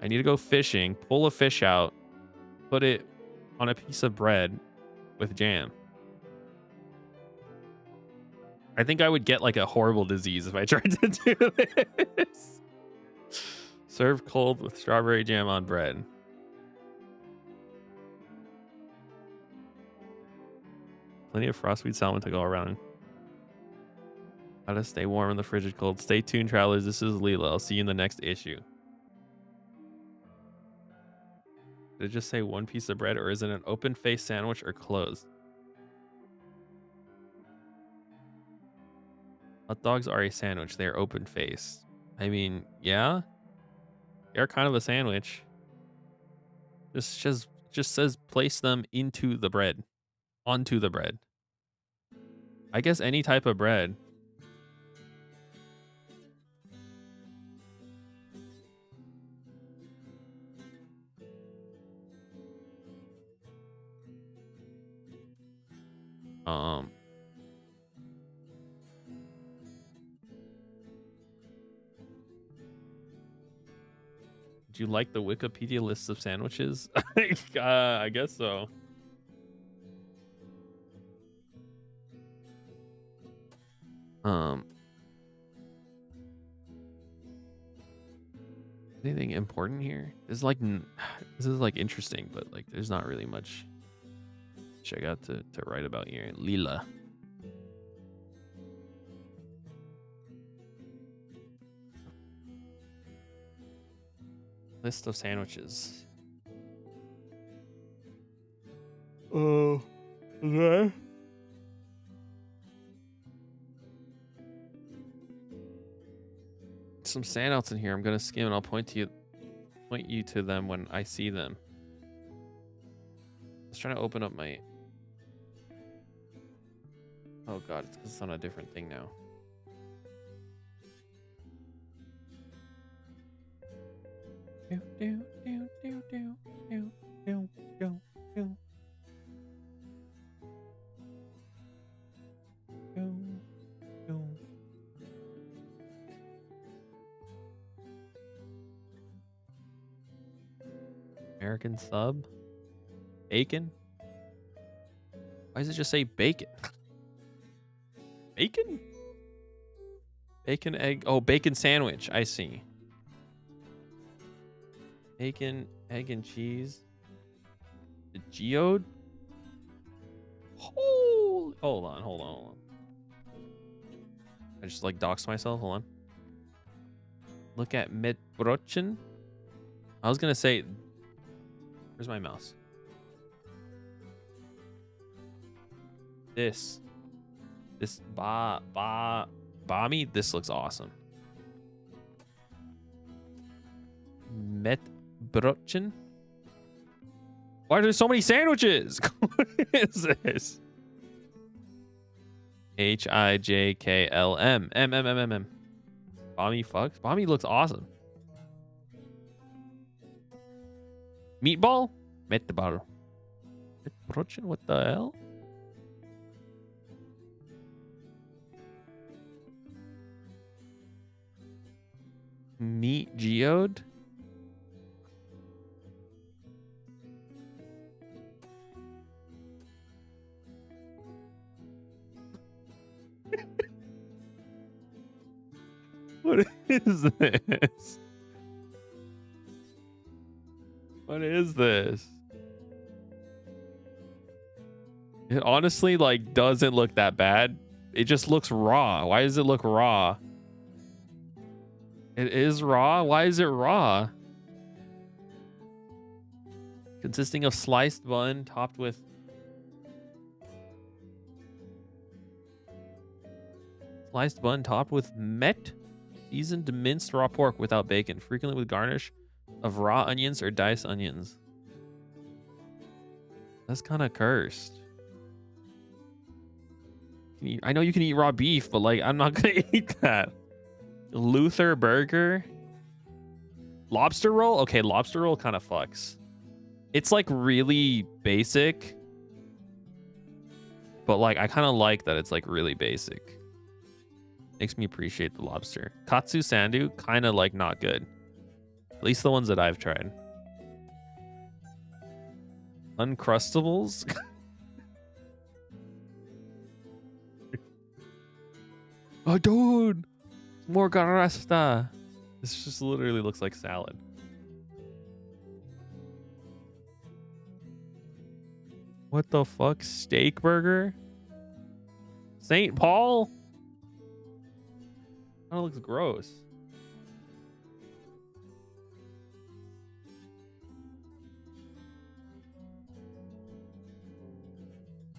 I need to go fishing, pull a fish out, put it on a piece of bread with jam. I think I would get like a horrible disease if I tried to do this. Serve cold with strawberry jam on bread. Plenty of frostweed salmon to go around. How to stay warm in the frigid cold. Stay tuned, travelers. This is Leela. I'll see you in the next issue. Did it just say one piece of bread, or is it an open-faced sandwich or closed? Hot dogs are a sandwich. They are open-faced. I mean, yeah. They're kind of a sandwich. Just says place them into the bread. Onto the bread. I guess any type of bread. Do you like the Wikipedia lists of sandwiches? I guess so. Anything important here? This is like interesting, but like there's not really much I got to write about here. Leela. List of sandwiches. Oh, okay. Some standouts in here. I'm gonna skim and I'll point you to them when I see them. I was trying to open up my... Oh god, it's because it's on a different thing now. American sub? Bacon? Why does it just say bacon? Bacon? Bacon, egg. Oh, bacon sandwich. I see. Bacon, egg, and cheese. The geode? Hold on. I just like doxed myself. Hold on. Look at Metbrochen. I was gonna say... Where's my mouse? This Bami. This looks awesome. Metbrochen. Why are there so many sandwiches? What is this? HIJKLM. M. Bommy fucks. Bommy looks awesome. Meatball? Meatball. What the hell? Meat geode? What is this? What is this? It honestly like doesn't look that bad. It just looks raw. Why does it look raw? It is raw? Why is it raw? Consisting of sliced bun topped with met, seasoned minced raw pork without bacon, frequently with garnish of raw onions or diced onions. That's kind of cursed. I know you can eat raw beef, but like I'm not gonna eat that. Luther burger. Lobster roll? Okay, lobster roll kind of fucks. It's like really basic. But like I kind of like that it's like really basic. Makes me appreciate the lobster. Katsu sandu, kind of like not good. At least the ones that I've tried. Uncrustables? Oh, dude! More garasta. This just literally looks like salad. What the fuck? Steak burger? St. Paul? That looks gross.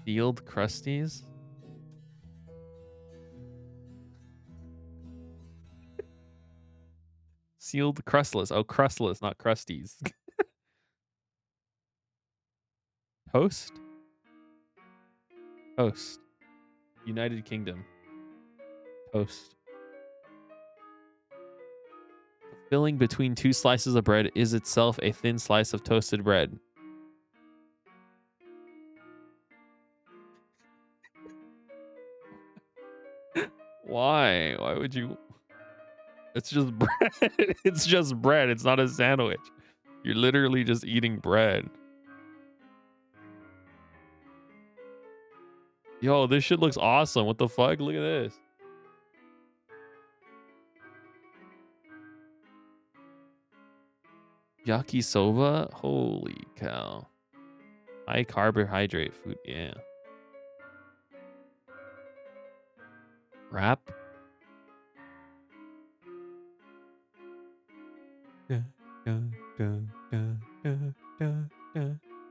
Sealed crusties? Sealed crustless. Oh, crustless, not crusties. Toast? Toast. United Kingdom. Toast. The filling between two slices of bread is itself a thin slice of toasted bread. Why? Why would you? It's just bread. It's just bread. It's not a sandwich. You're literally just eating bread. Yo, this shit looks awesome. What the fuck? Look at this. Yakisoba? Holy cow. High carbohydrate food. Yeah. Wrap?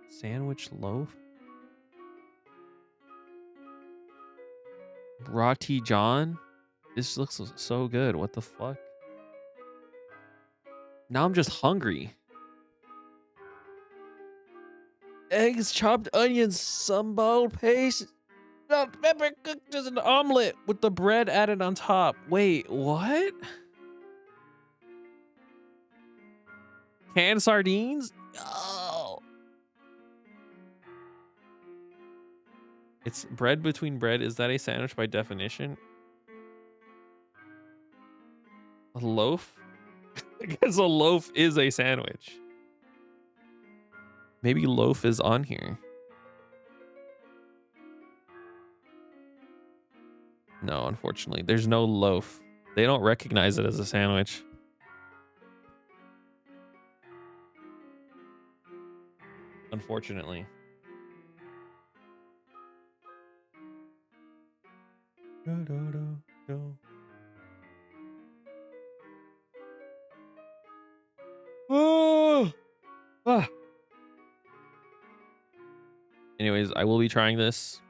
Sandwich loaf? Roti John? This looks so good. What the fuck? Now I'm just hungry. Eggs, chopped onions, sambal paste, salt, pepper cooked as an omelet with the bread added on top. Wait, what? Canned sardines? Oh. It's bread between bread. Is that a sandwich by definition? A loaf? I guess a loaf is a sandwich. Maybe loaf is on here. No, unfortunately. There's no loaf. They don't recognize it as a sandwich. Unfortunately. Oh! Ah. Anyways, I will be trying this.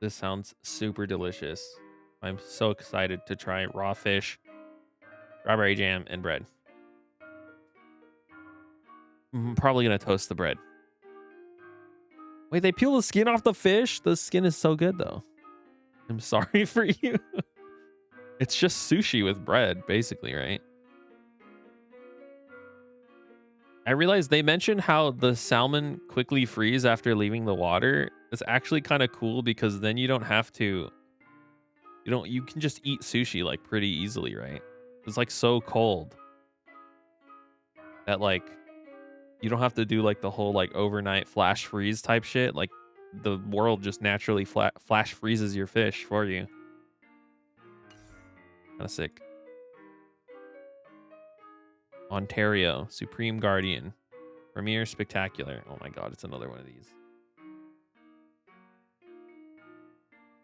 This sounds super delicious. I'm so excited to try raw fish, strawberry jam, and bread. I'm probably gonna toast the bread. Wait, they peel the skin off the fish? The skin is so good though. I'm sorry for you. It's just sushi with bread, basically, right? I realized they mentioned how the salmon quickly freeze after leaving the water. It's actually kind of cool because then you don't have to, you can just eat sushi like pretty easily, right? It's like so cold that like you don't have to do like the whole like overnight flash freeze type shit. Like the world just naturally flash freezes your fish for you. Kind of sick. Ontario, Supreme Guardian, Premier Spectacular. Oh my god, it's another one of these.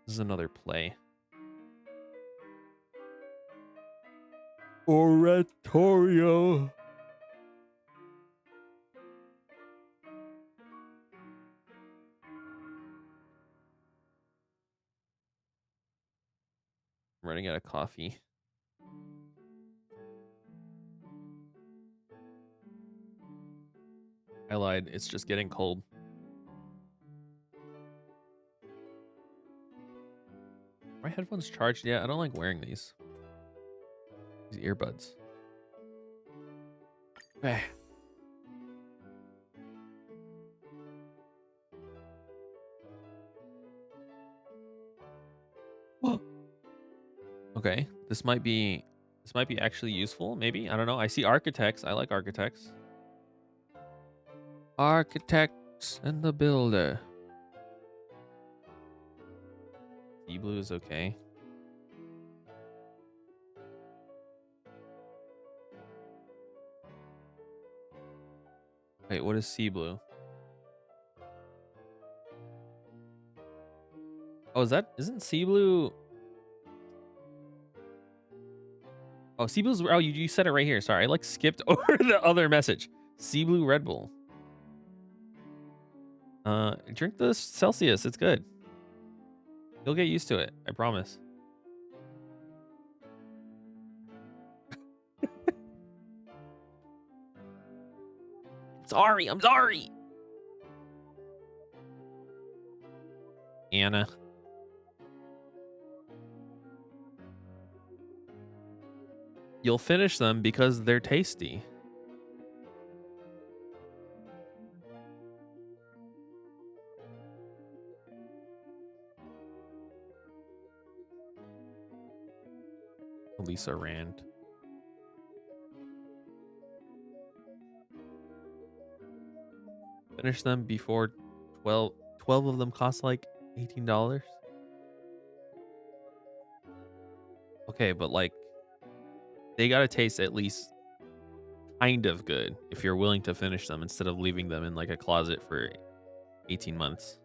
This is another play. Oratorio. I'm running out of coffee. I lied. It's just getting cold. My headphones charged? Yeah, I don't like wearing these. These earbuds. Okay. Okay. This might be actually useful, maybe. I don't know. I see architects. I like architects. Architects and the builder. Sea blue is okay. Wait, what is sea blue? Oh, isn't sea blue? Oh, sea blue's, oh, you said it right here. Sorry, I like skipped over the other message. Sea blue Red Bull. Drink the Celsius. It's good. You'll get used to it. I promise. I'm sorry. Anna. You'll finish them because they're tasty. Lisa Rand. Finish them before 12 of them cost like $18. Okay, but like they gotta taste at least kind of good if you're willing to finish them instead of leaving them in like a closet for 18 months.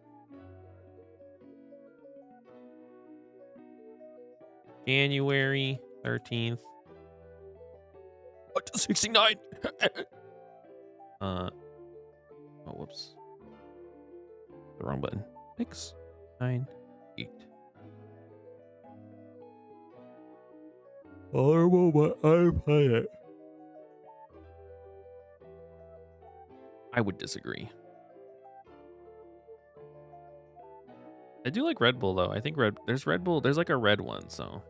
January 13th. Up to 69. Oh, whoops. The wrong button. 6, 9, 8. Horrible, but I play it. I would disagree. I do like Red Bull though. I think there's Red Bull. There's like a red one, so.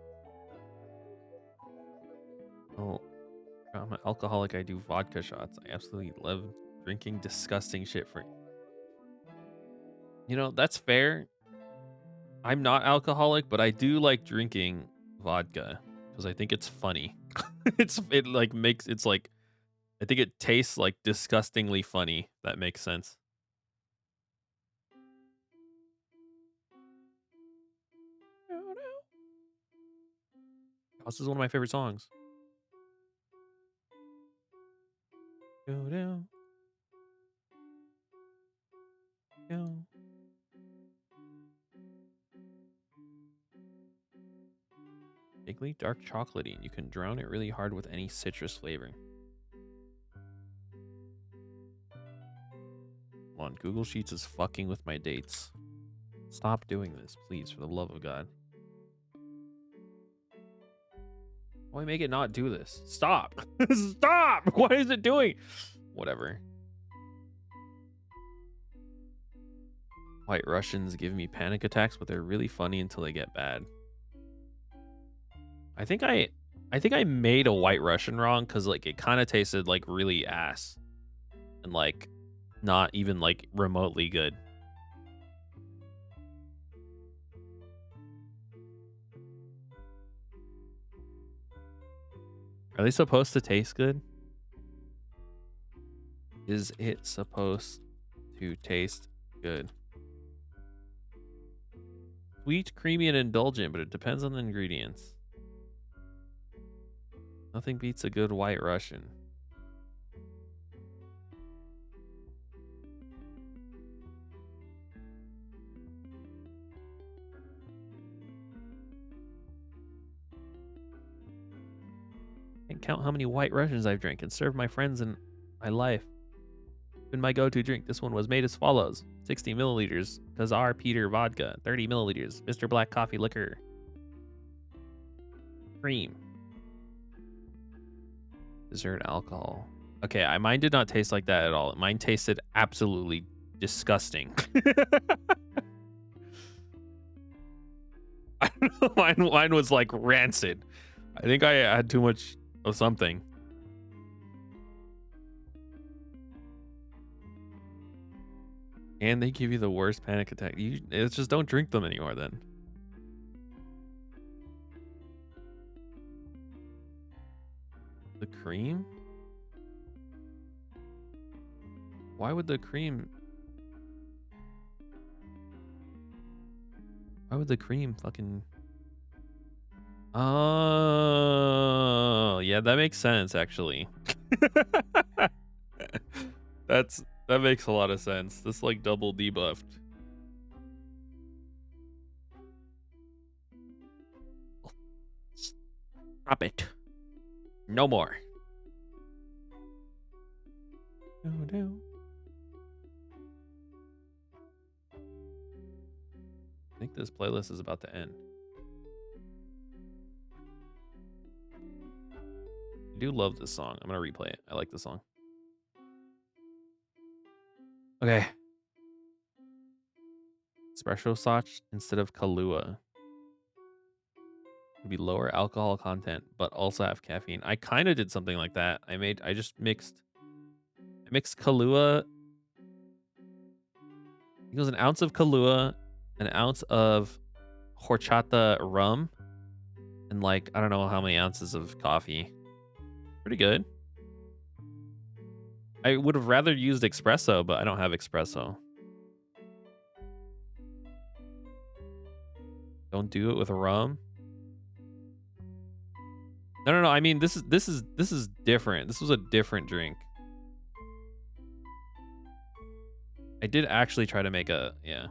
Oh, I'm an alcoholic. I do vodka shots. I absolutely love drinking disgusting shit for. You know, that's fair. I'm not alcoholic, but I do like drinking vodka because I think it's funny. I think it tastes like disgustingly funny. That makes sense. This is one of my favorite songs. Go down. Go. Vaguely dark chocolatey. You can drown it really hard with any citrus flavor. Come on, Google Sheets is fucking with my dates. Stop doing this, please, for the love of God. Why make it not do this? Stop! Stop! What is it doing? Whatever. White Russians give me panic attacks, but they're really funny until they get bad. I think I made a White Russian wrong because like it kind of tasted like really ass and like not even like remotely good. Are they supposed to taste good? Is it supposed to taste good? Sweet, creamy, and indulgent, but it depends on the ingredients. Nothing beats a good White Russian. Can't count how many White Russians I've drank and served my friends in my life. Been my go-to drink. This one was made as follows: 60 milliliters Kazar Peter vodka, 30 milliliters Mr. Black coffee liquor, cream, dessert alcohol. Okay, mine did not taste like that at all. Mine tasted absolutely disgusting. I don't know, mine was like rancid. I think I had too much of something. And they give you the worst panic attack. It's just don't drink them anymore then. The cream? Why would the cream... Why would the cream fucking... Oh, yeah, that makes sense, actually. That makes a lot of sense. This like double debuffed. Stop it. No more. No. I think this playlist is about to end. I do love this song. I'm gonna replay it. I like this song. Okay. Espresso Scotch instead of Kahlua. It'd be lower alcohol content, but also have caffeine. I kind of did something like that. I mixed Kahlua. I think it was an ounce of Kahlua, an ounce of horchata rum, and like, I don't know how many ounces of coffee. Pretty good. I would have rather used espresso, but I don't have espresso. Don't do it with rum. No. I mean, this is different. This was a different drink. I did actually try to make a, yeah.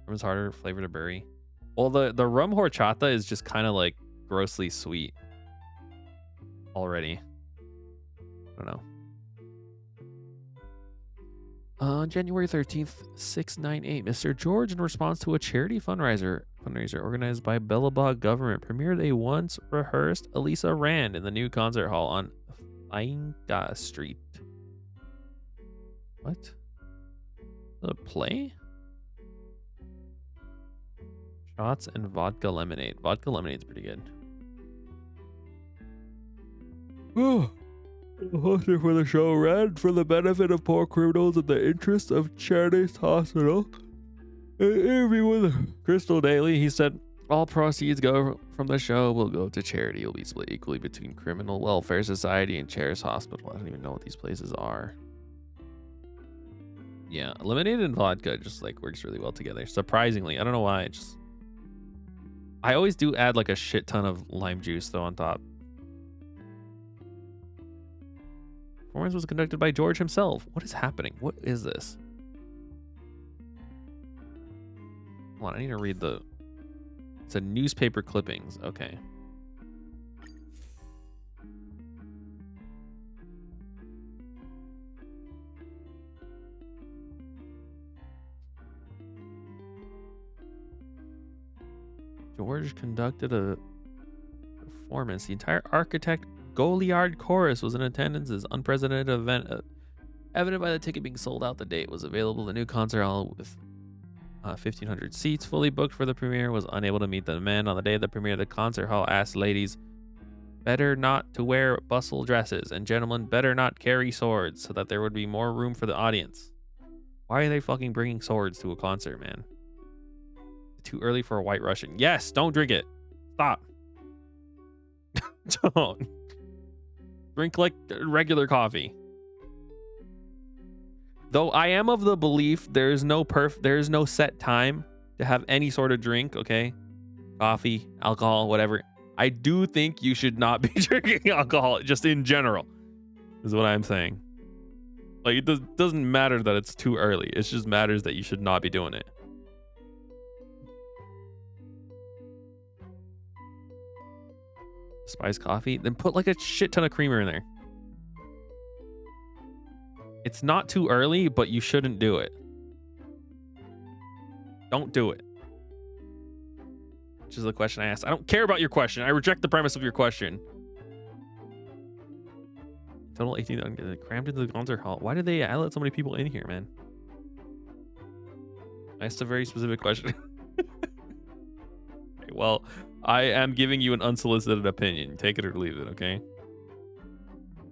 Rum's harder, flavored of berry. Well, the rum horchata is just kind of like grossly sweet already. I don't know. On January 13th, 698, Mr. George, in response to a charity fundraiser organized by Bellabog government, premiered a once rehearsed Elisa Rand in the new concert hall on Ainga Street. What? A play? Shots and vodka lemonade. Vodka lemonade's pretty good. Oh. Hosted for the show ran for the benefit of poor criminals in the interest of Charities Hospital. In an interview with Crystal Daily, he said, all proceeds from the show will go to charity. It will be split equally between Criminal Welfare Society and Charities Hospital. I don't even know what these places are. Yeah, lemonade and vodka just like works really well together. Surprisingly, I don't know why. I always do add like a shit ton of lime juice though on top. Performance was conducted by George himself. What is happening? What is this? Hold on, I need to read the... It's a newspaper clippings. Okay. George conducted a performance. The entire Architect Goliard Chorus was in attendance at this unprecedented event Evident by the ticket being sold out the day it was available, the new concert hall with 1,500 seats fully booked for the premiere was unable to meet the demand. On the day of the premiere, the concert hall asked ladies better not to wear bustle dresses and gentlemen better not carry swords so that there would be more room for the audience. Why are they fucking bringing swords to a concert, man? Too early for a White Russian. Yes, don't drink it. Stop. Don't. Drink like regular coffee. Though I am of the belief there is no set time to have any sort of drink, okay? Coffee, alcohol, whatever. I do think you should not be drinking alcohol just in general. Is what I'm saying. Like it doesn't matter that it's too early. It just matters that you should not be doing it. Spiced coffee, then put like a shit ton of creamer in there. It's not too early, but you shouldn't do it. Don't do it. Which is the question I asked. I don't care about your question. I reject the premise of your question. Total 18 crammed into the concert hall. Why did they let so many people in here, man? That's a very specific question. Okay, well, I am giving you an unsolicited opinion. Take it or leave it, okay?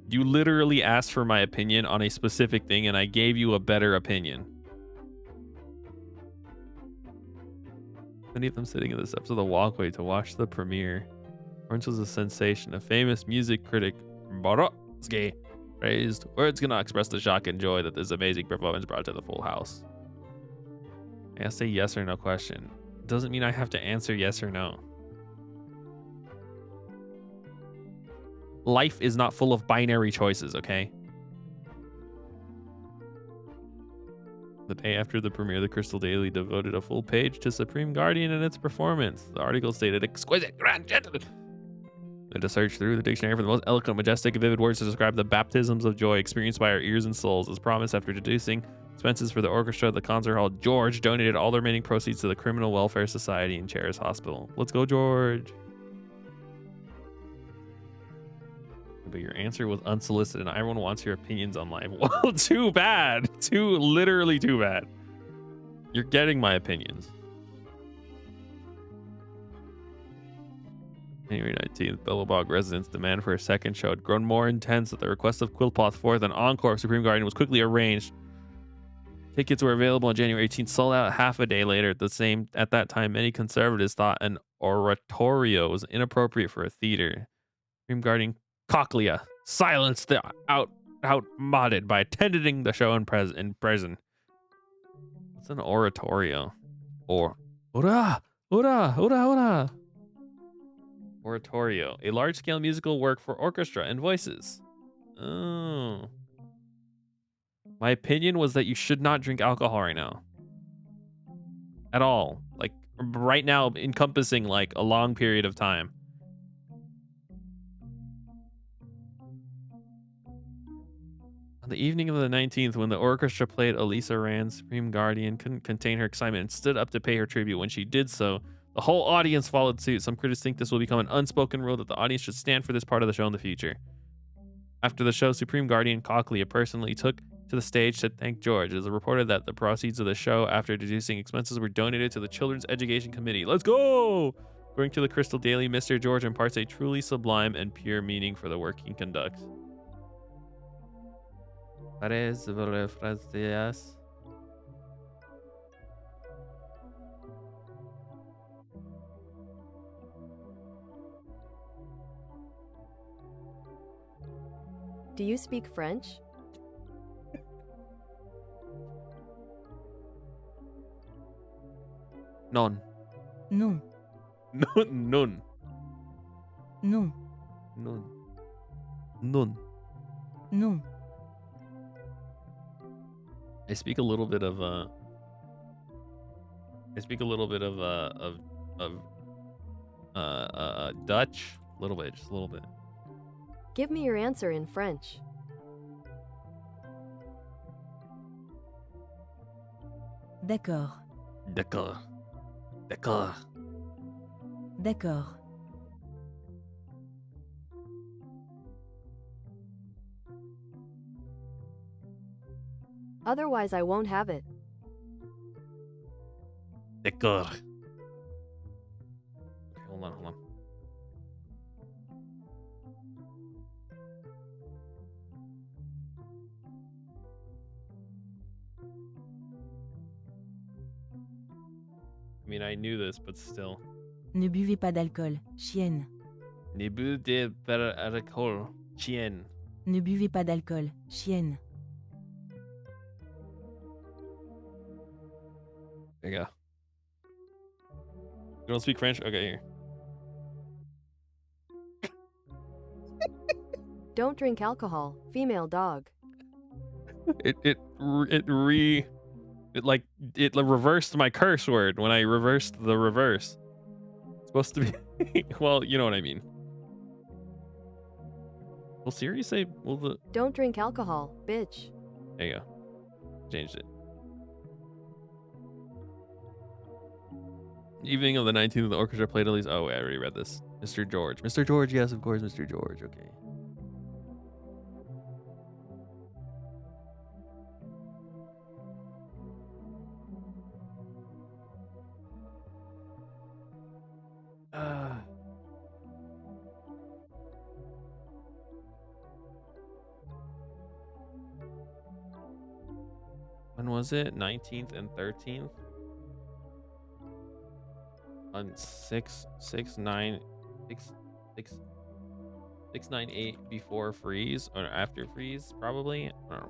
You literally asked for my opinion on a specific thing, and I gave you a better opinion. Many of them sitting in the steps of the walkway to watch the premiere. Orange was a sensation. A famous music critic, Borowski, praised words cannot express the shock and joy that this amazing performance brought to the full house. I asked a yes or no question. It doesn't mean I have to answer yes or no. Life is not full of binary choices, okay? The day after the premiere, the Crystal Daily devoted a full page to Supreme Guardian and its performance. The article stated, exquisite, grand, gentle. To search through the dictionary for the most eloquent, majestic, and vivid words to describe the baptisms of joy experienced by our ears and souls. As promised, after deducing expenses for the orchestra at the concert hall, George donated all the remaining proceeds to the Criminal Welfare Society in Charis Hospital. Let's go, George. But your answer was unsolicited, and everyone wants your opinions on life. Well, too bad. Literally too bad. You're getting my opinions. January 19th, Bellabog residents' demand for a second show had grown more intense at the request of Quillpath 4th. An encore of Supreme Guardian was quickly arranged. Tickets were available on January 18th, sold out half a day later. At that time, many conservatives thought an oratorio was inappropriate for a theater. Supreme Guardian Cochlea silenced the outmoded by attending the show in prison. What's an oratorio? Or ora, ora, ora, ora. Oratorio, a large-scale musical work for orchestra and voices. Oh. My opinion was that you should not drink alcohol right now. At all. Like, right now, encompassing, like, a long period of time. On the evening of the 19th, when the orchestra played Elisa Rand's Supreme Guardian couldn't contain her excitement and stood up to pay her tribute. When she did so, the whole audience followed suit. Some critics think this will become an unspoken rule that the audience should stand for this part of the show in the future. After the show, Supreme Guardian Cochlea personally took to the stage to thank George. It is reported that the proceeds of the show, after deducing expenses, were donated to the Children's Education Committee. Let's go! According to the Crystal Daily, Mr. George imparts a truly sublime and pure meaning for the work he conducts. Do you speak French? Non. Non. Non. Non. Non. Non. Non. I speak a little bit of Dutch, a little bit, just a little bit. Give me your answer in French. D'accord. D'accord. D'accord. D'accord. Otherwise, I won't have it. D'accord. Okay, hold on, hold on. I mean, I knew this, but still. Ne buvez pas d'alcool, chienne. Ne buvez pas d'alcool, chien. Ne buvez pas d'alcool, chienne. There you go. You don't speak French? Okay, here. Don't drink alcohol, female dog. It reversed my curse word when I reversed the reverse. It's supposed to be well, you know what I mean. Will Siri say Don't drink alcohol, bitch. There you go. Changed it. Evening of the 19th, the orchestra played at least. Oh, wait, I already read this. Mr. George. Mr. George, yes, of course, Mr. George. Okay. When was it? 19th and 13th? On 698 before freeze or after freeze, probably. I don't know.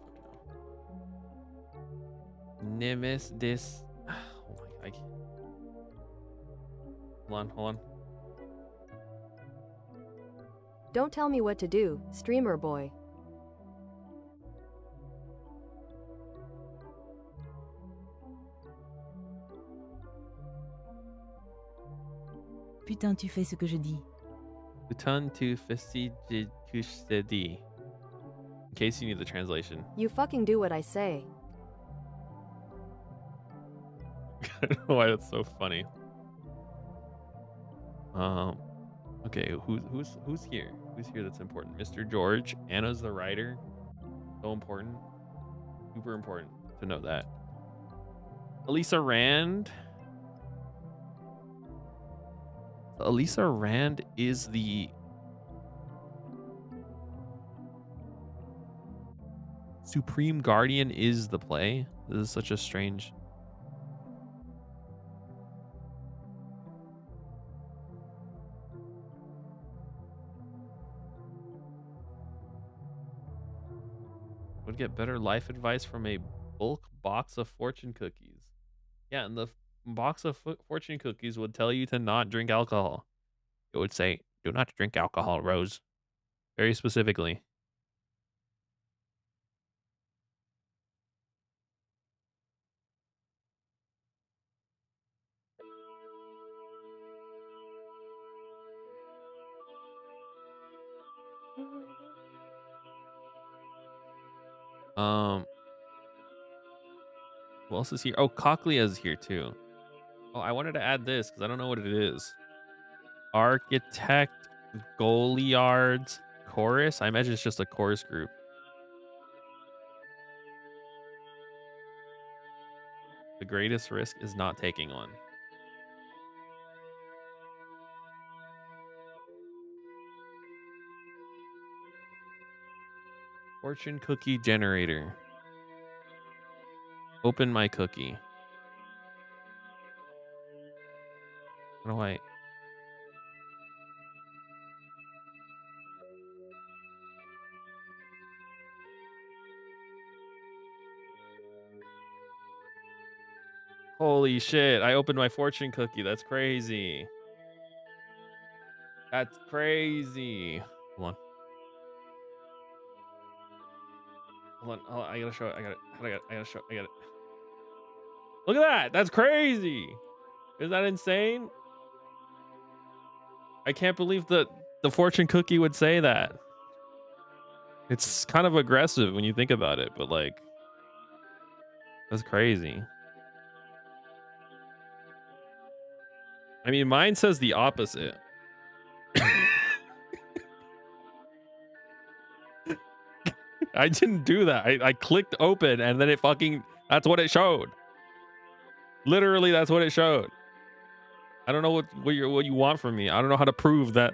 Nimbus this. Oh my god. Hold on. Don't tell me what to do, streamer boy. Putain, tu fais ce que je dis. Putain, tu fais ce que je te dis. In case you need the translation. You fucking do what I say. I don't know why that's so funny. Okay, who's here? Who's here that's important? Mr. George. Anna's the writer. So important. Super important to know that. Elisa Rand. Elisa Rand is the Supreme Guardian is the play. This is such a strange. Would get better life advice from a bulk box of fortune cookies. Yeah, and the box of fortune cookies would tell you to not drink alcohol. It would say, "Do not drink alcohol, Rose." Very specifically. Who else is here? Oh, Cochlea is here too. Oh, I wanted to add this because I don't know what it is. Architect Goliard's chorus. I imagine it's just a chorus group. The greatest risk is not taking one. Fortune cookie generator. Open my cookie. How do I? Holy shit. I opened my fortune cookie. That's crazy. That's crazy. Hold on. Hold on. I gotta show it. I gotta show it. I got it. Look at that. That's crazy. Isn't that insane? I can't believe that the fortune cookie would say that. It's kind of aggressive when you think about it, but like, that's crazy. I mean, mine says the opposite. I didn't do that. I clicked open and then it fucking, that's what it showed. Literally, that's what it showed. I don't know what you want from me. I don't know how to prove that.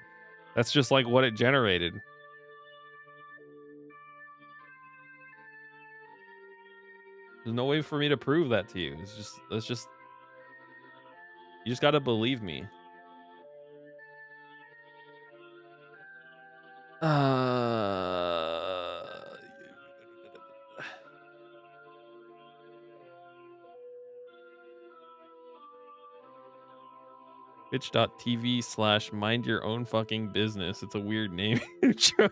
That's just like what it generated. There's no way for me to prove that to you. It's just you just gotta believe me. Twitch.tv/ mind your own fucking business. It's a weird name you chose.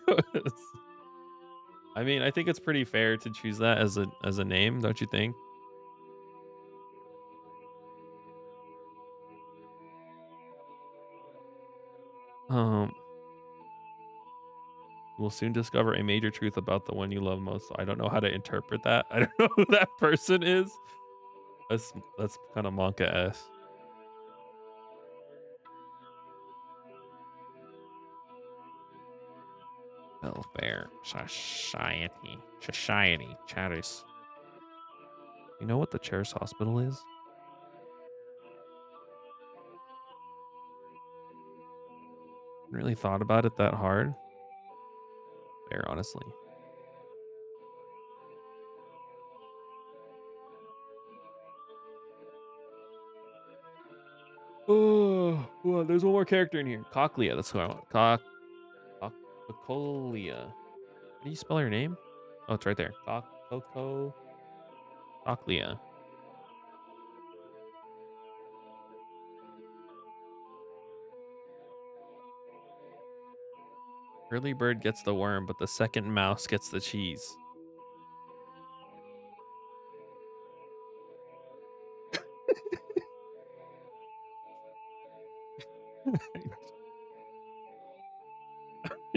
I mean, I think it's pretty fair to choose that as a name, don't you think? We'll soon discover a major truth about the one you love most. So I don't know how to interpret that. I don't know who that person is. That's kind of Monka-esque. Welfare society chatters. You know what the Chairs Hospital is? Haven't really thought about it that hard. Fair, honestly. Oh, well, there's one more character in here. Cochlea, that's who I want. Cocolia. How do you spell her name? Oh, it's right there. Cochlea. Early bird gets the worm, but the second mouse gets the cheese.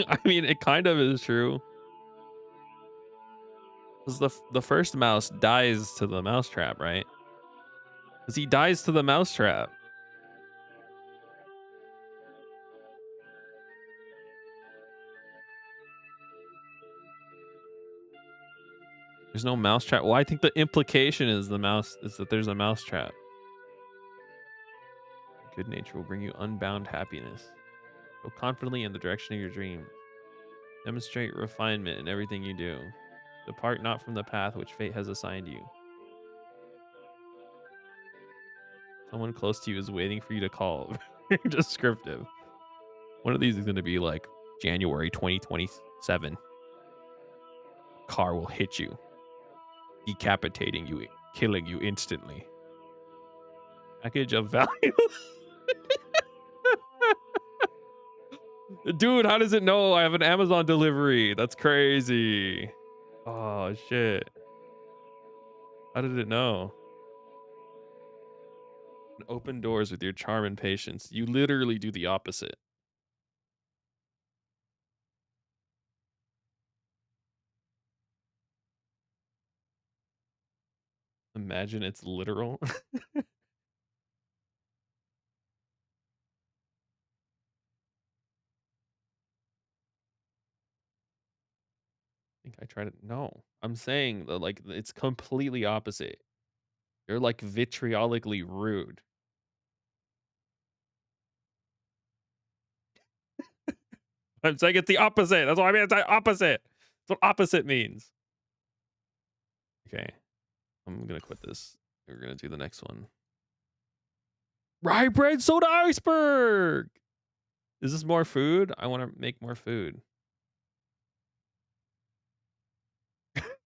I mean, it kind of is true. Because the first mouse dies to the mousetrap, right? Because he dies to the mousetrap. There's no mousetrap. Well, I think the implication is that there's a mousetrap. Good nature will bring you unbound happiness. Go confidently in the direction of your dreams. Demonstrate refinement in everything you do. Depart not from the path which fate has assigned you. Someone close to you is waiting for you to call. Very descriptive. One of these is going to be like January 2027. Car will hit you, decapitating you, killing you instantly. Package of value. Dude, how does it know I have an Amazon delivery? That's crazy. Oh, shit. How did it know? Open doors with your charm and patience. You literally do the opposite. Imagine it's literal. I think I tried it. No, I'm saying that like it's completely opposite. You're like vitriolically rude. I'm saying it's the opposite. That's what I mean. It's the opposite. That's what opposite means. Okay. I'm gonna quit this. We're gonna do the next one. Rye bread soda iceberg. Is this more food? I want to make more food.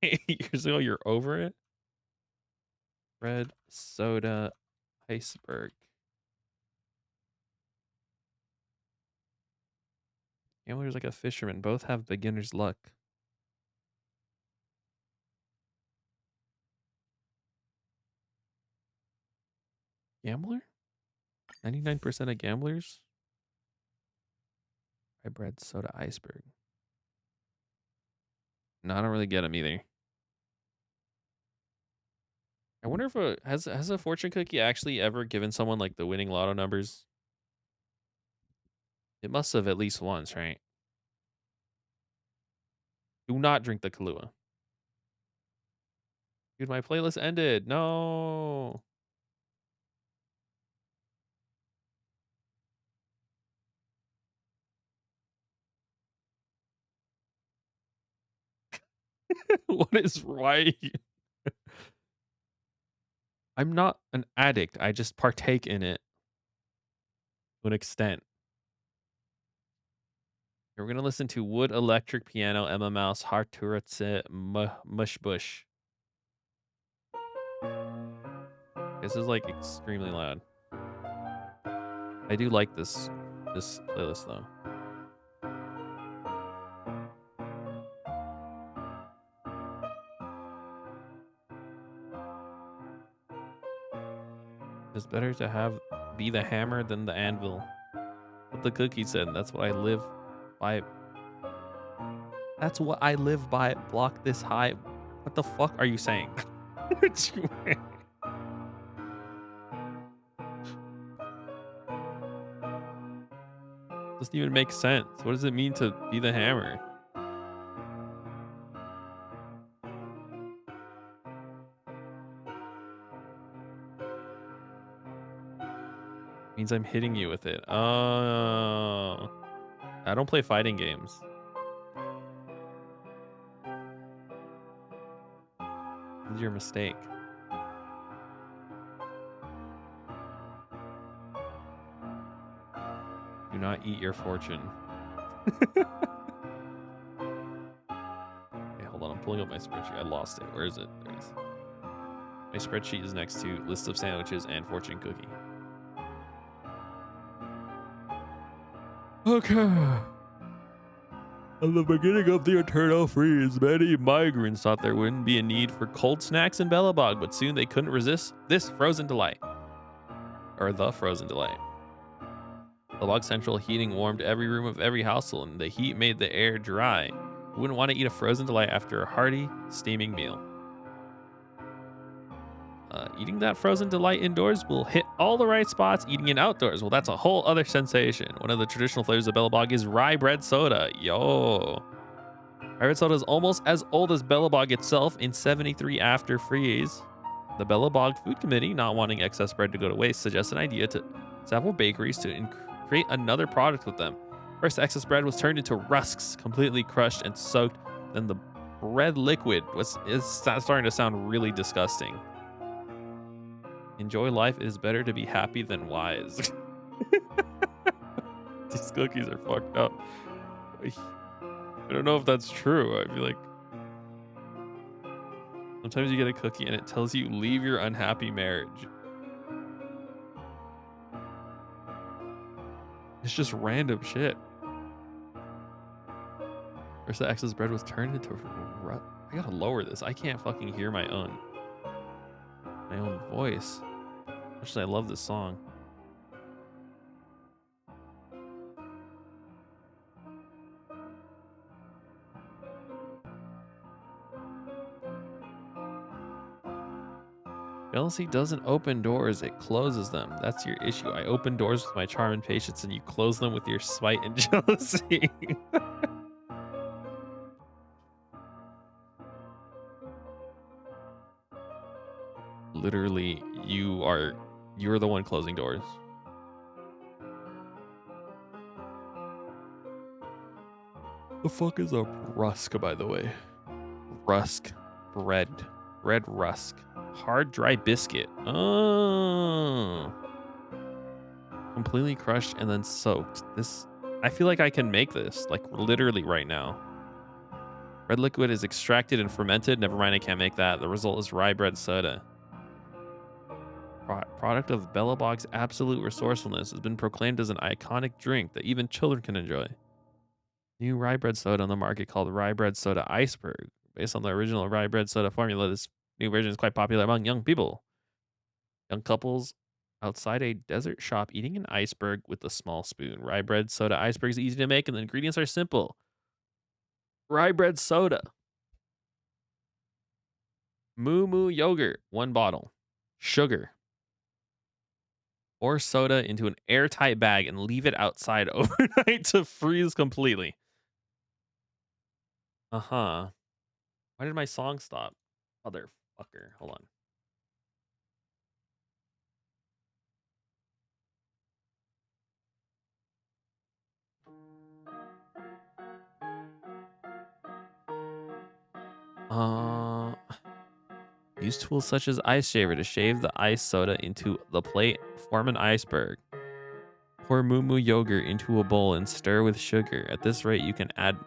Years ago, you're over it. Bread soda iceberg. Gambler's like a fisherman. Both have beginner's luck. Gambler? 99% of gamblers? Rye bread soda iceberg. No, I don't really get them either. I wonder if has a fortune cookie actually ever given someone like the winning lotto numbers? It must have at least once, right? Do not drink the Kahlua. Dude, my playlist ended. No. What is why? I'm not an addict. I just partake in it to an extent. We're gonna listen to Wood Electric Piano, Emma Mouse, Harturatse, Mush Bush. This is like extremely loud. I do like this playlist though. It's better to have be the hammer than the anvil. What the cookie said, that's what I live by. That's what I live by. Block this high. What the fuck are you saying? Doesn't even make sense. What does it mean to be the hammer? Means I'm hitting you with it. Oh. I don't play fighting games. This is your mistake. Do not eat your fortune. Okay, hold on. I'm pulling up my spreadsheet. I lost it. Where is it? There it is. My spreadsheet is next to list of sandwiches and fortune cookie. Okay. At the beginning of the eternal freeze, many migrants thought there wouldn't be a need for cold snacks in Belobog, but soon they couldn't resist this frozen delight. Or the frozen delight. Belobog Central heating warmed every room of every household, and the heat made the air dry. You wouldn't want to eat a frozen delight after a hearty, steaming meal. Eating that frozen delight indoors will hit all the right spots. Eating it outdoors, well, that's a whole other sensation. One of the traditional flavors of Belobog is rye bread soda. Yo. Rye bread soda is almost as old as Belobog itself, in 73 after freeze. The Belobog Food Committee, not wanting excess bread to go to waste, suggests an idea to several bakeries to create another product with them. First, excess bread was turned into rusks, completely crushed and soaked. Then the bread liquid is starting to sound really disgusting. Enjoy life. It is better to be happy than wise. These cookies are fucked up. I don't know if that's true. I feel like sometimes you get a cookie and it tells you leave your unhappy marriage. It's just random shit. First, the excess bread was turned into I gotta lower this. I can't fucking hear my own voice. Actually, I love this song. Jealousy doesn't open doors, it closes them. That's your issue. I open doors with my charm and patience, and you close them with your spite and jealousy. Literally, you're the one closing doors. The fuck is a rusk, by the way? Rusk. Bread. Red rusk. Hard dry biscuit. Oh. Completely crushed and then soaked. I feel like I can make this, like literally right now. Red liquid is extracted and fermented. Never mind, I can't make that. The result is rye bread soda. Product of Belobog's absolute resourcefulness, has been proclaimed as an iconic drink that even children can enjoy. New rye bread soda on the market called Rye Bread Soda Iceberg. Based on the original rye bread soda formula, this new version is quite popular among young people. Young couples outside a desert shop eating an iceberg with a small spoon. Rye bread soda iceberg is easy to make and the ingredients are simple. Rye bread soda. Moo Moo yogurt, 1 bottle. Sugar. Pour soda into an airtight bag and leave it outside overnight to freeze completely. Uh-huh. Why did my song stop? Motherfucker. Fucker. Hold on. Use tools such as ice shaver to shave the ice soda into the plate. Form an iceberg. Pour moo moo yogurt into a bowl and stir with sugar. At this rate, you can add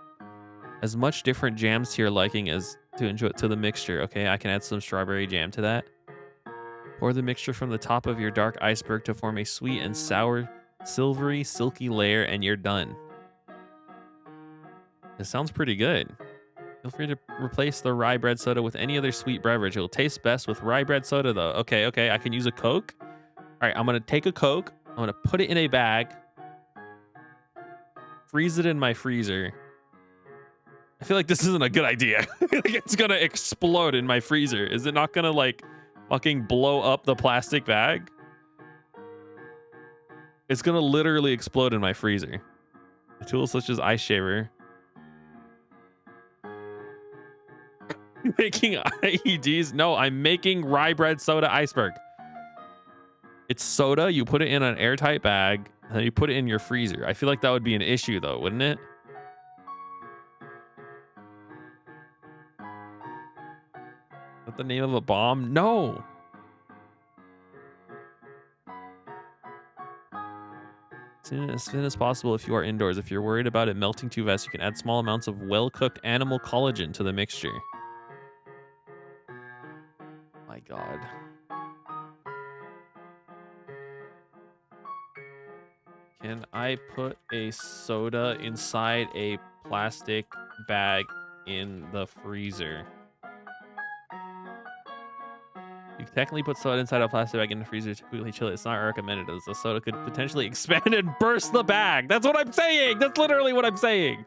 as much different jams to your liking as to enjoy to the mixture. Okay, I can add some strawberry jam to that. Pour the mixture from the top of your dark iceberg to form a sweet and sour, silvery, silky layer, and you're done. It sounds pretty good. Feel free to replace the rye bread soda with any other sweet beverage. It will taste best with rye bread soda, though. Okay, I can use a Coke. All right, I'm going to take a Coke. I'm going to put it in a bag. Freeze it in my freezer. I feel like this isn't a good idea. It's going to explode in my freezer. Is it not going to, like, fucking blow up the plastic bag? It's going to literally explode in my freezer. Tools such as ice shaver. Making IEDs? No, I'm making rye bread soda iceberg. It's soda. You put it in an airtight bag, and then you put it in your freezer. I feel like that would be an issue, though, wouldn't it? Is that the name of a bomb? No. As thin as possible if you are indoors. If you're worried about it melting too fast, you can add small amounts of well-cooked animal collagen to the mixture. My God. Can I put a soda inside a plastic bag in the freezer? You can technically put soda inside a plastic bag in the freezer to quickly chill it. It's not recommended as the soda could potentially expand and burst the bag. That's what I'm saying. That's literally what I'm saying.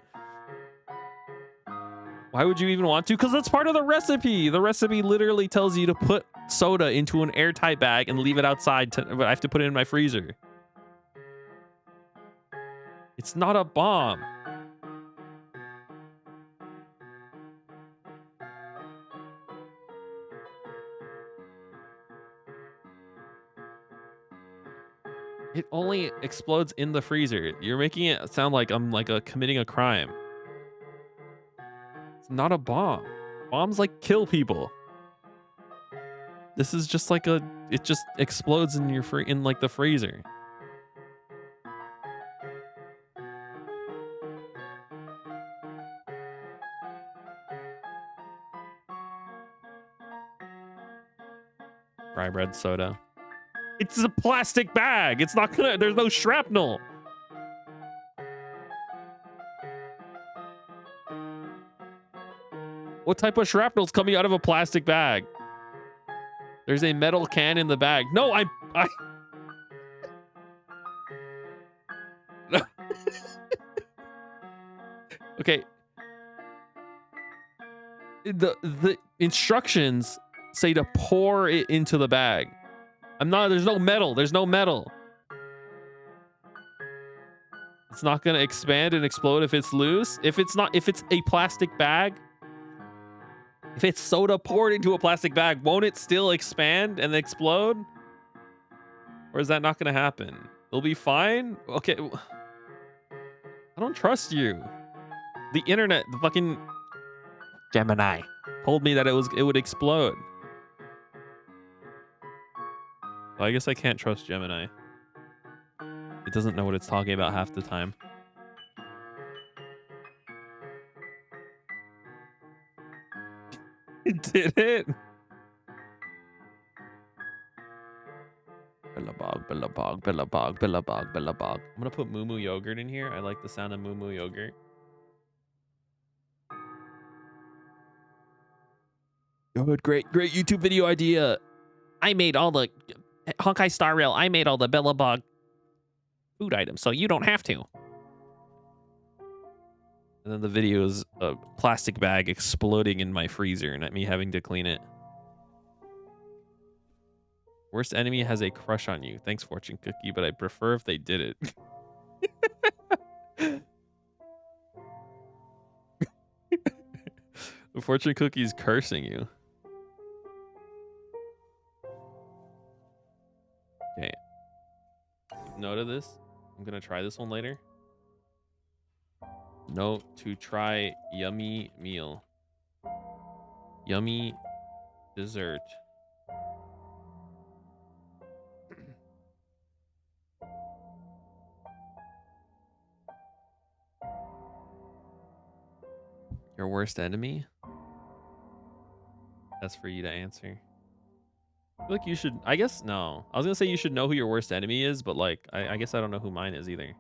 Why would you even want to? Because that's part of the recipe. The recipe literally tells you to put soda into an airtight bag and leave it outside. But I have to put it in my freezer. It's not a bomb. It only explodes in the freezer. You're making it sound like I'm like committing a crime. It's not a bomb. Bombs like kill people. This is just like it just explodes in your in like the freezer. Rye bread soda. It's a plastic bag. It's not gonna, there's no shrapnel. What type of shrapnel's coming out of a plastic bag? There's a metal can in the bag. No, I Okay. The instructions say to pour it into the bag. There's no metal. There's no metal. It's not going to expand and explode if it's loose. If it's a plastic bag, if it's soda poured into a plastic bag, won't it still expand and explode? Or is that not going to happen? It'll be fine. Okay. I don't trust you. The internet, the fucking Gemini told me that it would explode. Well, I guess I can't trust Gemini. It doesn't know what it's talking about half the time. Did it? Billabog, billabog, billabog, billabog, billabog. I'm gonna put moo moo yogurt in here. I like the sound of moo moo yogurt. Good, great YouTube video idea. I made all the Honkai Star Rail. I made all the billabog food items, so you don't have to. And then the video is a plastic bag exploding in my freezer and me having to clean it. Worst enemy has a crush on you. Thanks, Fortune Cookie, but I prefer if they did it. The Fortune Cookie's cursing you. Okay. Take note of this. I'm gonna try this one later. Note to try yummy meal. Yummy dessert. Your worst enemy? That's for you to answer. I feel like you should, I guess, no. I was gonna say you should know who your worst enemy is, but like, I guess I don't know who mine is either.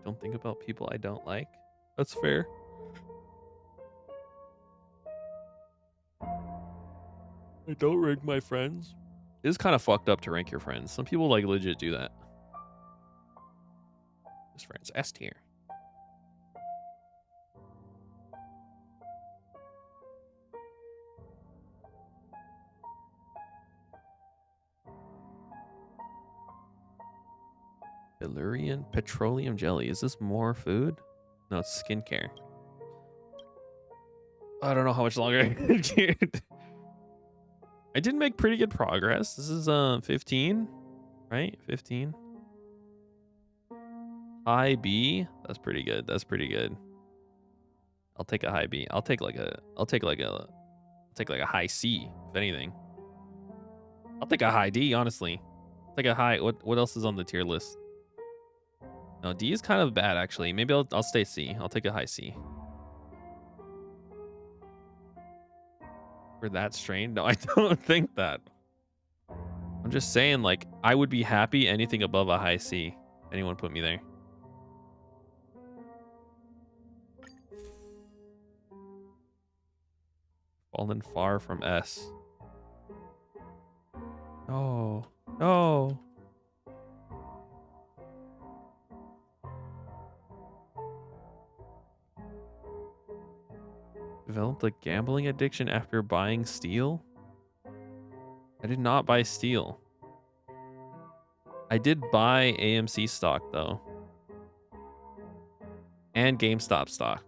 Don't think about people I don't like. That's fair. I don't rank my friends. It is kind of fucked up to rank your friends. Some people like legit do that. This friend's S tier. Illyrian petroleum jelly. Is this more food? No, it's skincare. I don't know how much longer I can get. I did make pretty good progress. This is 15, right? 15. High B. That's pretty good. That's pretty good. I'll take a high B. I'll take like a high C, if anything. I'll take a high D, honestly. I'll take a high. What else is on the tier list? No, D is kind of bad actually. Maybe I'll stay C. I'll take a high C. For that strain? No, I don't think that. I'm just saying, like, I would be happy anything above a high C. Anyone put me there? Fallen far from S. No. No. Developed a gambling addiction after buying steel? I did not buy steel. I did buy AMC stock though. And GameStop stock.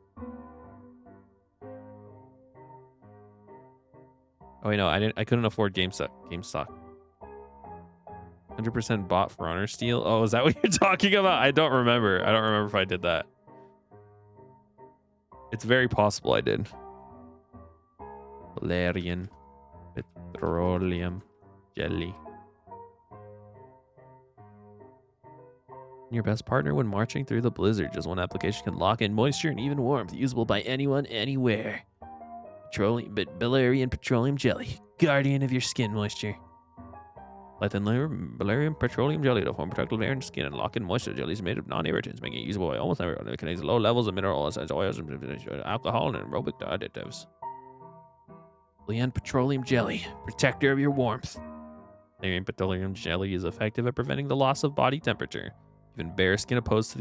Oh wait, no, I couldn't afford GameStop. 100% bought for honor steel. Oh, is that what you're talking about? I don't remember. I don't remember if I did that. It's very possible I did. Valerian petroleum jelly. Your best partner when marching through the blizzard. Just one application can lock in moisture and even warmth. Usable by anyone, anywhere. Valerian petroleum jelly. Guardian of your skin moisture. Let the Valerian petroleum jelly to form protective layer in skin and lock in moisture. Jelly is made of non-irritants, making it usable by almost everyone. It contains low levels of mineral oils, alcohol, and aerobic additives. Valerian petroleum jelly. Protector of your warmth. Valerian petroleum jelly is effective at preventing the loss of body temperature. Even bare skin exposed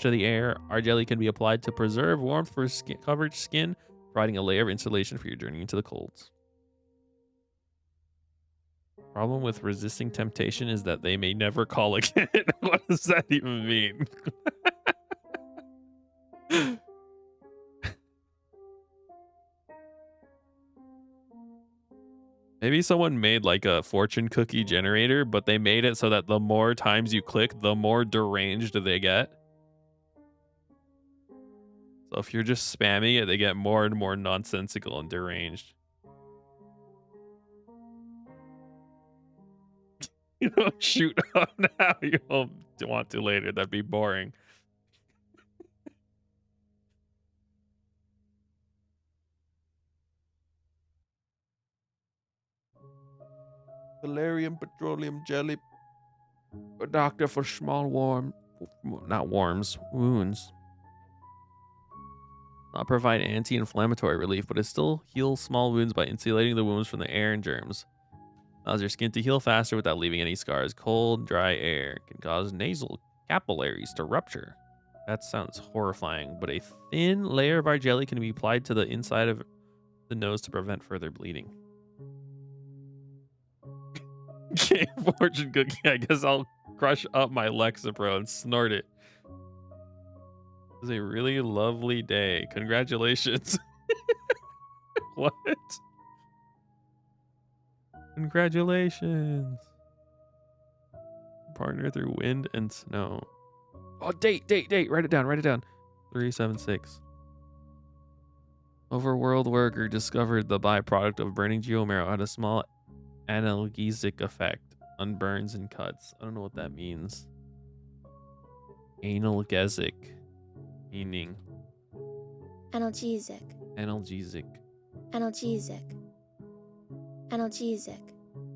to the air, our jelly can be applied to preserve warmth for covered skin, providing a layer of insulation for your journey into the colds. Problem with resisting temptation is that they may never call again. What does that even mean? Maybe someone made like a fortune cookie generator, but they made it so that the more times you click, the more deranged they get. So if you're just spamming it, they get more and more nonsensical and deranged. You know, shoot up now. You won't want to later. That'd be boring. Valerian petroleum jelly. A doctor for small wounds. Not provide anti-inflammatory relief, but it still heals small wounds by insulating the wounds from the air and germs. Allows your skin to heal faster without leaving any scars. Cold, dry air can cause nasal capillaries to rupture. That sounds horrifying, but a thin layer of our jelly can be applied to the inside of the nose to prevent further bleeding. Okay, fortune cookie. I guess I'll crush up my Lexapro and snort it. It was a really lovely day. Congratulations. What? Congratulations. Partner through wind and snow. Oh, date. Write it down. 376. Overworld worker discovered the byproduct of burning geomarrow had a small analgesic effect on burns and cuts. I don't know what that means. Analgesic. Meaning. Analgesic. Analgesic. Analgesic. Analgesic.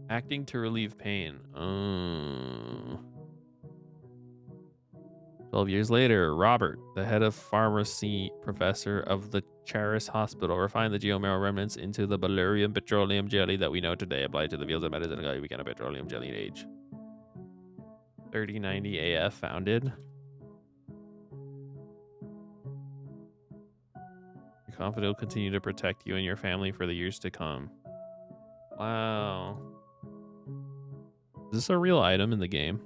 Acting to relieve pain. 12 years later, Robert, the head of pharmacy professor of the Charis Hospital, refined the geomarrow remnants into the Bellurium petroleum jelly that we know today, applied to the fields of medicine and became a petroleum jelly age. 3090 AF founded. You're confident it'll continue to protect you and your family for the years to come. Wow. Is this a real item in the game?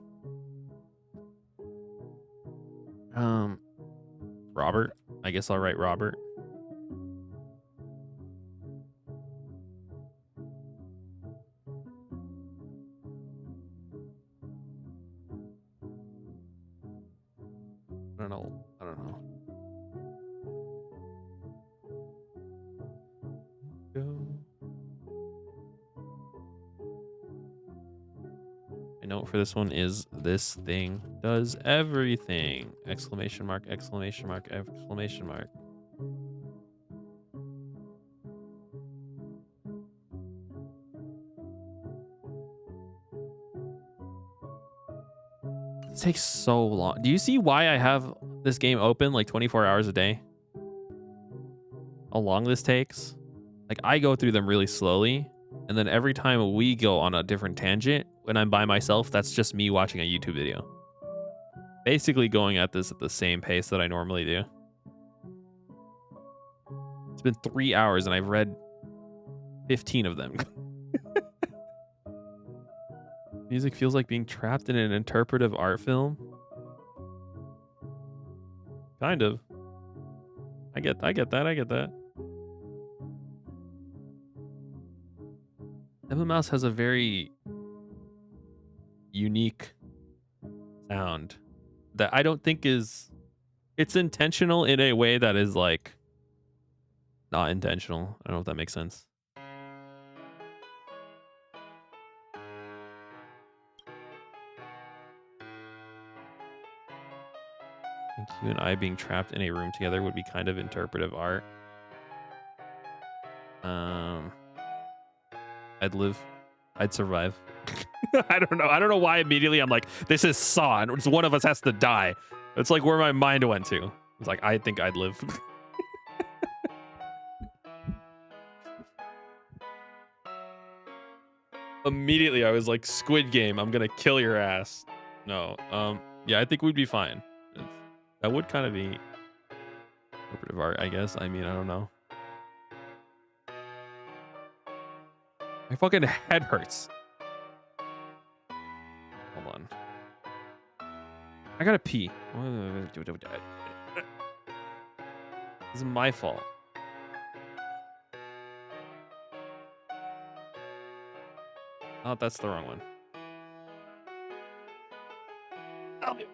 Robert. I guess I'll write Robert. I don't know. Go. My note for this one is this thing does everything! Exclamation mark, exclamation mark, exclamation mark. It takes so long. Do you see why I have this game open like 24 hours a day? How long this takes? Like, I go through them really slowly, and then every time we go on a different tangent, when I'm by myself, that's just me watching a YouTube video. Basically going at this at the same pace that I normally do. It's been 3 hours and I've read 15 of them. Music feels like being trapped in an interpretive art film. Kind of. I get that. Emma Mouse has a very unique sound that I don't think is... It's intentional in a way that is like not intentional. I don't know if that makes sense. I think you and I being trapped in a room together would be kind of interpretive art. I'd live. I'd survive. I don't know why immediately I'm like, this is Saw, and one of us has to die. It's like where my mind went to. It's like, I think I'd live. Immediately I was like, Squid Game, I'm gonna kill your ass. No, yeah, I think we'd be fine. That would kind of be interpretive art, I guess. I mean, I don't know. My fucking head hurts. Hold on. I gotta pee. This is my fault. Oh, that's the wrong one. Help me.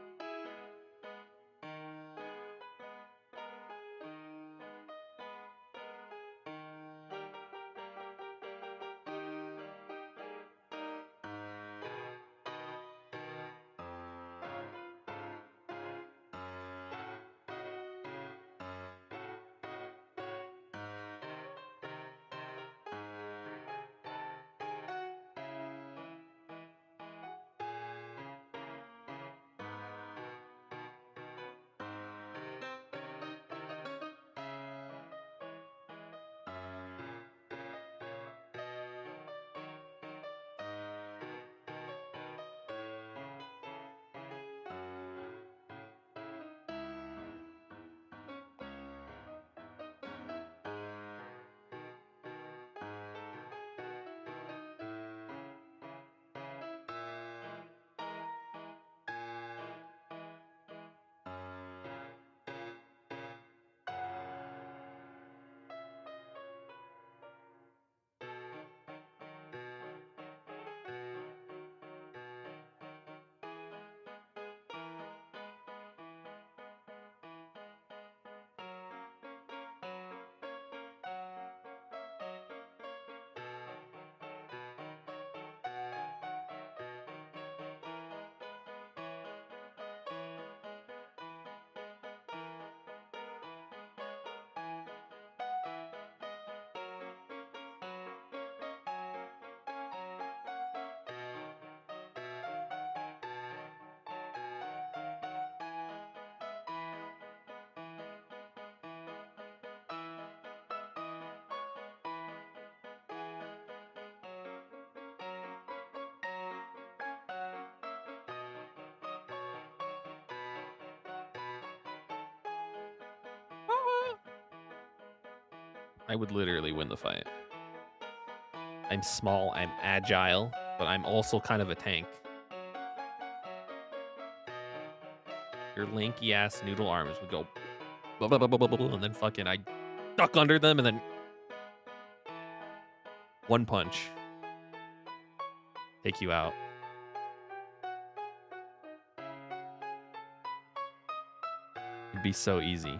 I would literally win the fight. I'm small, I'm agile, but I'm also kind of a tank. Your lanky ass noodle arms would go blah, blah, blah, blah, blah, blah, and then fucking I duck under them and then one punch. Take you out. It'd be so easy.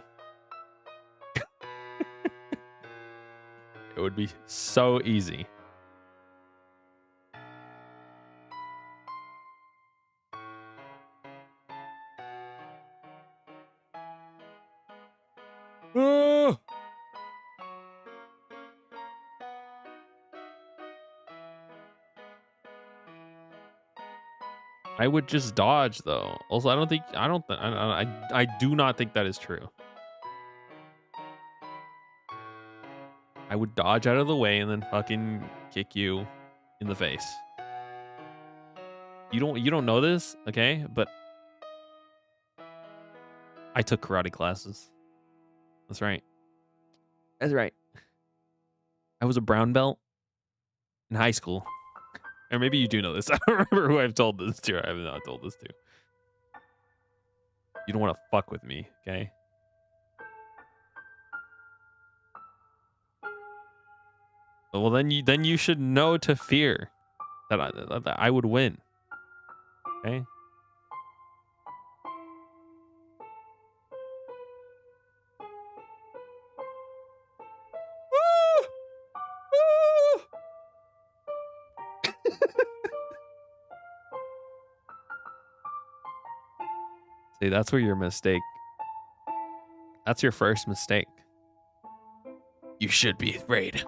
It would be so easy. Ah! I would just dodge though. Also, I do not think that is true. I would dodge out of the way and then fucking kick you in the face. You don't know this, okay? But I took karate classes. That's right. That's right. I was a brown belt in high school. Or maybe you do know this. I don't remember who I've told this to. I have not told this to. You don't want to fuck with me, okay? Well, then you should know to fear that I would win. Okay? See, that's where your mistake. That's your first mistake. You should be afraid.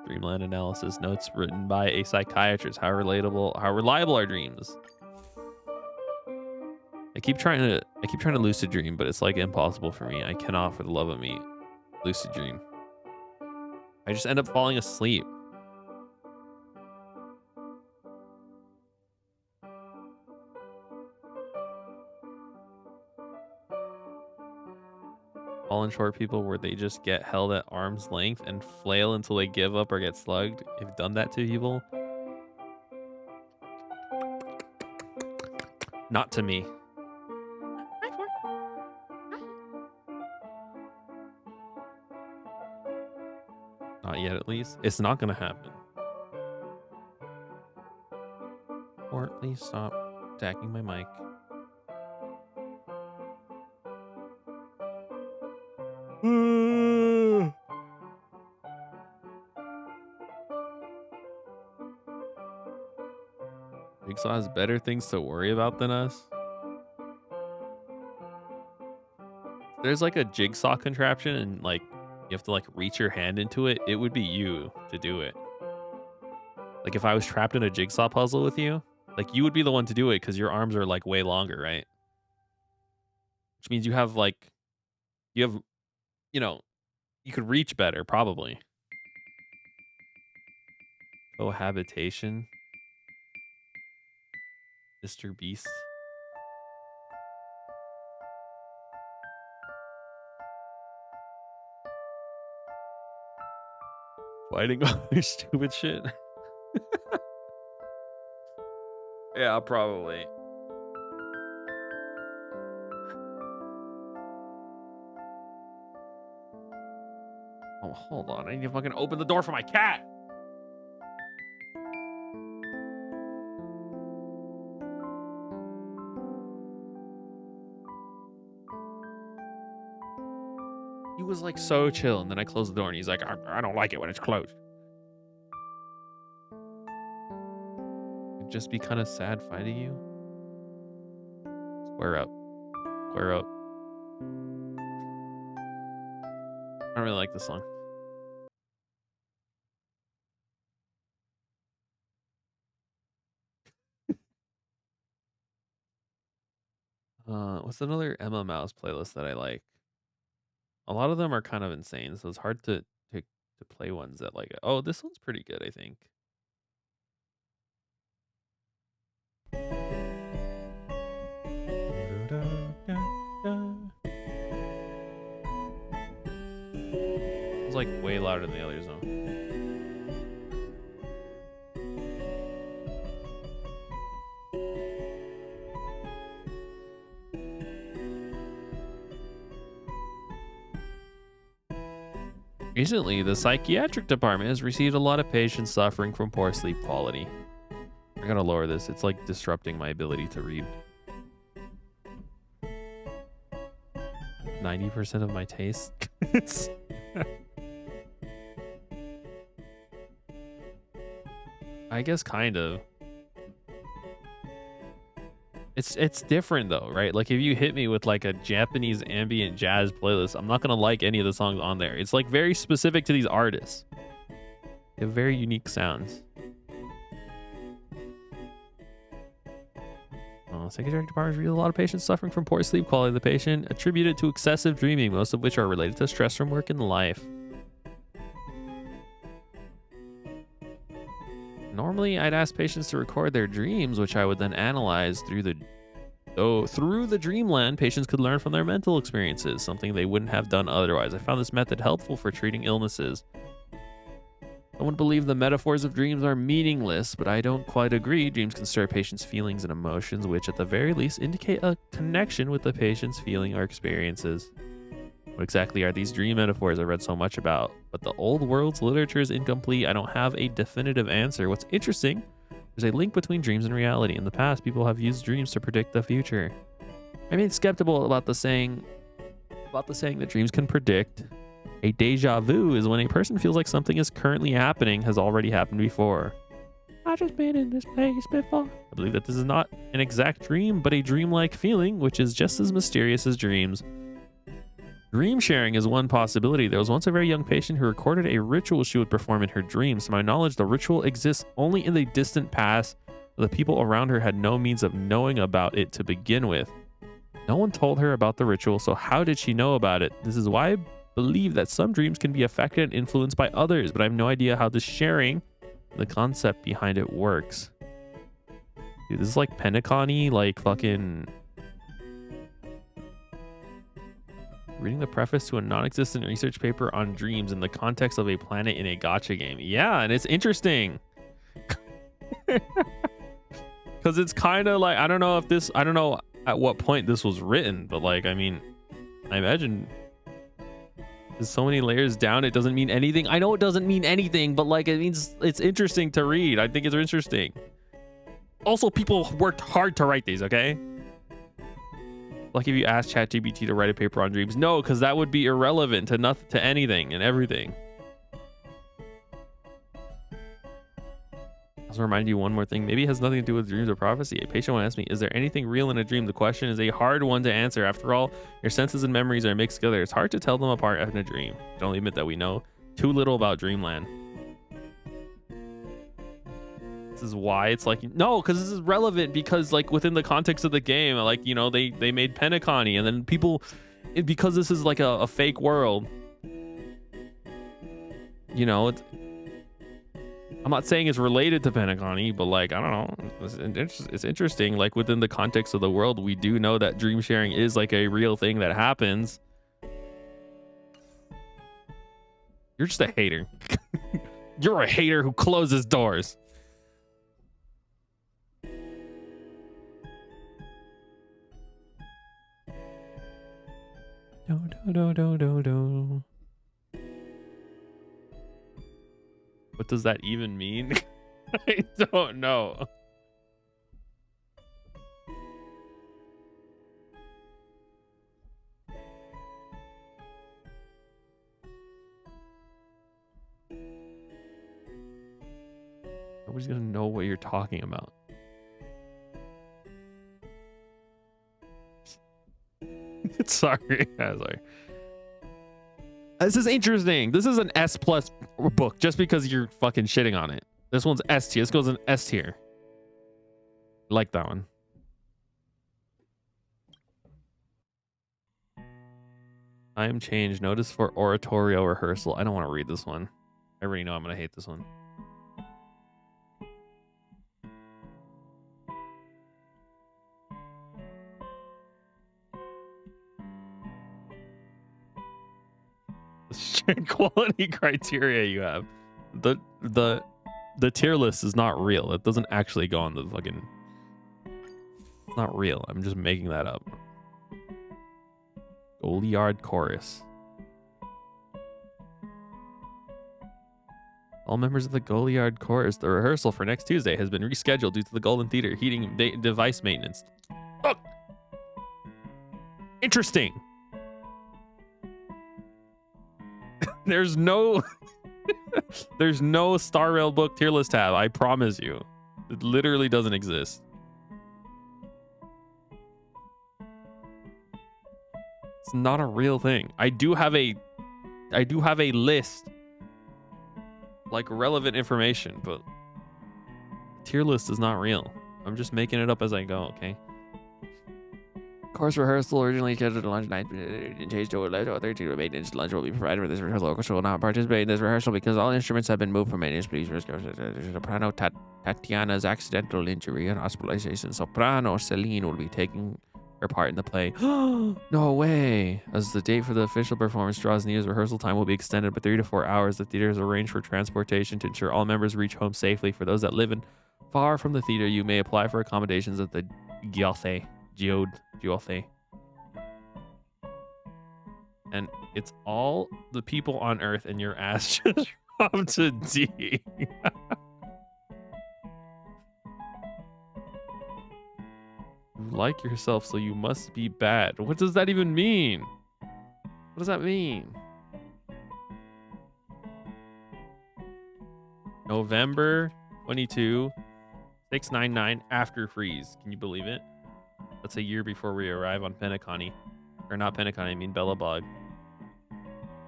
Dreamland analysis notes written by a psychiatrist. How reliable are dreams? I keep trying to lucid dream, but it's like impossible for me. I cannot for the love of me lucid dream. I just end up falling asleep. Tall and short people where they just get held at arm's length and flail until they give up or get slugged. You've done that to people? Not to me. Not yet, at least. It's not gonna happen. Or please stop attacking my mic. Jigsaw has better things to worry about than us. There's like a jigsaw contraption and like you have to like reach your hand into it. It would be you to do it. Like if I was trapped in a jigsaw puzzle with you, like you would be the one to do it because your arms are like way longer, right? Which means you have, you know, you could reach better probably. Cohabitation. Mr. Beast. Fighting other stupid shit. Yeah, probably. Oh, hold on. I need to fucking open the door for my cat. He was like so chill, and then I closed the door, and he's like, I don't like it when it's closed. It'd just be kind of sad fighting you. Square up. Square up. I don't really like this song. What's another Emma Mouse playlist that I like? A lot of them are kind of insane, so it's hard to play ones that like. Oh, this one's pretty good, I think. It's like way louder than the others though. Recently, the psychiatric department has received a lot of patients suffering from poor sleep quality. I gotta lower this. It's like disrupting my ability to read. 90% of my taste. I guess kind of. It's different though, right? Like if you hit me with like a Japanese ambient jazz playlist, I'm not gonna like any of the songs on there. It's like very specific to these artists. They have very unique sounds. Psychiatric departments reveal a lot of patients suffering from poor sleep quality. The patient attributed to excessive dreaming, most of which are related to stress from work and life. Normally, I'd ask patients to record their dreams, which I would then analyze through the dreamland. Patients could learn from their mental experiences, something they wouldn't have done otherwise. I found this method helpful for treating illnesses. I wouldn't believe the metaphors of dreams are meaningless, but I don't quite agree. Dreams can stir patients' feelings and emotions, which at the very least indicate a connection with the patient's feeling or experiences. What exactly are these dream metaphors I read so much about? But the old world's literature is incomplete. I don't have a definitive answer. What's interesting, there's a link between dreams and reality. In the past, people have used dreams to predict the future. I remain skeptical about the saying that dreams can predict. A déjà vu is when a person feels like something is currently happening, has already happened before. I've just been in this place before. I believe that this is not an exact dream, but a dreamlike feeling, which is just as mysterious as dreams. Dream sharing is one possibility. There was once a very young patient who recorded a ritual she would perform in her dreams. To my knowledge, the ritual exists only in the distant past. The people around her had no means of knowing about it to begin with. No one told her about the ritual, so how did she know about it? This is why I believe that some dreams can be affected and influenced by others, but I have no idea how the sharing, the concept behind it works. Dude, this is like Pentacon-y, like fucking reading the preface to a non-existent research paper on dreams in the context of a planet in a gacha game. Yeah, and it's interesting. Because it's kind of like, I don't know at what point this was written, but like, I mean, I imagine there's so many layers down, it doesn't mean anything. I know it doesn't mean anything, but like, it means it's interesting to read. I think it's interesting. Also, people worked hard to write these, okay? Like if you ask ChatGPT to write a paper on dreams, no, because that would be irrelevant to anything and everything. I'll remind you one more thing. Maybe it has nothing to do with dreams or prophecy. A patient will ask me, is there anything real in a dream? The question is a hard one to answer. After all, your senses and memories are mixed together. It's hard to tell them apart in a dream. I can only admit that we know too little about dreamland. This is why it's like, no, because this is relevant, because like within the context of the game, like, you know, they made Pentacon-y, and then people, because this is like a fake world, you know, I'm not saying it's related to Pentacon-y, but like, I don't know, it's interesting. Like within the context of the world, we do know that dream sharing is like a real thing that happens. You're just a hater. You're a hater who closes doors. Do. What does that even mean? I don't know. Nobody's gonna know what you're talking about. Sorry. Sorry. This is interesting. This is an S+ book just because you're fucking shitting on it. This one's S tier. This goes in S tier. I like that one. I am changed. Notice for oratorio rehearsal. I don't want to read this one. I already know I'm going to hate this one. quality criteria you have. The tier list is not real. It doesn't actually go on the fucking. It's not real. I'm just making that up. Goliard chorus. All members of the Goliard chorus. The rehearsal for next Tuesday has been rescheduled due to the Golden Theater heating device maintenance. Oh, interesting. There's no there's no Star Rail book tier list tab. I promise you, it literally doesn't exist. It's not a real thing. I do have a list, like relevant information, but tier list is not real. I'm just making it up as I go. Okay. Course rehearsal originally scheduled to lunch 9 and changed to 11:13. Maintenance lunch will be provided for this rehearsal. Orchestra will not participate in this rehearsal because all instruments have been moved for maintenance. Please risk soprano Tatiana's accidental injury and hospitalization. Soprano Celine will be taking her part in the play. No way! As the date for the official performance draws near, rehearsal time will be extended by 3 to 4 hours. The theater has arranged for transportation to ensure all members reach home safely. For those that live in far from the theater, you may apply for accommodations at the Giothe. And it's all the people on Earth, and your ass just dropped to D. You like yourself, so you must be bad. What does that even mean? What does that mean? November 22, 699 after freeze. Can you believe it? That's a year before we arrive on Penacony. Or not Penacony, I mean Bellabog.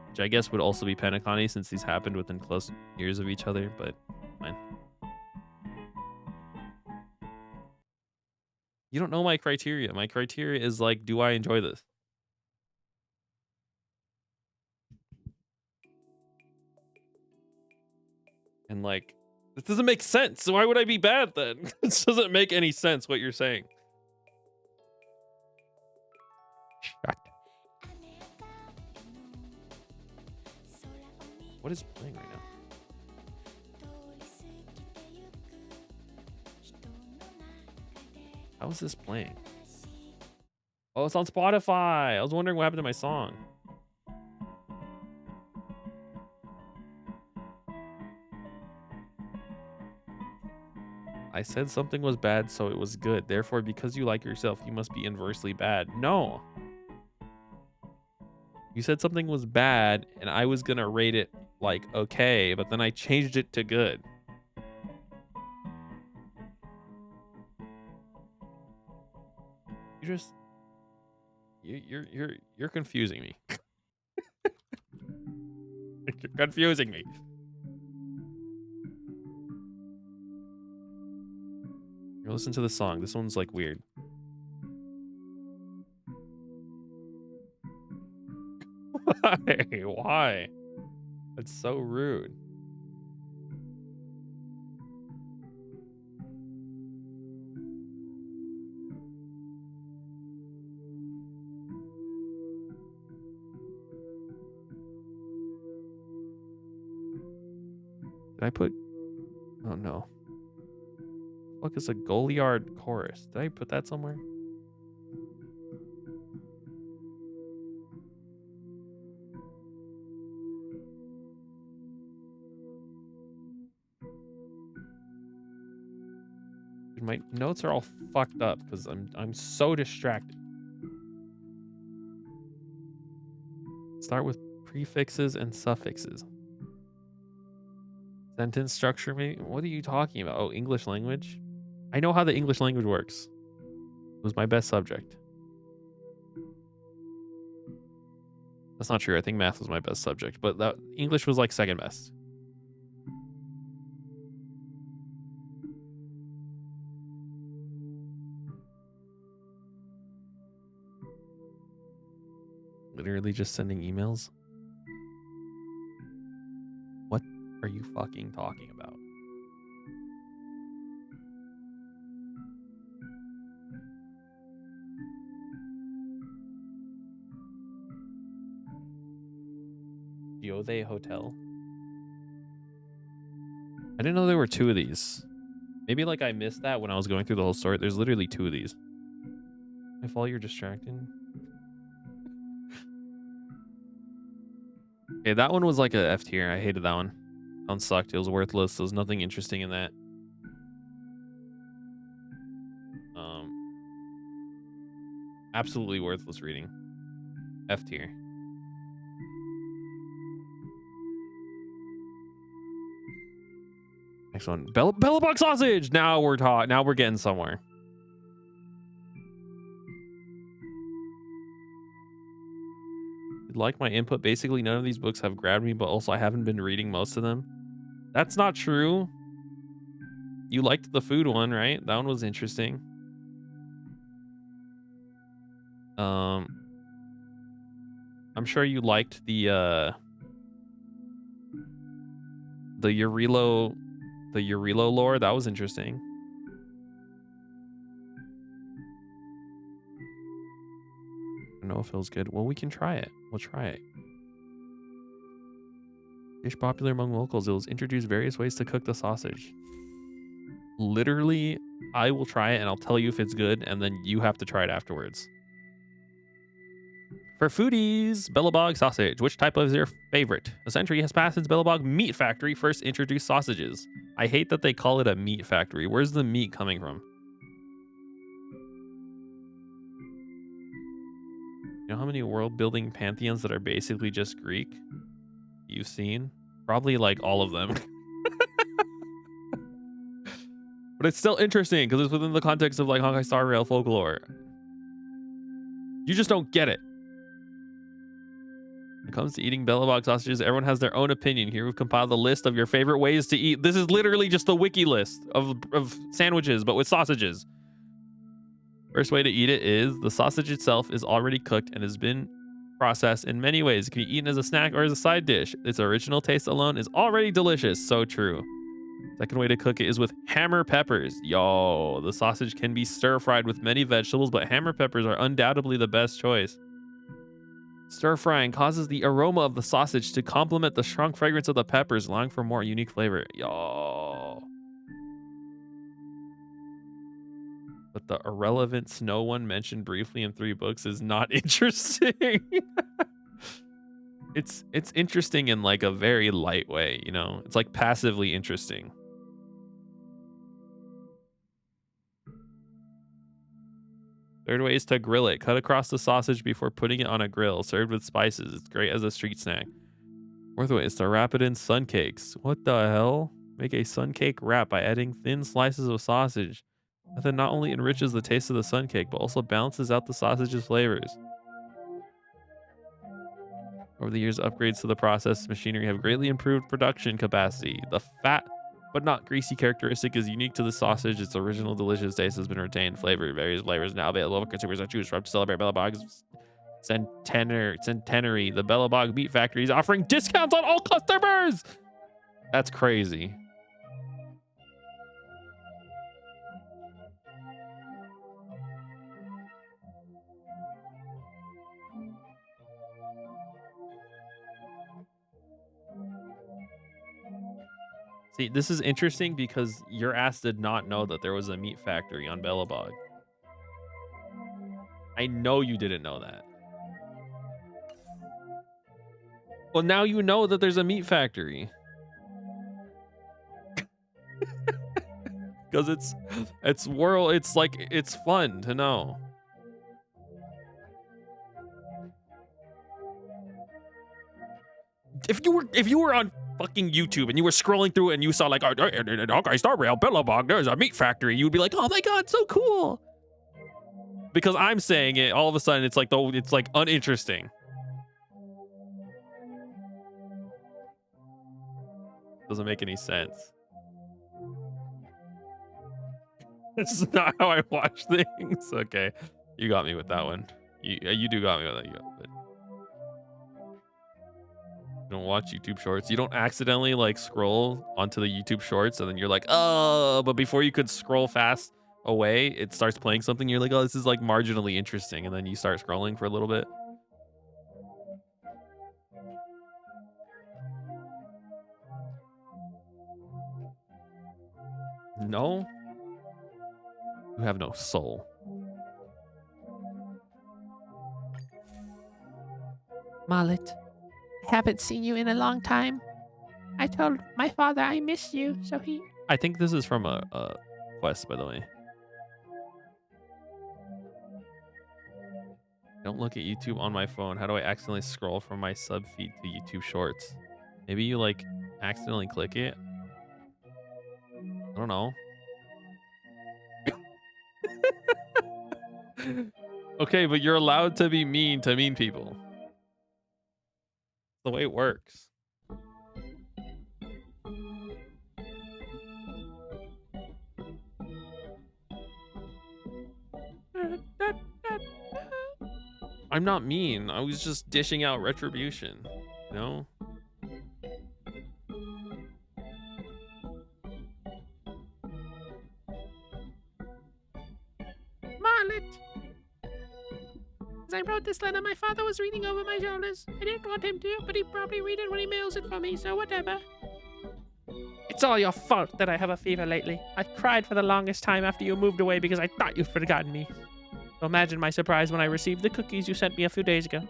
Which I guess would also be Penacony since these happened within close years of each other, but fine. You don't know my criteria. My criteria is like, do I enjoy this? And like, this doesn't make sense. So why would I be bad then? This doesn't make any sense what you're saying. Shut. What is playing right now? How is this playing? Oh, it's on Spotify. I was wondering what happened to my song. I said something was bad, so it was good. Therefore, because you like yourself, you must be inversely bad. No. You said something was bad, and I was gonna rate it like okay, but then I changed it to good. You're confusing me. You're confusing me. Here, listen to the song. This one's like weird. Why? Why? That's so rude. Did I put... Oh, no. Look, it's a Goliard chorus. Did I put that somewhere? My notes are all fucked up because I'm so distracted. Start with prefixes and suffixes. Sentence structure, maybe? What are you talking about? Oh, English language? I know how the English language works. It was my best subject. That's not true. I think math was my best subject, but that English was like second best. Literally just sending emails? What are you fucking talking about? Do Yothe Hotel. I didn't know there were 2 of these. Maybe like I missed that when I was going through the whole story. There's literally 2 of these. If all you're distracting. Okay, that one was like a F tier. I hated that one. That one sucked. It was worthless. There was nothing interesting in that. Absolutely worthless reading. F tier. Next one. Bellabog sausage! Now we're now we're getting somewhere. Like my input, basically none of these books have grabbed me, but also I haven't been reading most of them. That's not true. You liked the food one, right? That one was interesting. I'm sure you liked the Eurilo lore. That was interesting. I don't know if it feels good. Well, we can try it. We'll try it. Dish popular among locals. It will introduce various ways to cook the sausage. Literally, I will try it and I'll tell you if it's good, and then you have to try it afterwards. For foodies, Bellabog sausage. Which type is your favorite? A century has passed since Bellabog Meat Factory first introduced sausages. I hate that they call it a meat factory. Where's the meat coming from? You know how many world-building pantheons that are basically just Greek you've seen? Probably like all of them. But it's still interesting because it's within the context of like Honkai Star Rail folklore. You just don't get it. When it comes to eating Bellabog sausages, everyone has their own opinion. Here we've compiled a list of your favorite ways to eat. This is literally just the wiki list of sandwiches, but with sausages. First way to eat it is the sausage itself is already cooked and has been processed in many ways. It can be eaten as a snack or as a side dish. Its original taste alone is already delicious. So true. Second way to cook it is with hammer peppers. Yo, the sausage can be stir-fried with many vegetables, but hammer peppers are undoubtedly the best choice. Stir-frying causes the aroma of the sausage to complement the strong fragrance of the peppers, allowing for more unique flavor. Yo. But the irrelevant snow one mentioned briefly in 3 books is not interesting. It's interesting in like a very light way, you know? It's like passively interesting. Third way is to grill it. Cut across the sausage before putting it on a grill. Served with spices. It's great as a street snack. Fourth way is to wrap it in sun cakes. What the hell? Make a sun cake wrap by adding thin slices of sausage. That not only enriches the taste of the sun cake, but also balances out the sausage's flavors. Over the years, upgrades to the process machinery have greatly improved production capacity. The fat but not greasy characteristic is unique to the sausage. Its original delicious taste has been retained. Various flavors now available for consumers to choose from to celebrate Bellabog's centenary. The Bellabog Meat Factory is offering discounts on all customers. That's crazy. See, this is interesting because your ass did not know that there was a meat factory on Bellabog. I know you didn't know that. Well, now you know that there's a meat factory. Because it's fun to know. If you were on fucking YouTube and you were scrolling through it and you saw like Honkai Star Rail Bellabog, there's a meat factory, you would be like, oh my god, so cool. Because I'm saying it, all of a sudden it's like uninteresting. Doesn't make any sense. This is not how I watch things. Okay, you got me with that one. You do got me with that. You don't watch YouTube shorts. You don't accidentally like scroll onto the YouTube shorts and then you're like, oh, but before you could scroll fast away, it starts playing something. You're like, oh, this is like marginally interesting. And then you start scrolling for a little bit. No? You have no soul. Marlet, I haven't seen you in a long time. I told my father I miss you, so he... I think this is from a quest, by the way. Don't look at YouTube on my phone. How do I accidentally scroll from my sub feed to YouTube Shorts? Maybe you like accidentally click it. I don't know. Okay, but you're allowed to be mean to mean people. The way it works. I'm not mean. I was just dishing out retribution. You know? Marlet! As I wrote this letter, my father was reading over my shoulders. I didn't want him to, but he probably read it when he mails it for me, so whatever. It's all your fault that I have a fever lately. I cried for the longest time after you moved away because I thought you'd forgotten me. So imagine my surprise when I received the cookies you sent me a few days ago.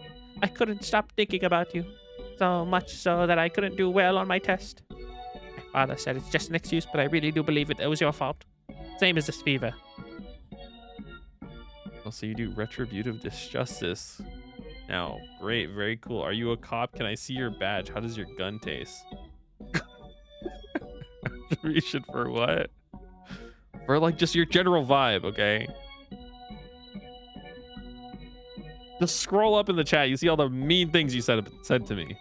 I couldn't stop thinking about you. So much so that I couldn't do well on my test. My father said it's just an excuse, but I really do believe it was your fault. Same as this fever. Oh, so you do retributive justice. Now, great, very cool. Are you a cop? Can I see your badge? How does your gun taste? Retribution for what? For like just your general vibe, okay? Just scroll up in the chat. You see all the mean things you said to me.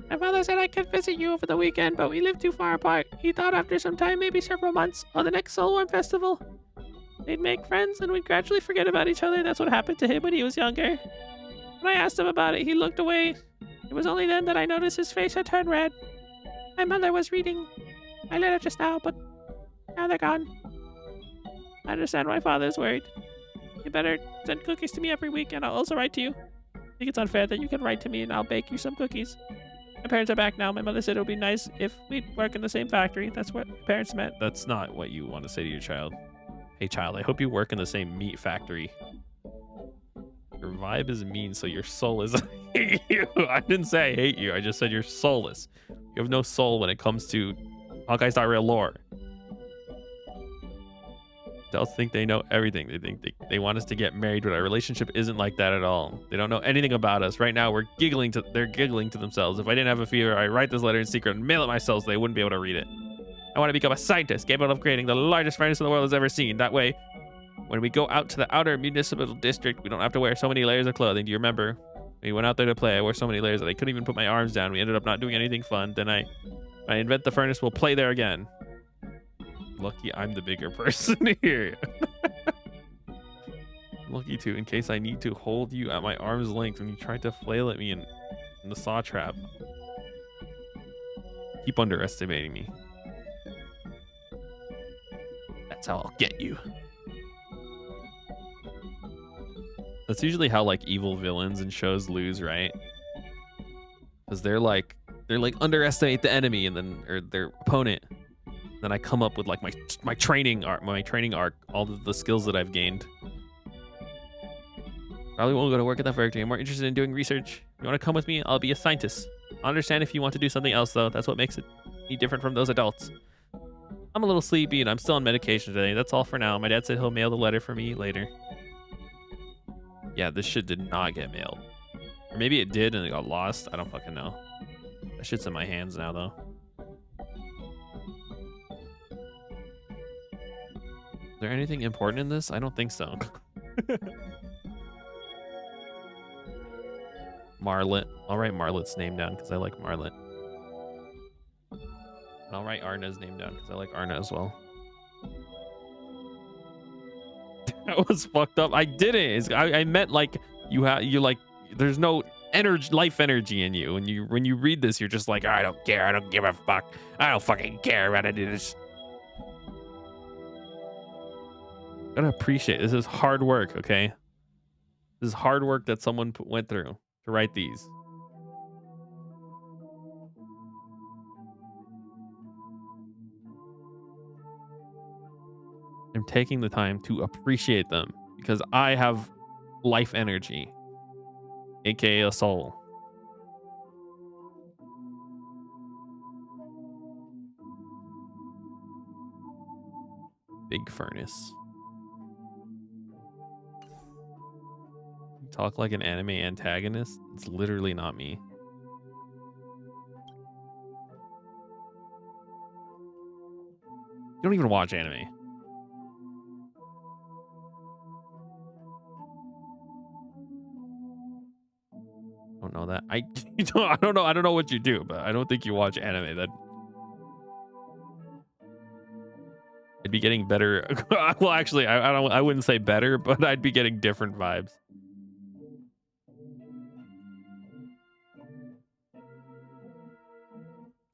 My father said I could visit you over the weekend, but we live too far apart. He thought after some time, maybe several months, on the next Soulworm Festival, we'd make friends and we'd gradually forget about each other. That's what happened to him when he was younger. When I asked him about it, he looked away. It was only then that I noticed his face had turned red. My mother was reading my letter just now, but now they're gone. I understand why father's worried. You better send cookies to me every week, and I'll also write to you. I think it's unfair that you can write to me and I'll bake you some cookies. My parents are back now. My mother said it would be nice if we'd work in the same factory. That's what parents meant. That's not what you want to say to your child. Hey, child, I hope you work in the same meat factory. Your vibe is mean, so your soul is... I hate you. I didn't say I hate you. I just said you're soulless. You have no soul when it comes to Honkai Star Rail lore. Adults think they know everything. They think they want us to get married, but our relationship isn't like that at all. They don't know anything about us. Right now, they're giggling to themselves. If I didn't have a fever, I'd write this letter in secret and mail it myself so they wouldn't be able to read it. I want to become a scientist capable of creating the largest furnace the world has ever seen. That way, when we go out to the outer municipal district, we don't have to wear so many layers of clothing. Do you remember? We went out there to play. I wore so many layers that I couldn't even put my arms down. We ended up not doing anything fun. Then I invent the furnace. We'll play there again. Lucky I'm the bigger person here. Lucky to, in case I need to hold you at my arm's length when you try to flail at me in the saw trap. Keep underestimating me. That's how I'll get you. That's usually how like evil villains in shows lose, right? Because they're like underestimate the enemy and then or their opponent. Then I come up with like my training arc, all the skills that I've gained. Probably won't go to work at that factory. I'm more interested in doing research. You want to come with me? I'll be a scientist. I understand if you want to do something else though. That's what makes it me different from those adults. I'm a little sleepy and I'm still on medication today. That's all for now. My dad said he'll mail the letter for me later. Yeah, this shit did not get mailed. Or maybe it did and it got lost. I don't fucking know. That shit's in my hands now though. Is there anything important in this? I don't think so. Marlet. I'll write Marlet's name down because I like Marlet. And I'll write Arna's name down because I like Arna as well. That was fucked up. I didn't. I meant like you like there's no energy, life energy in you. When you read this, you're just like, I don't care. I don't give a fuck. I don't fucking care about it. This. Gotta appreciate this is hard work, okay? This is hard work that someone went through to write these. I'm taking the time to appreciate them because I have life energy, aka a soul. Big furnace. Talk like an anime antagonist. It's literally not me. You don't even watch anime. Don't know that. I don't know. I don't know what you do, but I don't think you watch anime. That I'd be getting better. Well, actually, I wouldn't say better, but I'd be getting different vibes.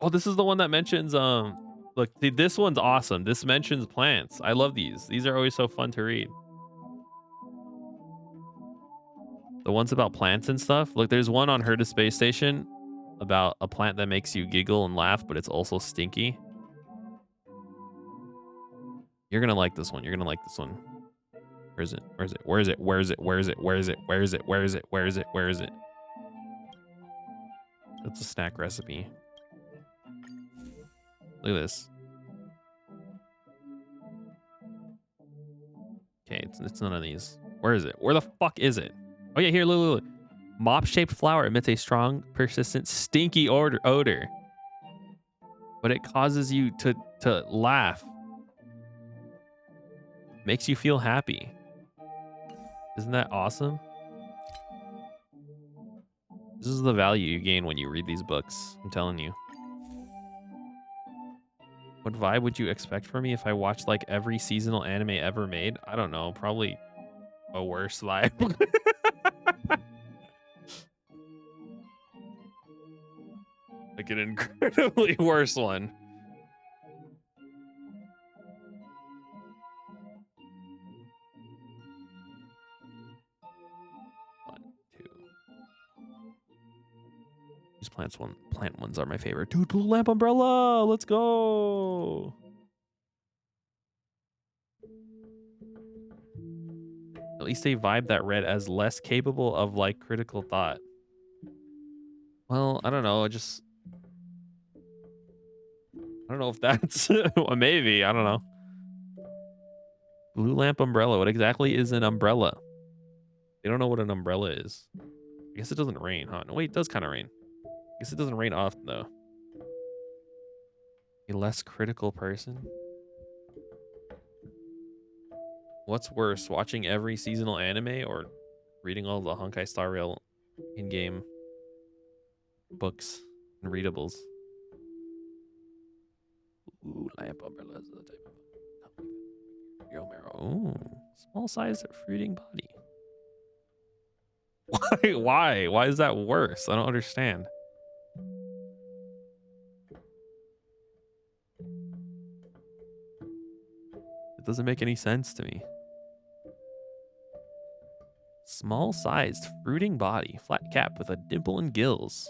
Oh, this is the one that mentions look, this one's awesome. This mentions plants. I love these. These are always so fun to read. The ones about plants and stuff. Look, there's one on Her to Space Station about a plant that makes you giggle and laugh, but it's also stinky. You're gonna like this one. You're gonna like this one. Where is it? Where is it? Where is it? Where is it? Where is it? Where is it? Where is it? Where is it? Where is it? Where is it? That's a snack recipe. Look at this. Okay, it's none of these. Where is it? Where the fuck is it? Oh yeah, here, look. Mop-shaped flower emits a strong, persistent, stinky odor. But it causes you to laugh. Makes you feel happy. Isn't that awesome? This is the value you gain when you read these books. I'm telling you. What vibe would you expect from me if I watched like every seasonal anime ever made? I don't know. Probably a worse vibe. Like an incredibly worse one. These plant ones are my favorite. Dude, Blue Lamp Umbrella. Let's go. At least a vibe that read as less capable of like critical thought. Well, I don't know. I don't know if that's maybe. I don't know. Blue Lamp Umbrella. What exactly is an umbrella? They don't know what an umbrella is. I guess it doesn't rain, huh? No, wait, it does kind of rain. I guess it doesn't rain often, though. A less critical person? What's worse, watching every seasonal anime or reading all the Honkai Star Rail in-game books and readables? Ooh, lamp umbrellas are the type of Yo marrow. Ooh, small-sized fruiting body. Why? Why is that worse? I don't understand. It doesn't make any sense to me. Small-sized, fruiting body, flat cap with a dimple and gills.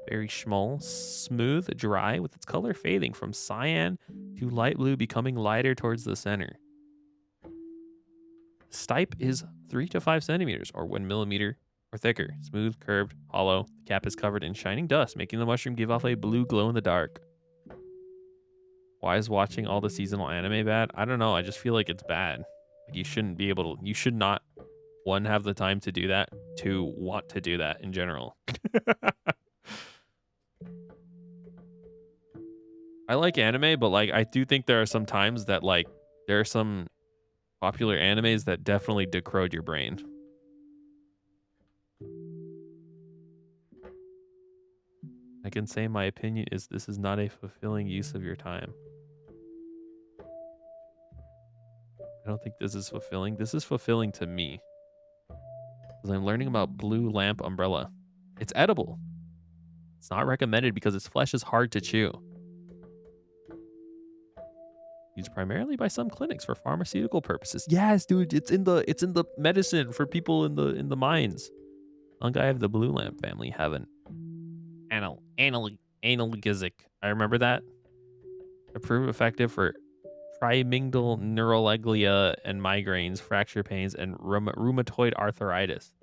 Very small, smooth, dry, with its color fading from cyan to light blue, becoming lighter towards the center. Stipe is 3 to 5 centimeters, or 1 millimeter or thicker. Smooth, curved, hollow. The cap is covered in shining dust, making the mushroom give off a blue glow in the dark. Why is watching all the seasonal anime bad? I don't know. I just feel like it's bad. Like you shouldn't be able to. You should not, one, have the time to do that. Two, want to do that in general. I like anime, but like I do think there are some times that like there are some popular animes that definitely decrode your brain. I can say my opinion is this is not a fulfilling use of your time. I don't think this is fulfilling. This is fulfilling to me. Because I'm learning about Blue Lamp Umbrella. It's edible. It's not recommended because its flesh is hard to chew. Used primarily by some clinics for pharmaceutical purposes. Yes, dude, it's in the medicine for people in the mines. Honkai of the Blue Lamp family have an analgesic. I remember that. Approved effective for trimingle neuralgia and migraines, fracture pains, and rheumatoid arthritis.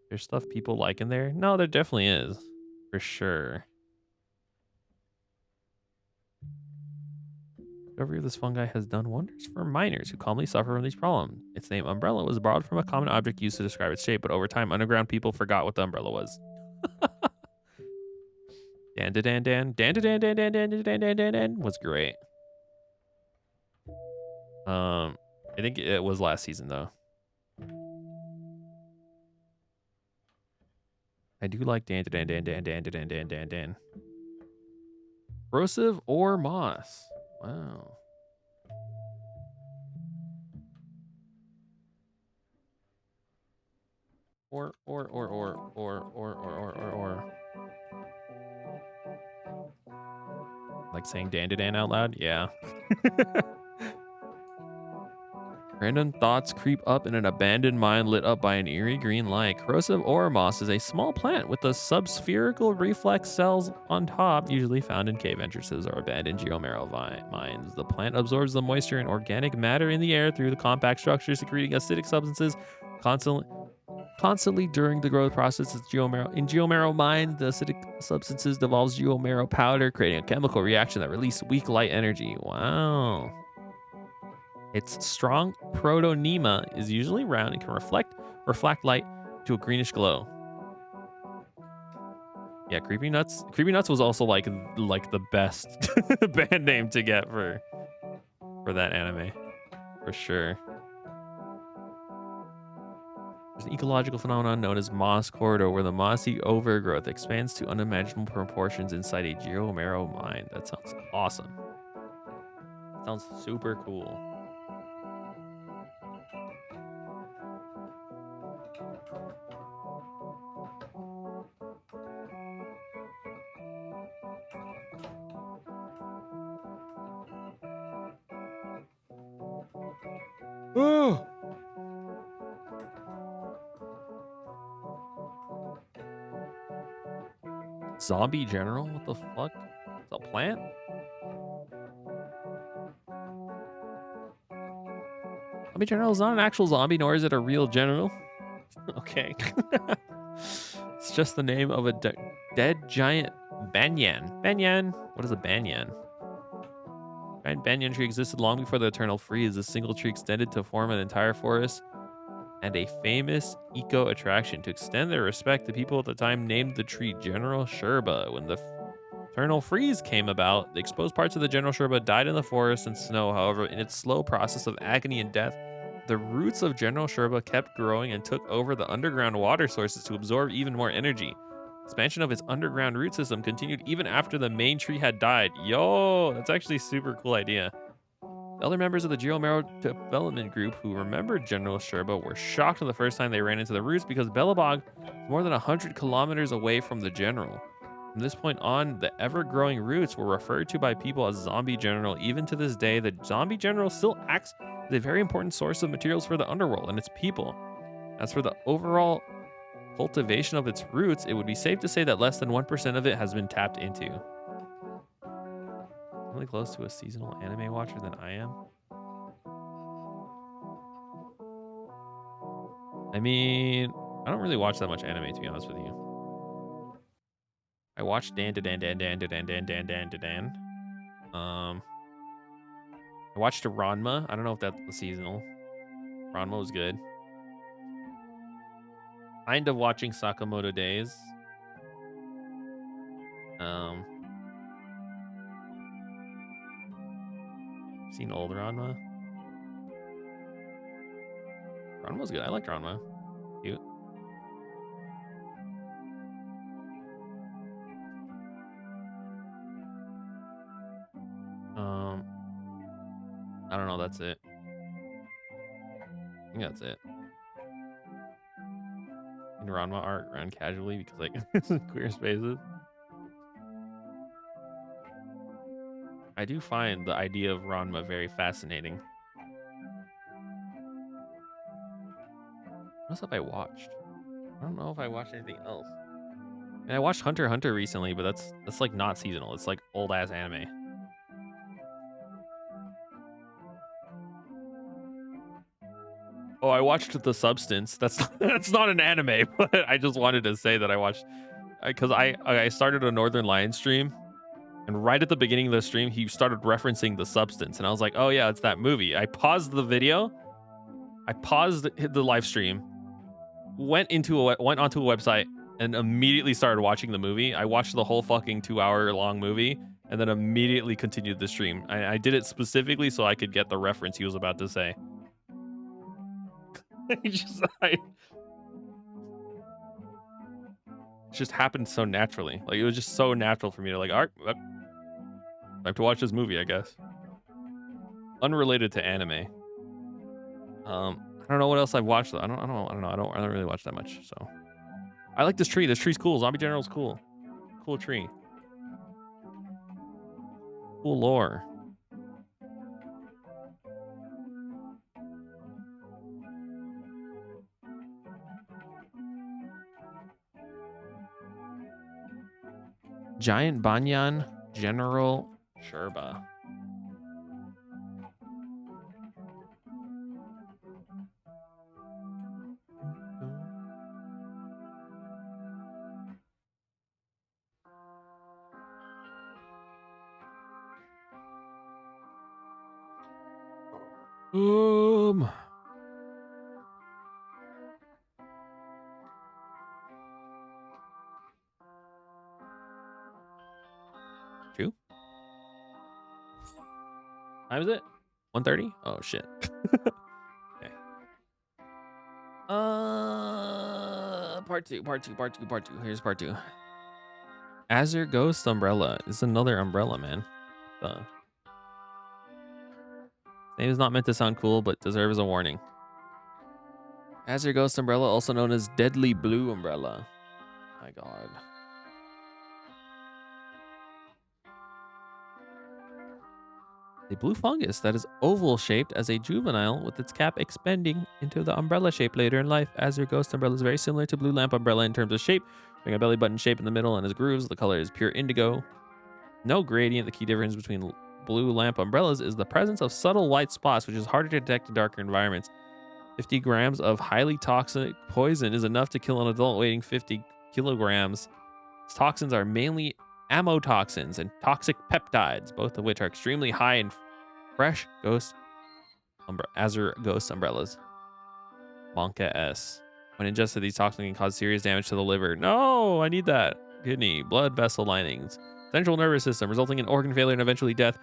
There's stuff people like in there? No, there definitely is. For sure. Discovery of this fungi has done wonders for miners who calmly suffer from these problems. Its name, umbrella, was borrowed from a common object used to describe its shape, but over time, underground people forgot what the umbrella was. Dan dan dan dan dan dan dan dan dan dan dan dan was great. I think it was last season though. I do like dan dan dan dan dan dan dan dan dan. Corrosive or moss? Wow. Or. Like saying dan dan out loud? Yeah. Random thoughts creep up in an abandoned mine lit up by an eerie green light. Corrosive ore moss is a small plant with the subspherical reflex cells on top, usually found in cave entrances or abandoned geomarrow mines. The plant absorbs the moisture and organic matter in the air through the compact structures, secreting acidic substances constantly during the growth process. In geomarrow mines, the acidic substances dissolves geomarrow powder, creating a chemical reaction that releases weak light energy. Wow. Its strong protonema is usually round and can reflect light to a greenish glow. Yeah, Creepy Nuts. Creepy Nuts was also like the best band name to get for that anime, for sure. There's an ecological phenomenon known as moss corridor, where the mossy overgrowth expands to unimaginable proportions inside a geomarrow mine. That sounds awesome. Sounds super cool. Oh. Zombie General? What the fuck? It's a plant? Zombie General is not an actual zombie, nor is it a real general. Okay. It's just the name of a dead giant banyan. Banyan? What is a banyan? Giant banyan tree existed long before the eternal freeze. This single tree extended to form an entire forest and a famous eco attraction. To extend their respect, the people at the time named the tree General Sherba. When the eternal freeze came about, the exposed parts of the General Sherba died in the forest and snow. However, in its slow process of agony and death, the roots of General Sherba kept growing and took over the underground water sources to absorb even more energy. Expansion of its underground root system continued even after the main tree had died. Yo, that's actually a super cool idea. The other members of the Geomarrow development group who remembered General Sherba were shocked the first time they ran into the roots, because Belobog is more than 100 kilometers away from the General. From this point on, the ever-growing roots were referred to by people as Zombie General. Even to this day, the Zombie General still acts as a very important source of materials for the underworld and its people. As for the overall cultivation of its roots, it would be safe to say that less than 1% of it has been tapped into. Really close to a seasonal anime watcher than I am. I mean, I don't really watch that much anime, to be honest with you. I watched Dan. I watched Ranma. I don't know if that was seasonal. Ranma was good. Kind of watching Sakamoto Days. Seen old Ranma. Ranma was good. I liked Ranma. Cute. I don't know. That's it. I think that's it. In Ranma art ran casually because like queer spaces. I do find the idea of Ranma very fascinating. What else have I watched? I don't know if I watched anything else. And I watched Hunter x Hunter recently, but that's like not seasonal. It's like old ass anime. Oh, I watched The Substance. That's not an anime, but I just wanted to say that I watched because I started a Northern Lion stream, and right at the beginning of the stream, he started referencing The Substance, and I was like, oh yeah, it's that movie. I paused the video, I paused the live stream, went onto a website, and immediately started watching the movie. I watched the whole fucking 2-hour long movie, and then immediately continued the stream. I did it specifically so I could get the reference he was about to say. It just happened so naturally. Like, it was just so natural for me to like, all right, I have to watch this movie, I guess. Unrelated to anime. I don't know what else I've watched though. I don't really watch that much. So I like this tree. This tree's cool. Zombie General's cool. Cool tree. Cool lore. Giant Banyan General Sherba. Two? Time is it? 1:30? Oh shit. Okay. Part two. Here's part two. Azure Ghost Umbrella. This is another umbrella, man. Name is not meant to sound cool, but deserves a warning. Azure Ghost Umbrella, also known as Deadly Blue Umbrella. My god. A blue fungus that is oval shaped as a juvenile with its cap expanding into the umbrella shape later in life. Azure Ghost Umbrella is very similar to Blue Lamp Umbrella in terms of shape, having a belly button shape in the middle and as grooves. The color is pure indigo. No gradient. The key difference between Blue Lamp Umbrellas is the presence of subtle white spots, which is harder to detect in darker environments. 50 grams of highly toxic poison is enough to kill an adult weighing 50 kilograms. Its toxins are mainly ammotoxins and toxic peptides, both of which are extremely high in fresh Azure Ghost Umbrellas. Monka S. When ingested, these toxins can cause serious damage to the liver. No, I need that. Kidney, blood vessel linings, central nervous system, resulting in organ failure and eventually death.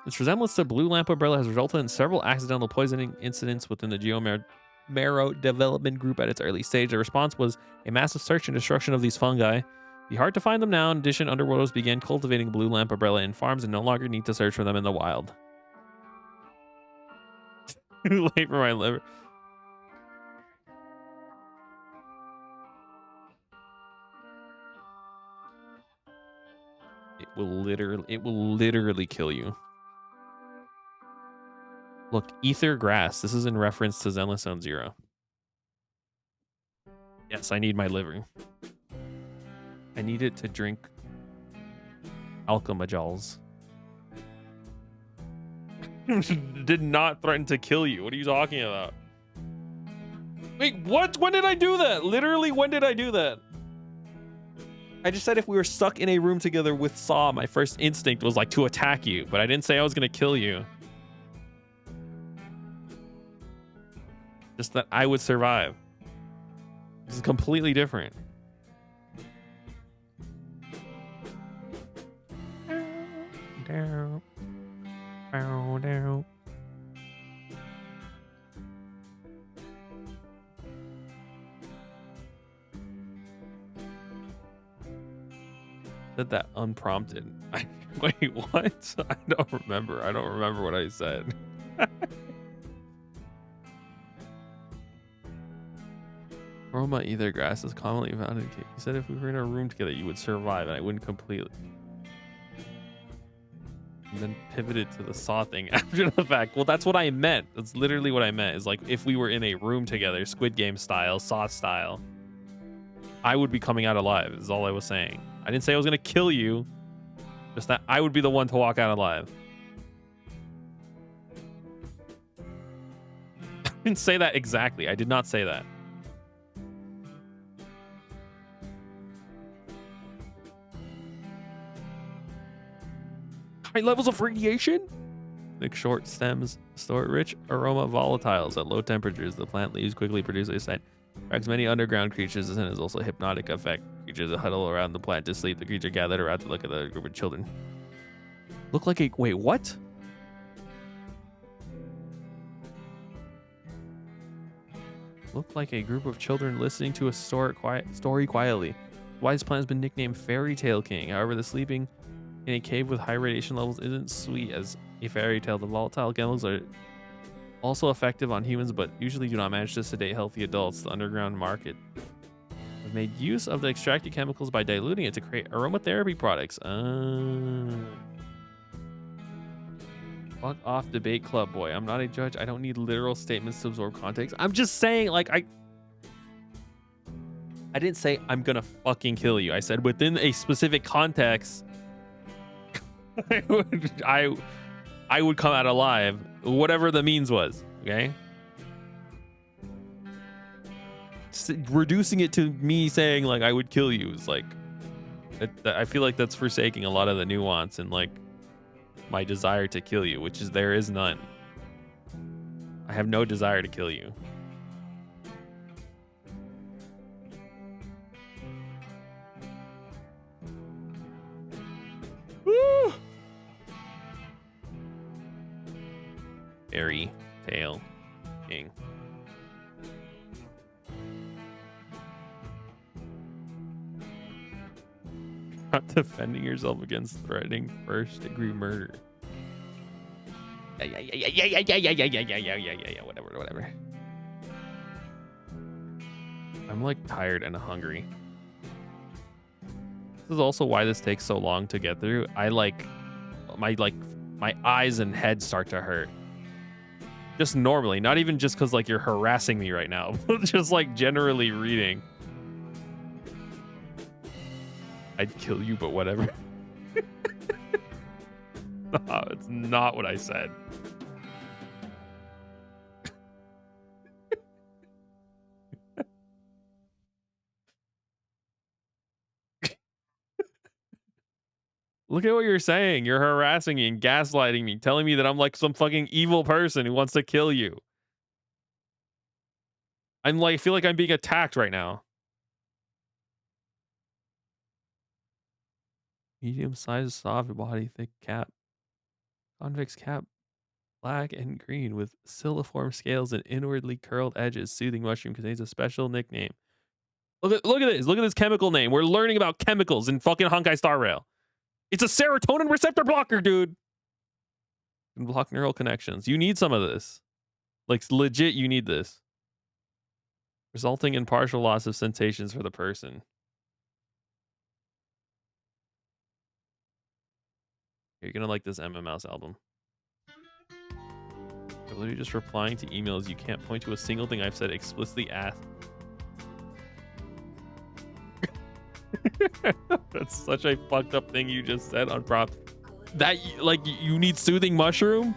Its resemblance to Blue Lamp Umbrella has resulted in several accidental poisoning incidents within the Marrow development group at its early stage. The response was a massive search and destruction of these fungi. Be hard to find them now. In addition, Underworlders began cultivating Blue Lamp Umbrella in farms and no longer need to search for them in the wild. Too late for my liver. It will literally kill you. Look, ether grass. This is in reference to Zenless Zone Zero. Yes, I need my liver. I need it to drink alchemajols. Did not threaten to kill you. What are you talking about? Wait, what? When did I do that? Literally, when did I do that? I just said if we were stuck in a room together with Saw, my first instinct was like to attack you, but I didn't say I was gonna kill you. Just that I would survive. This is completely different. Said that unprompted. Wait, what? I don't remember. I don't remember what I said. Roma ether grass is commonly found in cave. You said if we were in a room together, you would survive, and I wouldn't completely. And then pivoted to the Saw thing after the fact. Well, that's what I meant. That's literally what I meant. Is like if we were in a room together, Squid Game style, Saw style. I would be coming out alive is all I was saying. I didn't say I was gonna kill you, just that I would be the one to walk out alive. I didn't say that exactly. I did not say that. High levels of radiation? Thick, short stems store rich aroma volatiles at low temperatures. The plant leaves quickly produce a scent. Attracts many underground creatures and is also a hypnotic effect. Creatures that huddle around the plant to sleep. The creature gathered around to look at the group of children. Look like a... Wait, what? Look like a group of children listening to a story quietly. Wise plant has been nicknamed Fairy Tale King. However, the sleeping in a cave with high radiation levels isn't sweet as a fairy tale. The volatile chemicals are also effective on humans, but usually do not manage to sedate healthy adults. The underground market has made use of the extracted chemicals by diluting it to create aromatherapy products. Fuck off, debate club boy. I'm not a judge. I don't need literal statements to absorb context. I'm just saying, like, I didn't say I'm gonna fucking kill you. I said within a specific context, I would come out alive, whatever the means was. Okay. Reducing it to me saying like I would kill you is like, I feel like that's forsaking a lot of the nuance and like my desire to kill you, which is there is none. I have no desire to kill you. Woo! Fairy Tale King. Not defending yourself against threatening first-degree murder. Yeah. Whatever. I'm like tired and hungry. This is also why this takes so long to get through. I like my eyes and head start to hurt. Just normally, not even just because like you're harassing me right now, but just like generally reading. I'd kill you, but whatever. No, it's not what I said. Look at what you're saying. You're harassing me and gaslighting me, telling me that I'm like some fucking evil person who wants to kill you. I'm like, I feel like I'm being attacked right now. Medium-sized, soft body, thick cap. Convex cap, black and green with siliform scales and inwardly curled edges. Soothing mushroom contains a special nickname. Look at this. Look at this chemical name. We're learning about chemicals in fucking Honkai Star Rail. It's a serotonin receptor blocker, dude. Can block neural connections. You need some of this. Like legit, you need this. Resulting in partial loss of sensations for the person. You're gonna like this Mouse album. I'm literally just replying to emails. You can't point to a single thing I've said explicitly asked. That's such a fucked up thing you just said on prop. That like you need soothing mushroom?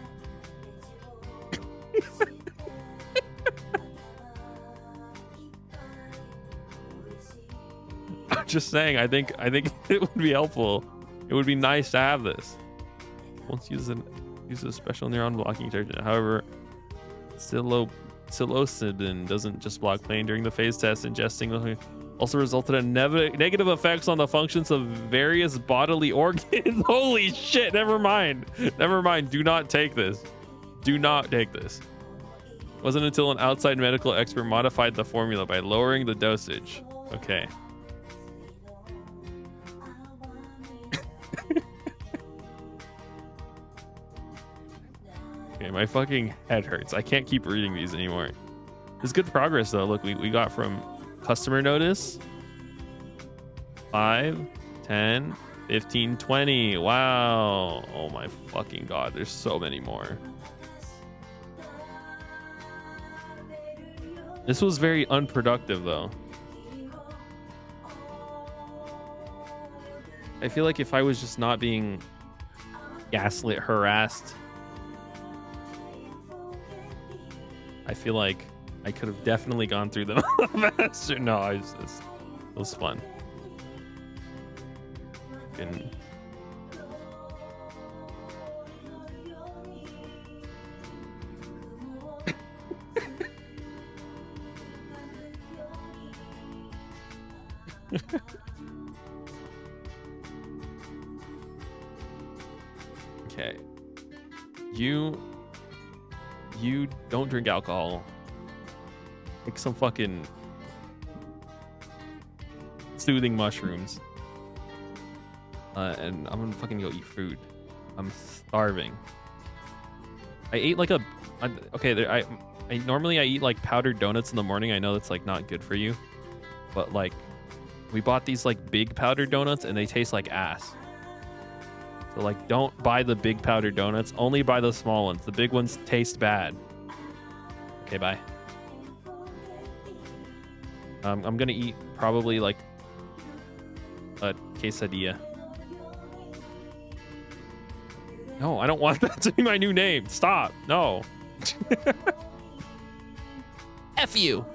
I'm just saying, I think it would be helpful. It would be nice to have this. Once use a special neuron blocking detergent. However, psilocybin doesn't just block pain during the phase test. Ingesting also resulted in negative effects on the functions of various bodily organs. Holy shit! Never mind. Do not take this. It wasn't until an outside medical expert modified the formula by lowering the dosage. Okay. Okay, my fucking head hurts. I can't keep reading these anymore. It's good progress though. Look, we got from customer notice 5, 10, 15, 20. Wow. Oh my fucking god. There's so many more. This was very unproductive though. I feel like if I was just not being gaslit, harassed, I feel like I could have definitely gone through them faster. No, it was fun. And okay. You don't drink alcohol. Take some fucking soothing mushrooms. And I'm gonna fucking go eat food. I'm starving. I ate like I normally I eat like powdered donuts in the morning. I know that's like not good for you, but like we bought these like big powdered donuts and they taste like ass. So like don't buy the big powdered donuts, only buy the small ones. The big ones taste bad. Okay, bye. I'm gonna eat probably like a quesadilla. No, I don't want that to be my new name. Stop. No. F you.